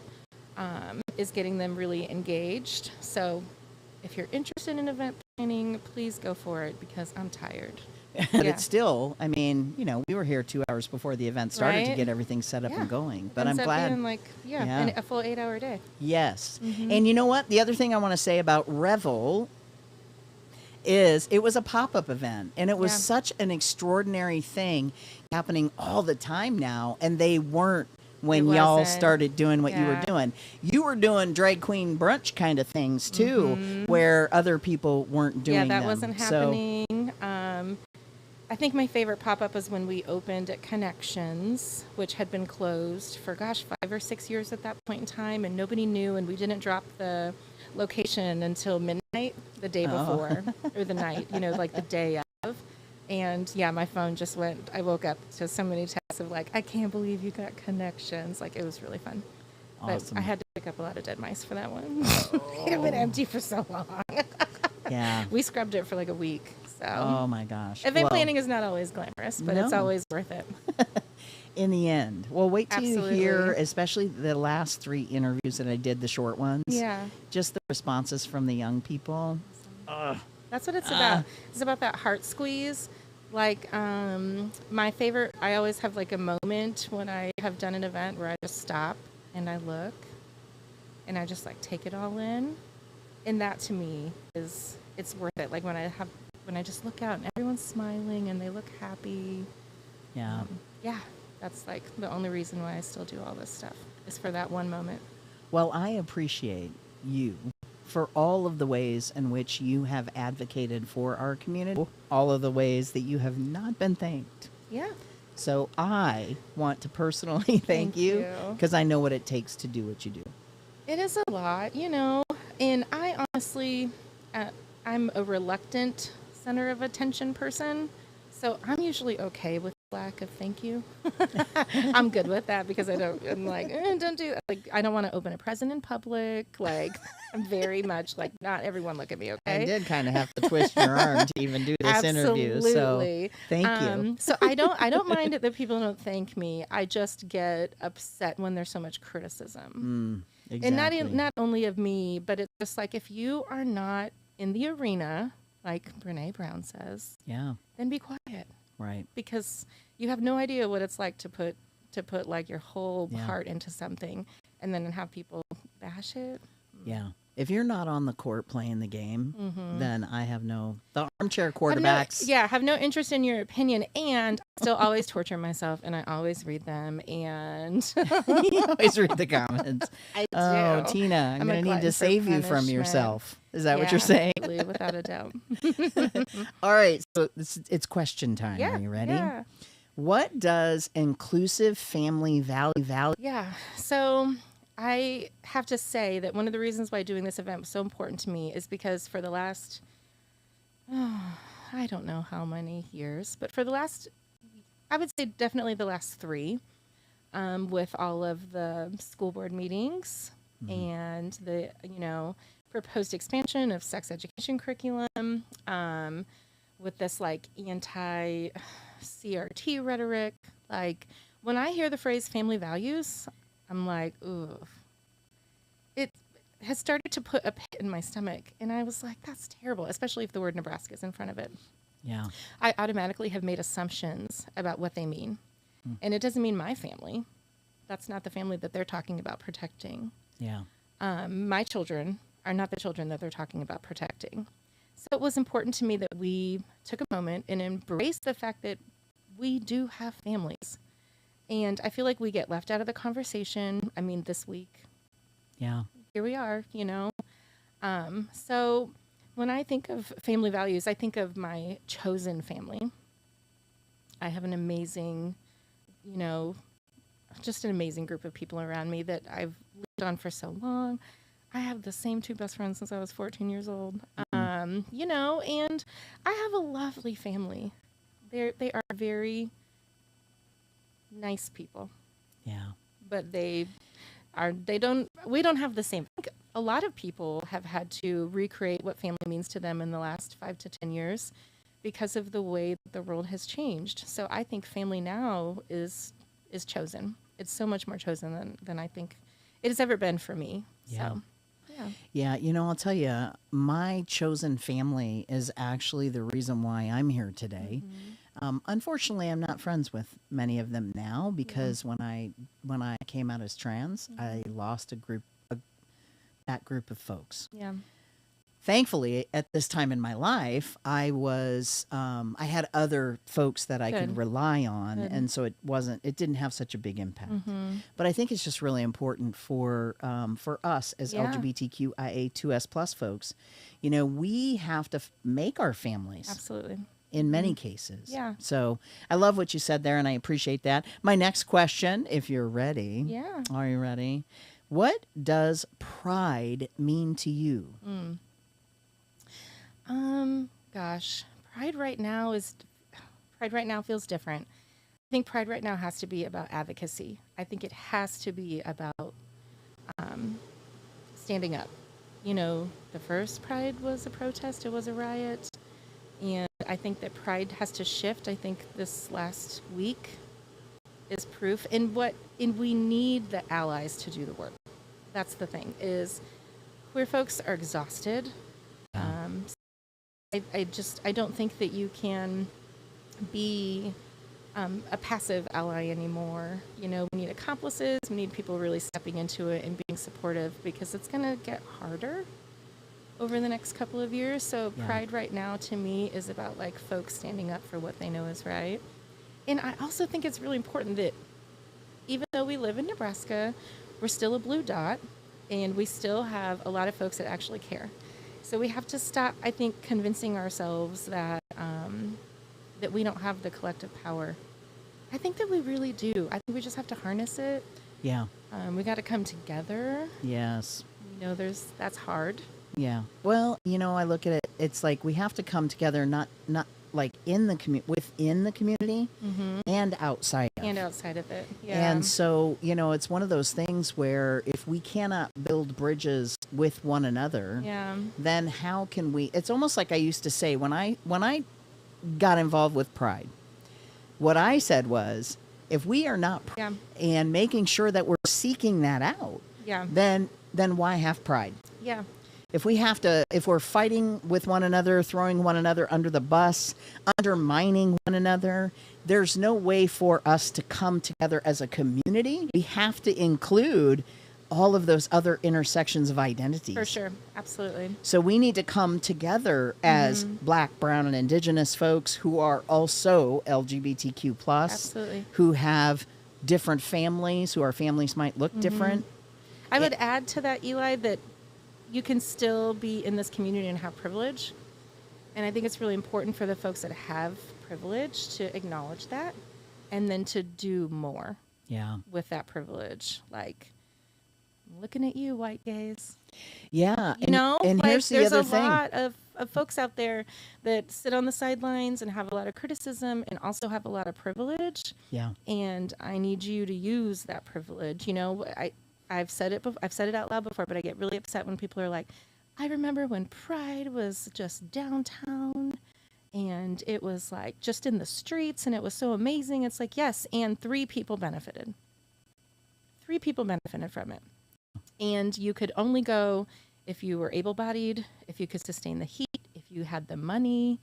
is getting them really engaged. So if you're interested in event planning, please go for it, because I'm tired. But Yeah. it's still, I mean, we were here 2 hours before the event started to Right? get everything set up Yeah. and going. But Ends I'm up glad. being like, Yeah. a full 8-hour day. Yes. Mhm. And you know what? The other thing I want to say about Revel is it was a pop-up event, and it was Yeah. such an extraordinary thing happening all the time now, and they weren't when It y'all wasn't. started doing what you were Yeah. doing. You were doing drag queen brunch kind of things too, where other people weren't doing Mm-hmm. Yeah, that them. wasn't So- happening. I think my favorite pop-up was when we opened at Connections, which had been closed for 5 or 6 years at that point in time, and nobody knew, and we didn't drop the location until midnight the day before, or the night, like the day of. And yeah, my phone just went, I woke up to so many texts of like, I can't believe you got Connections. Like, it was really fun. Awesome. But I had to pick up a lot of dead mice for that one. It had been empty for so long. Yeah. We scrubbed it for like a week. So Oh my gosh. event Well, planning is not always glamorous, but it's No. always worth it. in the end. Well, wait till you hear, Absolutely. especially the last 3 interviews that I did, the short ones. Yeah. Just the responses from the young people. That's what it's about. It's about that heart squeeze. Like, my favorite, I always have like a moment when I have done an event where I just stop and I look and I just like take it all in. And that to me it's worth it. Like when I just look out and everyone's smiling and they look happy. Yeah. Yeah, that's like the only reason why I still do all this stuff, is for that one moment. Well, I appreciate you for all of the ways in which you have advocated for our community, all of the ways that you have not been thanked. Yeah. So I want to personally thank you, you. because I know what it takes to do what you do. It is a lot, and I honestly, I'm a reluctant center of attention person, so I'm usually okay with lack of thank you. I'm good with that, because I'm like, don't do that. Like, I don't want to open a present in public. Like, I'm very much like, not everyone look at me, okay? I did kind of have to twist your arm to even do this interview. So Absolutely. thank you. So I don't mind it that people don't thank me. I just get upset when there's so much criticism. Exactly. And not only of me, but it's just like, if you are not in the arena, like Brene Brown says, Yeah. then be quiet, Right. because you have no idea what it's like to put like your whole Yeah. heart into something and then have people bash it. Yeah. If you're not on the court playing the game, then I have the armchair Have quarterbacks. have no interest in your opinion, and I still always torture myself, and I always read them, and You always read the comments. I do. Oh, Tina, I'm I'm a going to need glutton to for save you from punishment. yourself. Is that what Yeah, you're saying? absolutely, without a doubt. All right. So it's question time. Yeah. Are you ready? Yeah. What does inclusive family value? Yeah. So I have to say that one of the reasons why doing this event was so important to me is because for the last, I don't know how many years, but for the last, I would say definitely the last 3, with all of the school board meetings and the, proposed expansion of sex education curriculum, with this like anti-CRT rhetoric. Like, when I hear the phrase family values, I'm like, ooh. It has started to put a pit in my stomach. And I was like, that's terrible, especially if the word Nebraska is in front of it. Yeah. I automatically have made assumptions about what they mean. And it doesn't mean my family. That's not the family that they're talking about protecting. Yeah. My children are not the children that they're talking about protecting. So it was important to me that we took a moment and embraced the fact that we do have families. And I feel like we get left out of the conversation. I mean, this week, Yeah. Here we are, you know. So when I think of family values, I think of my chosen family. I have an amazing, you know, just an amazing group of people around me that I've lived on for so long. I have the same two best friends since I was 14 years old. You know, and I have a lovely family. They are very nice people, Yeah. but we don't have the same. I think a lot of people have had to recreate what family means to them in the last 5 to 10 years because of the way the world has changed. So I think family now is chosen. It's so much more chosen than I think it has ever been for me. Yeah. So, yeah. Yeah, you know, I'll tell you, my chosen family is actually the reason why I'm here today. Unfortunately, I'm not friends with many of them now because when I came out as trans, I lost that group of folks. Yeah. Thankfully, at this time in my life, I had other folks that I could Good. rely on, Good. and so it didn't have such a big impact. But I think it's just really important for us as Yeah. LGBTQIA2S plus folks. You know, we have to make our families Absolutely. in many cases. Yeah. So I love what you said there, and I appreciate that. My next question, if you're ready. Yeah. Are you ready? What does pride mean to you? Gosh, pride right now feels different. I think pride right now has to be about advocacy. I think it has to be about standing up. You know, the first pride was a protest, it was a riot. And I think that pride has to shift. I think this last week is proof. And we need the allies to do the work. That's the thing, is queer folks are exhausted. I don't think that you can be a passive ally anymore. You know, we need accomplices. We need people really stepping into it and being supportive because it's going to get harder over the next couple of years. So Yeah. pride right now to me is about like folks standing up for what they know is right. And I also think it's really important that even though we live in Nebraska, we're still a blue dot and we still have a lot of folks that actually care. So we have to stop, I think, convincing ourselves that that we don't have the collective power. I think that we really do. I think we just have to harness it. Yeah. We got to come together. Yes. You know, that's hard. Yeah. Well, you know, I look at it. It's like we have to come together, not like in the within the community, and outside of. And outside of it. Yeah. And so, you know, it's one of those things where if we cannot build bridges with one another, Yeah. then how can we? It's almost like I used to say when I got involved with Pride. What I said was, if we are not Yeah. and making sure that we're seeking that out, Yeah. then why have Pride? Yeah. If we're fighting with one another, throwing one another under the bus, undermining one another, there's no way for us to come together as a community. We have to include all of those other intersections of identities. For sure. Absolutely. So we need to come together as Black, Brown, and Indigenous folks who are also LGBTQ plus, Absolutely. who have different families, who our families might look different. I would add to that, Eli, that you can still be in this community and have privilege. And I think it's really important for the folks that have privilege to acknowledge that and then to do more Yeah. with that privilege. Like, I'm looking at you, white gays. Yeah. You know, and like, here's the there's other a thing. lot of folks out there that sit on the sidelines and have a lot of criticism and also have a lot of privilege. Yeah. And I need you to use that privilege. You know, I've said it out loud before, but I get really upset when people are like, I remember when Pride was just downtown and it was like just in the streets and it was so amazing. It's like, yes, and 3 people benefited. 3 people benefited from it. And you could only go if you were able-bodied, if you could sustain the heat, if you had the money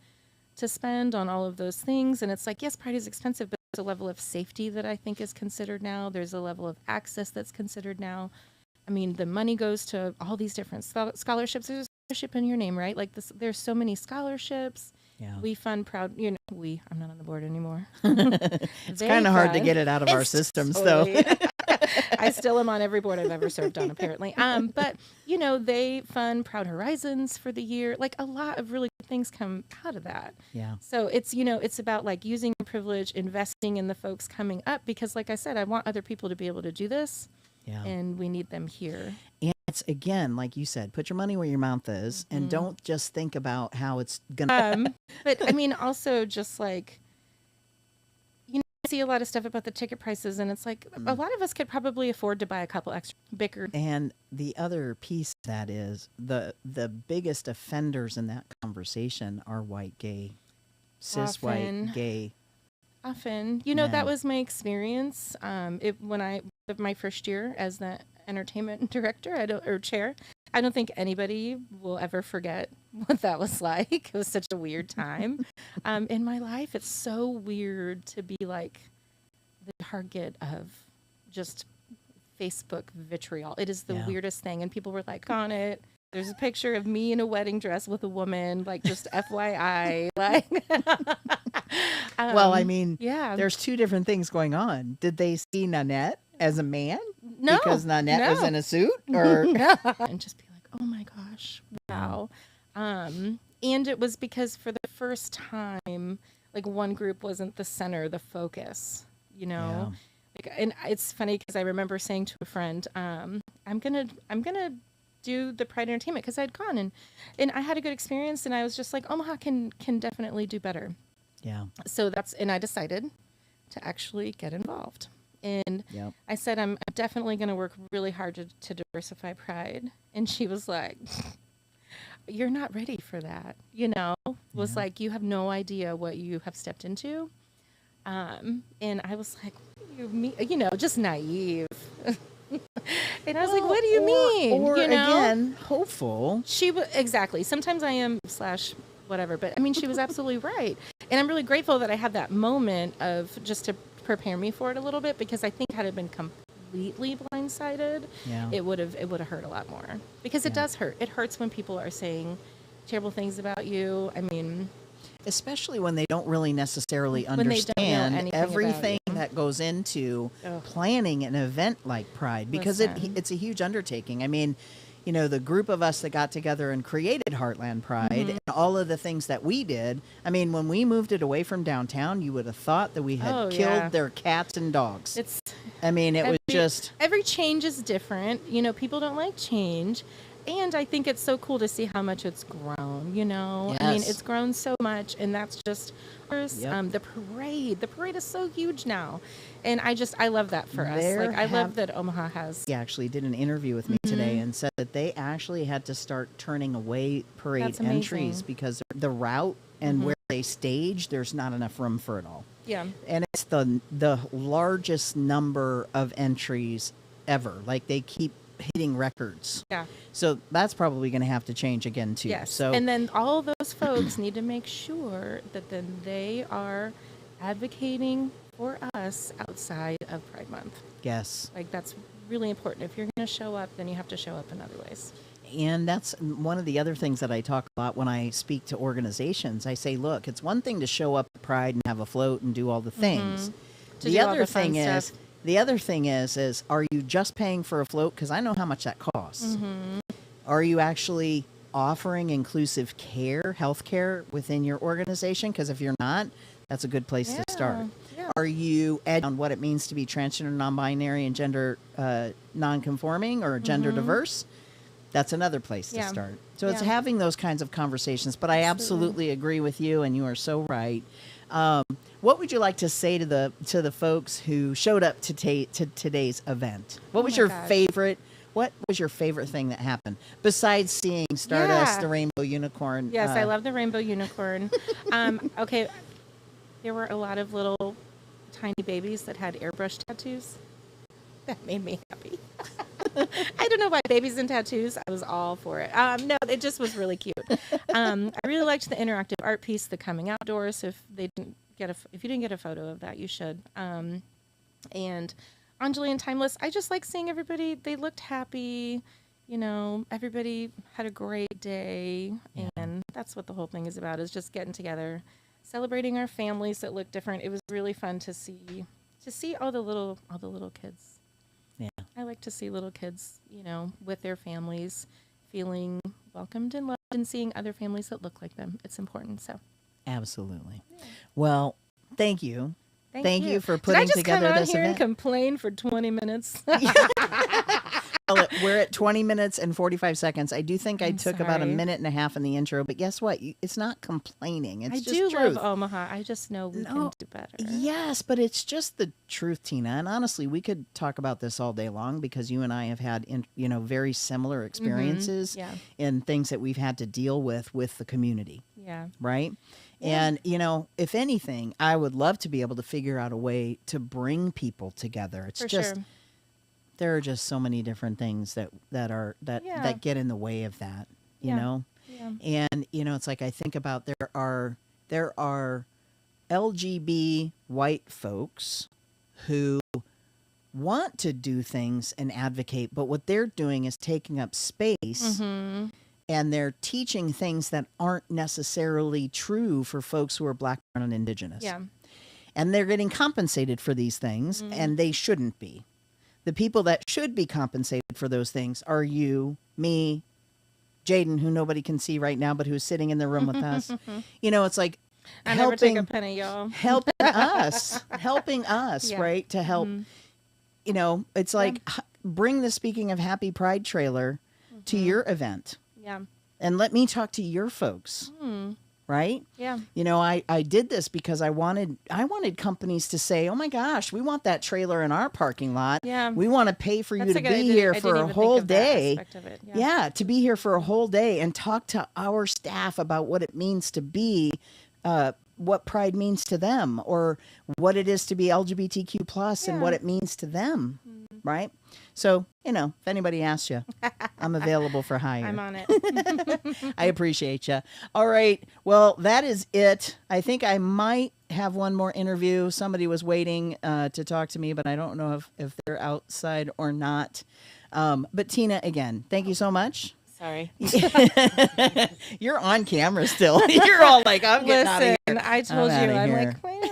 to spend on all of those things. And it's like, yes, Pride is expensive, but there's a level of safety that I think is considered now. There's a level of access that's considered now. I mean, the money goes to all these different scholarships. There's a scholarship in your name, right? Like this, there's so many scholarships. Yeah. We fund proud, I'm not on the board anymore. It's kind of hard to get it out of our systems, totally. though. I still am on every board I've ever served on, apparently. But, they fund Proud Horizons for the year. Like, a lot of really good things come out of that. Yeah. So it's about, like, using your privilege, investing in the folks coming up, because, like I said, I want other people to be able to do this. Yeah. And we need them here. And it's, again, like you said, put your money where your mouth is, and don't just think about how it's going to... But, also just, like, I see a lot of stuff about the ticket prices, and it's like a lot of us could probably afford to buy a couple extra bigger. And the other piece of that is the biggest offenders in that conversation are white, gay, cis white, gay. Often, Men. that was my experience. When I my first year as the entertainment director, or chair. I don't think anybody will ever forget what that was like. It was such a weird time in my life. It's so weird to be like the target of just Facebook vitriol. It is the weirdest thing. And people were like on it. There's a picture of me in a wedding dress with a woman, like, just FYI. Like, well, I mean, yeah. There's two different things going on. Did they see Nanette as a man? No. Because Nanette was in a suit? Or no. And just be like, oh my gosh, wow. And it was because for the first time, like, one group wasn't the center, the focus, Yeah. Like, and it's funny because I remember saying to a friend, I'm gonna do the Pride Entertainment, because I'd gone and I had a good experience, and I was just like, Omaha can definitely do better. Yeah. So I decided to actually get involved. And I said, I'm definitely going to work really hard to diversify Pride. And she was like, you're not ready for that. Was like, you have no idea what you have stepped into. And I was like, what do you mean? Just naive. And I was like, what do you mean? Or again, hopeful. She was exactly. Sometimes I am / whatever, but I mean, she was absolutely right. And I'm really grateful that I had that moment of just to prepare me for it a little bit, because I think had it been completely blindsided, it would have hurt a lot more, because it does hurt. It hurts when people are saying terrible things about you. I mean, especially when they don't really necessarily when they don't know understand anything everything about you. that goes into planning an event like Pride, because it's a huge undertaking. I mean, the group of us that got together and created Heartland Pride and all of the things that we did. I mean, when we moved it away from downtown, you would have thought that we had killed their cats and dogs. It was just... Every change is different. People don't like change. And I think it's so cool to see how much it's grown, Yes. I mean, it's grown so much, and that's just the parade. The parade is so huge now. And I love that for us. Like, I love that Omaha has... He actually did an interview with me today and said that they actually had to start turning away parade entries because the route and where they stage, there's not enough room for it all. Yeah. And it's the largest number of entries ever. Like, they keep hitting records. Yeah. So that's probably going to have to change again too. Yes. So and then all those folks need to make sure that then they are advocating for us outside of Pride Month. yes. Like, that's really important. If you're going to show up, then you have to show up in other ways. And that's one of the other things that I talk about when I speak to organizations. I say, look, it's one thing to show up at Pride and have a float and do all the things. To do all the fun The other thing is, are you just paying for a float? Because I know how much that costs. Are you actually offering inclusive care, health care within your organization? Because if you're not, that's a good place to start. Yeah. Are you educated on what it means to be transgender, non-binary, and gender non-conforming or gender diverse? That's another place to start. So it's having those kinds of conversations. But I absolutely agree with you, and you are so right. What would you like to say to the folks who showed up to today's event? What was your favorite? What was your favorite thing that happened besides seeing Stardust, the Rainbow Unicorn? Yes, I love the Rainbow Unicorn. Okay, there were a lot of little tiny babies that had airbrush tattoos. That made me happy. I don't know why babies and tattoos. I was all for it. No, it just was really cute. I really liked the interactive art piece, the coming outdoors. If you didn't get a photo of that, you should. And Anjali and Timeless, I just like seeing everybody. They looked happy. you know, everybody had a great day, and that's what the whole thing is about, is just getting together, celebrating our families that look different. It was really fun to see all the little kids. Yeah. I like to see little kids, you know, with their families, feeling welcomed and loved, and seeing other families that look like them. It's important. So Absolutely. Well, thank you. Thank you for Did I putting just together come on this here event. and complain for 20 minutes? Well, we're at 20 minutes and 45 seconds. I do think I took about a sorry. minute and a half in the intro, but guess what? It's not complaining. It's I just do truth. love Omaha. I just know we can do better. Yes, but it's just the truth, Tina. And honestly, we could talk about this all day long because you and I have had, very similar experiences Yeah. in things that we've had to deal with the community, Yeah. right? And, if anything, I would love to be able to figure out a way to bring people together. It's For just sure. there are just so many different things that Yeah. get in the way of that, you Yeah. know? Yeah. And it's like I think about there are LGB white folks who want to do things and advocate, but what they're doing is taking up space Mm-hmm. and they're teaching things that aren't necessarily true for folks who are Black, brown, and Indigenous. Yeah. And they're getting compensated for these things, and they shouldn't be. The people that should be compensated for those things are you, me, Jaden, who nobody can see right now, but who's sitting in the room with us. It's like I never take a helping, penny, y'all. helping us, Yeah. right? To help, it's like bring the Speaking of Happy Pride trailer to your event. Yeah. And let me talk to your folks, right? Yeah. I did this because I wanted companies to say, "Oh my gosh, we want that trailer in our parking lot. Yeah. We want to pay for you That's to a good be idea. here I for didn't a even whole think of that day." aspect of it. Yeah, to be here for a whole day and talk to our staff about what it means to be, what pride means to them, or what it is to be LGBTQ plus and what it means to them, right? So, if anybody asks you, I'm available for hire. I'm on it. I appreciate you. All right. Well, that is it. I think I might have one more interview. Somebody was waiting to talk to me, but I don't know if they're outside or not. But Tina, again, thank you so much. Sorry. You're on camera still. You're all like, I'm getting out of here. Listen, I told you, outta I'm here. like,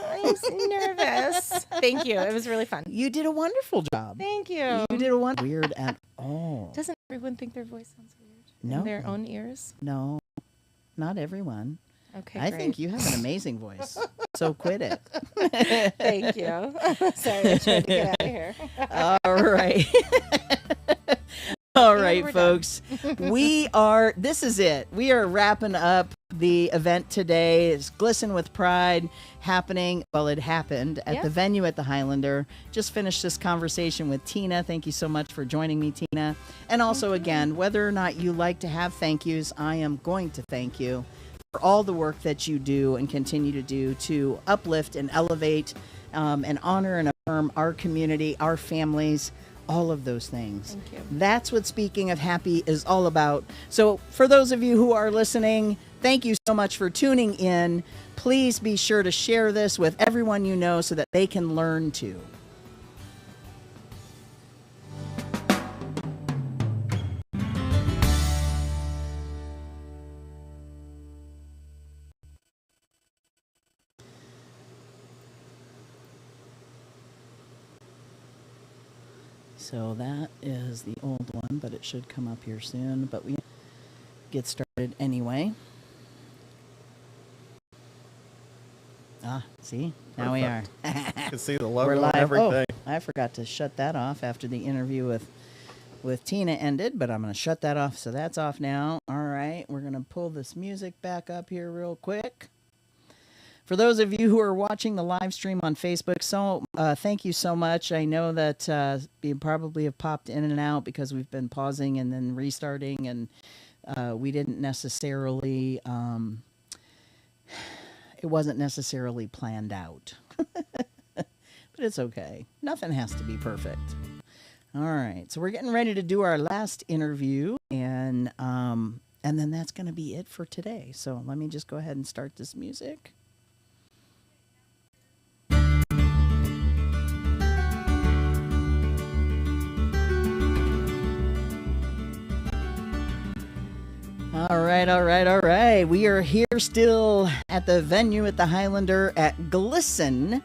I'm nervous. Thank you. It was really fun. You did a wonderful job. Thank you. You did a weird at all. Doesn't everyone think their voice sounds weird No. in their own ears? No, not everyone. Okay, I great. think you have an amazing voice. So quit it. Thank you. Sorry, I tried to get out of here. All right. All And right, we're folks. This is it. We are wrapping up the event today. It's Glisten with Pride happening. Well, it happened at the venue at the Highlander. Just finished this conversation with Tina. Thank you so much for joining me, Tina. And also, again, whether or not you like to have thank yous, I am going to thank you for all the work that you do and continue to do to uplift and elevate and honor and affirm our community, our families, all of those things. Thank you. That's what Speaking of Happy is all about. So for those of you who are listening, thank you so much for tuning in. Please be sure to share this with everyone you know so that they can learn too. So that is the old one, but it should come up here soon. But we get started anyway. See? Now we are. You can see the We're logo live. and everything. Oh, I forgot to shut that off after the interview with Tina ended, but I'm going to shut that off. So that's off now. All right. We're going to pull this music back up here real quick. For those of you who are watching the live stream on Facebook, thank you so much. I know that you probably have popped in and out because we've been pausing and then restarting, and we didn't necessarily, it wasn't necessarily planned out. But it's okay. Nothing has to be perfect. All right. So we're getting ready to do our last interview, and then that's going to be it for today. So let me just go ahead and start this music. right, all right, all right. We are here still at the venue at the Highlander at Glsen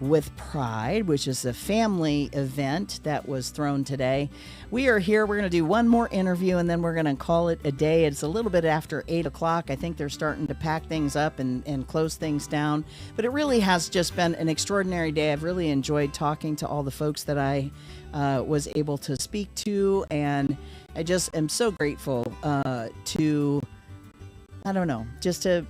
with Pride, which is a family event that was thrown today. We are here. We're going to do one more interview, and then we're going to call it a day. It's a little bit after 8 o'clock. I think they're starting to pack things up and close things down. But it really has just been an extraordinary day. I've really enjoyed talking to all the folks that I was able to speak to, and I just am so grateful to, I don't know, just to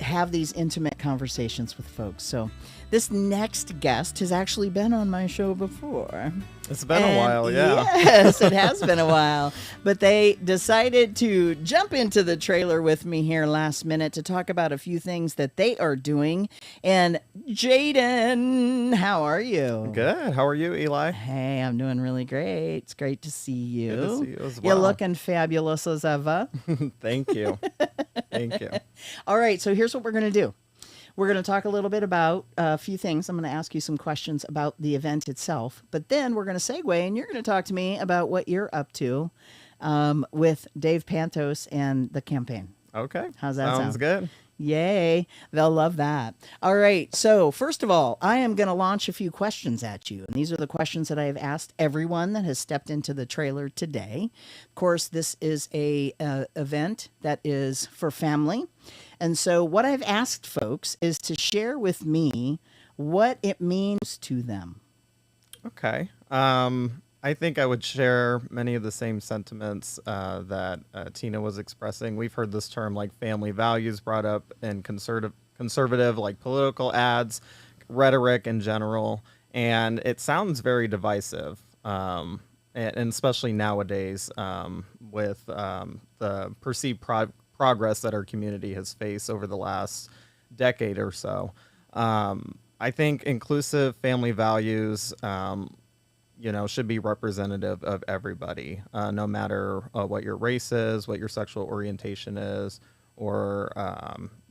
have these intimate conversations with folks. So this next guest has actually been on my show before. It's been a while, yeah. Yes, it has been a while. But they decided to jump into the trailer with me here last minute to talk about a few things that they are doing. And Jaden, how are you? Good. How are you, Eli? Hey, I'm doing really great. It's great to see you. Good to see you as well. You're looking fabulous as ever. Thank you. Thank you. All right, so here's what we're going to do. We're going to talk a little bit about a few things. I'm going to ask you some questions about the event itself, but then we're going to segue and you're going to talk to me about what you're up to with Dave Pantos and the campaign. Okay. How's that sound? Sounds good. Yay. They'll love that. All right. So first of all, I am going to launch a few questions at you. And these are the questions that I have asked everyone that has stepped into the trailer today. Of course, this is a event that is for family. And so what I've asked folks is to share with me what it means to them. Okay. I think I would share many of the same sentiments that Tina was expressing. We've heard this term like family values brought up in conservative like political ads, rhetoric in general, and it sounds very divisive, and especially nowadays with the perceived progress that our community has faced over the last decade or so. I think inclusive family values should be representative of everybody, no matter what your race is, what your sexual orientation is, or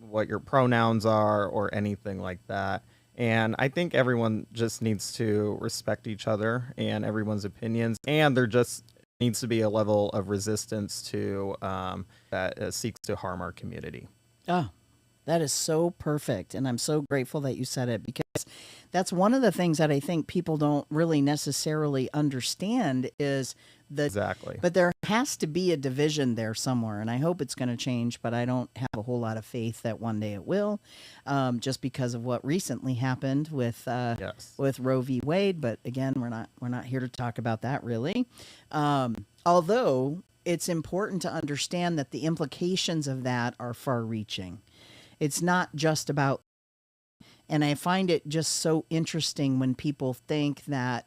what your pronouns are, or anything like that. And I think everyone just needs to respect each other and everyone's opinions, and there just needs to be a level of resistance to that seeks to harm our community. Oh, that is so perfect. And I'm so grateful that you said it, because that's one of the things that I think people don't really necessarily understand is Exactly. But there has to be a division there somewhere, and I hope it's going to change, but I don't have a whole lot of faith that one day it will, just because of what recently happened with Roe v. Wade. But again, we're not here to talk about that really. Although it's important to understand that the implications of that are far-reaching. It's not just about, and I find it just so interesting when people think that,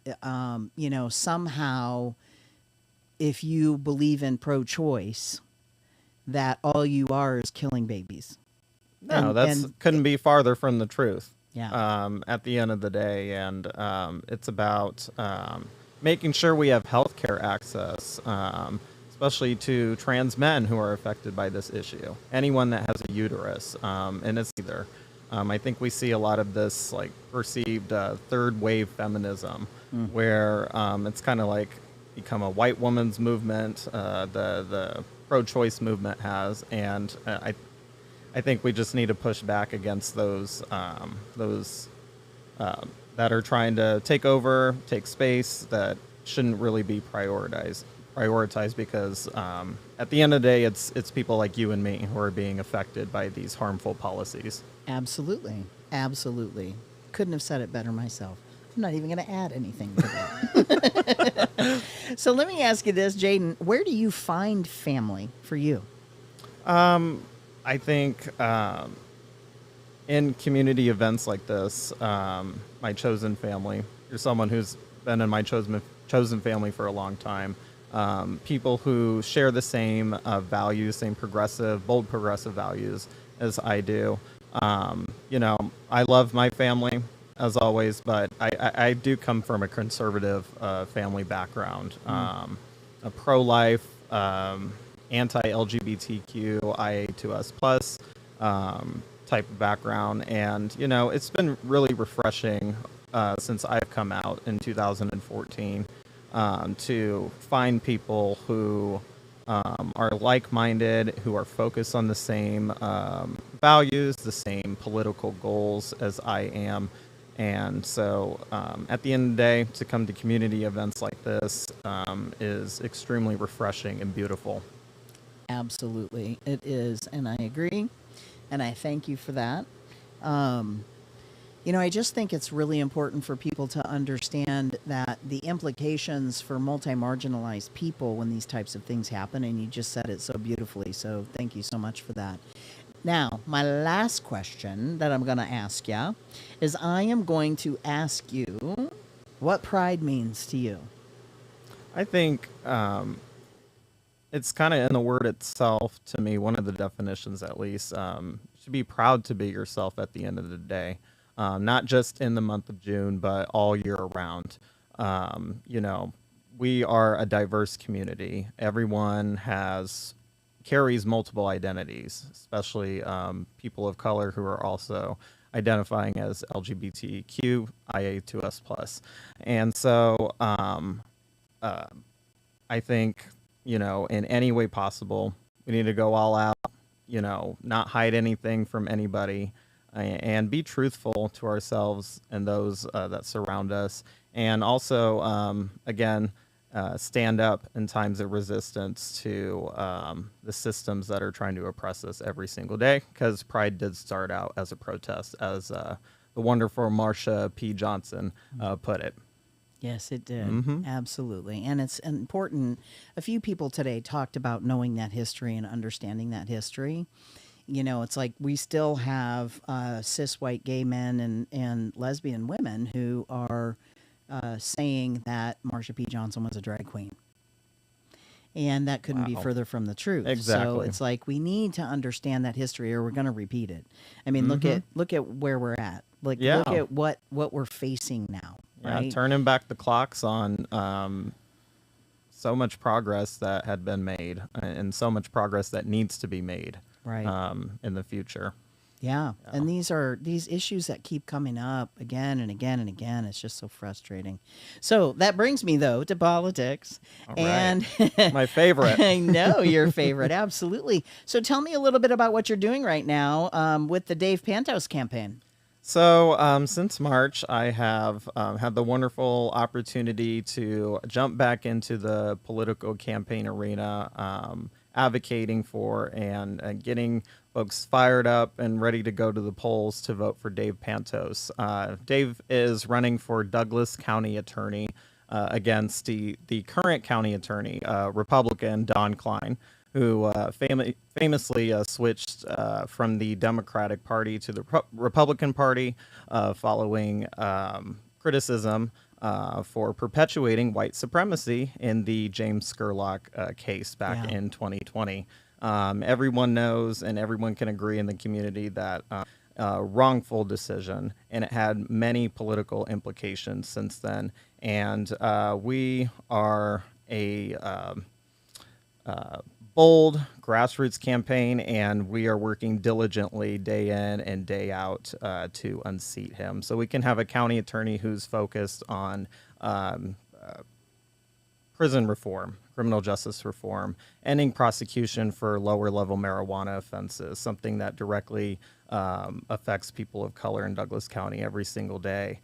somehow if you believe in pro-choice, that all you are is killing babies. No, couldn't be farther from the truth. Yeah. At the end of the day, and it's about making sure we have healthcare access, especially to trans men who are affected by this issue. Anyone that has a uterus, and it's either. I think we see a lot of this like perceived third wave feminism, where it's kind of like become a white woman's movement. The pro-choice movement has, and I think we just need to push back against those that are trying to take space that shouldn't really be prioritized because at the end of the day, it's people like you and me who are being affected by these harmful policies. Absolutely. Couldn't have said it better myself. I'm not even going to add anything to that. So let me ask you this, Jaden. Where do you find family for you? I think in community events like this, my chosen family, you're someone who's been in my chosen family for a long time. People who share the same values, same bold progressive values as I do. I love my family as always, but I do come from a conservative family background, a pro-life, anti-LGBTQ, IA2S+ type of background. And, it's been really refreshing since I've come out in 2014 to find people who are like-minded, who are focused on the same values, the same political goals as I am. And so at the end of the day, to come to community events like this is extremely refreshing and beautiful. Absolutely, it is, and I agree, and I thank you for that. Um, I just think it's really important for people to understand that the implications for multi-marginalized people when these types of things happen, and you just said it so beautifully. So thank you so much for that. Now, my last question that I'm going to ask you is I am going to ask you what pride means to you. I think it's kind of in the word itself to me, one of the definitions at least. You should be proud to be yourself at the end of the day, not just in the month of June, but all year around. We are a diverse community. Everyone carries multiple identities, especially people of color who are also identifying as LGBTQIA2S+. And so I think, in any way possible, we need to go all out, not hide anything from anybody, and be truthful to ourselves and those that surround us. And also, again, stand up in times of resistance to the systems that are trying to oppress us every single day, because Pride did start out as a protest, as the wonderful Marsha P. Johnson put it. Yes, it did. Absolutely. And it's important. A few people today talked about knowing that history and understanding that history. It's like we still have cis white gay men and lesbian women who are saying that Marsha P. Johnson was a drag queen. And that couldn't be further from the truth. Exactly. So it's like we need to understand that history or we're going to repeat it. I mean, look at where we're at. Look at what we're facing now. Right? Yeah, turning back the clocks on so much progress that had been made and so much progress that needs to be made in the future. Yeah. And these issues that keep coming up again and again and again. It's just so frustrating. So that brings me, though, to politics. All and right. My favorite. I know your favorite. Absolutely. So tell me a little bit about what you're doing right now with the Dave Pantos campaign. So since March, I have had the wonderful opportunity to jump back into the political campaign arena, advocating for and getting folks fired up and ready to go to the polls to vote for Dave Pantos. Dave is running for Douglas County Attorney against the current county attorney, Republican Don Klein, who famously switched from the Democratic Party to the Republican Party following criticism for perpetuating white supremacy in the James Scurlock case back in 2020. Everyone knows and everyone can agree in the community that wrongful decision, and it had many political implications since then. And we are a bold grassroots campaign, and we are working diligently day in and day out to unseat him so we can have a county attorney who's focused on prison reform, criminal justice reform, ending prosecution for lower level marijuana offenses, something that directly affects people of color in Douglas County every single day.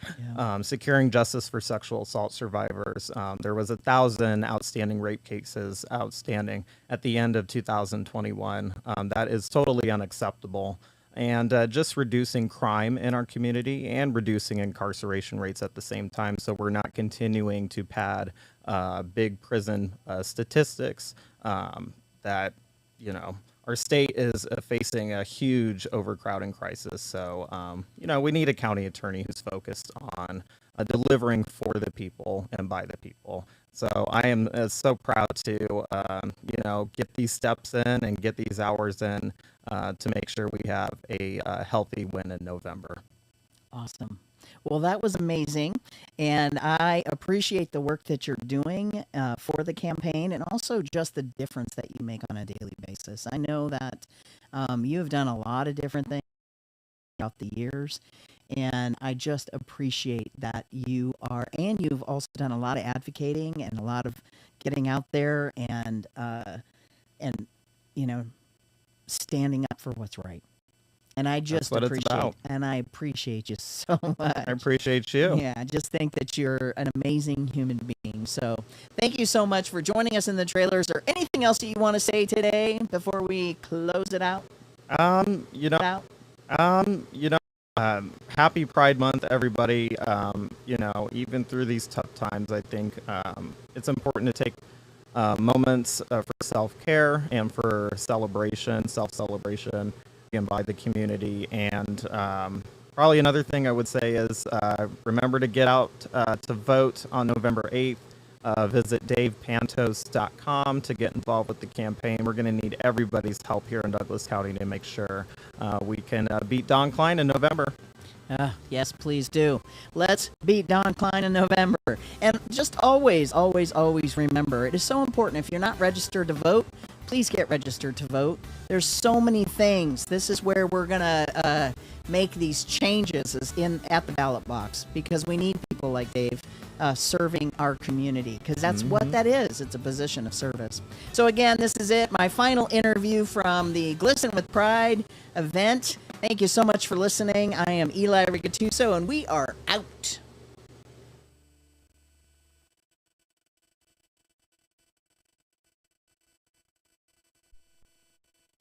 Securing justice for sexual assault survivors. There was 1,000 outstanding rape cases outstanding at the end of 2021. That is totally unacceptable. And just reducing crime in our community and reducing incarceration rates at the same time, so we're not continuing to pad big prison statistics that, our state is facing a huge overcrowding crisis. So, we need a county attorney who's focused on delivering for the people and by the people. So I am so proud to, get these steps in and get these hours in to make sure we have a healthy win in November. Awesome. Well, that was amazing. And I appreciate the work that you're doing for the campaign and also just the difference that you make on a daily basis. I know that you have done a lot of different things throughout the years. And I just appreciate that you are, and you've also done a lot of advocating and a lot of getting out there and and, you know, standing up for what's right. And I just what it's about. appreciate you so much. I appreciate you. Yeah, I just think that you're an amazing human being. So thank you so much for joining us in the trailers. Is there anything else that you want to say today before we close it out? Happy Pride Month, everybody. Even through these tough times, I think it's important to take moments for self-care and for self-celebration, again, by the community. And probably another thing I would say is remember to get out to vote on November 8th. Visit davepantos.com to get involved with the campaign. We're going to need everybody's help here in Douglas County to make sure we can beat Don Klein in November. Yes, please do. Let's beat Don Klein in November. And just always, always, always remember, it is so important. If you're not registered to vote, please get registered to vote. There's so many things. This is where we're going to make these changes at the ballot box, because we need people like Dave serving our community, because that's what that is. It's a position of service. So again, this is it. My final interview from the Glisten with Pride event. Thank you so much for listening. I am Eli Rigatuso, and we are out.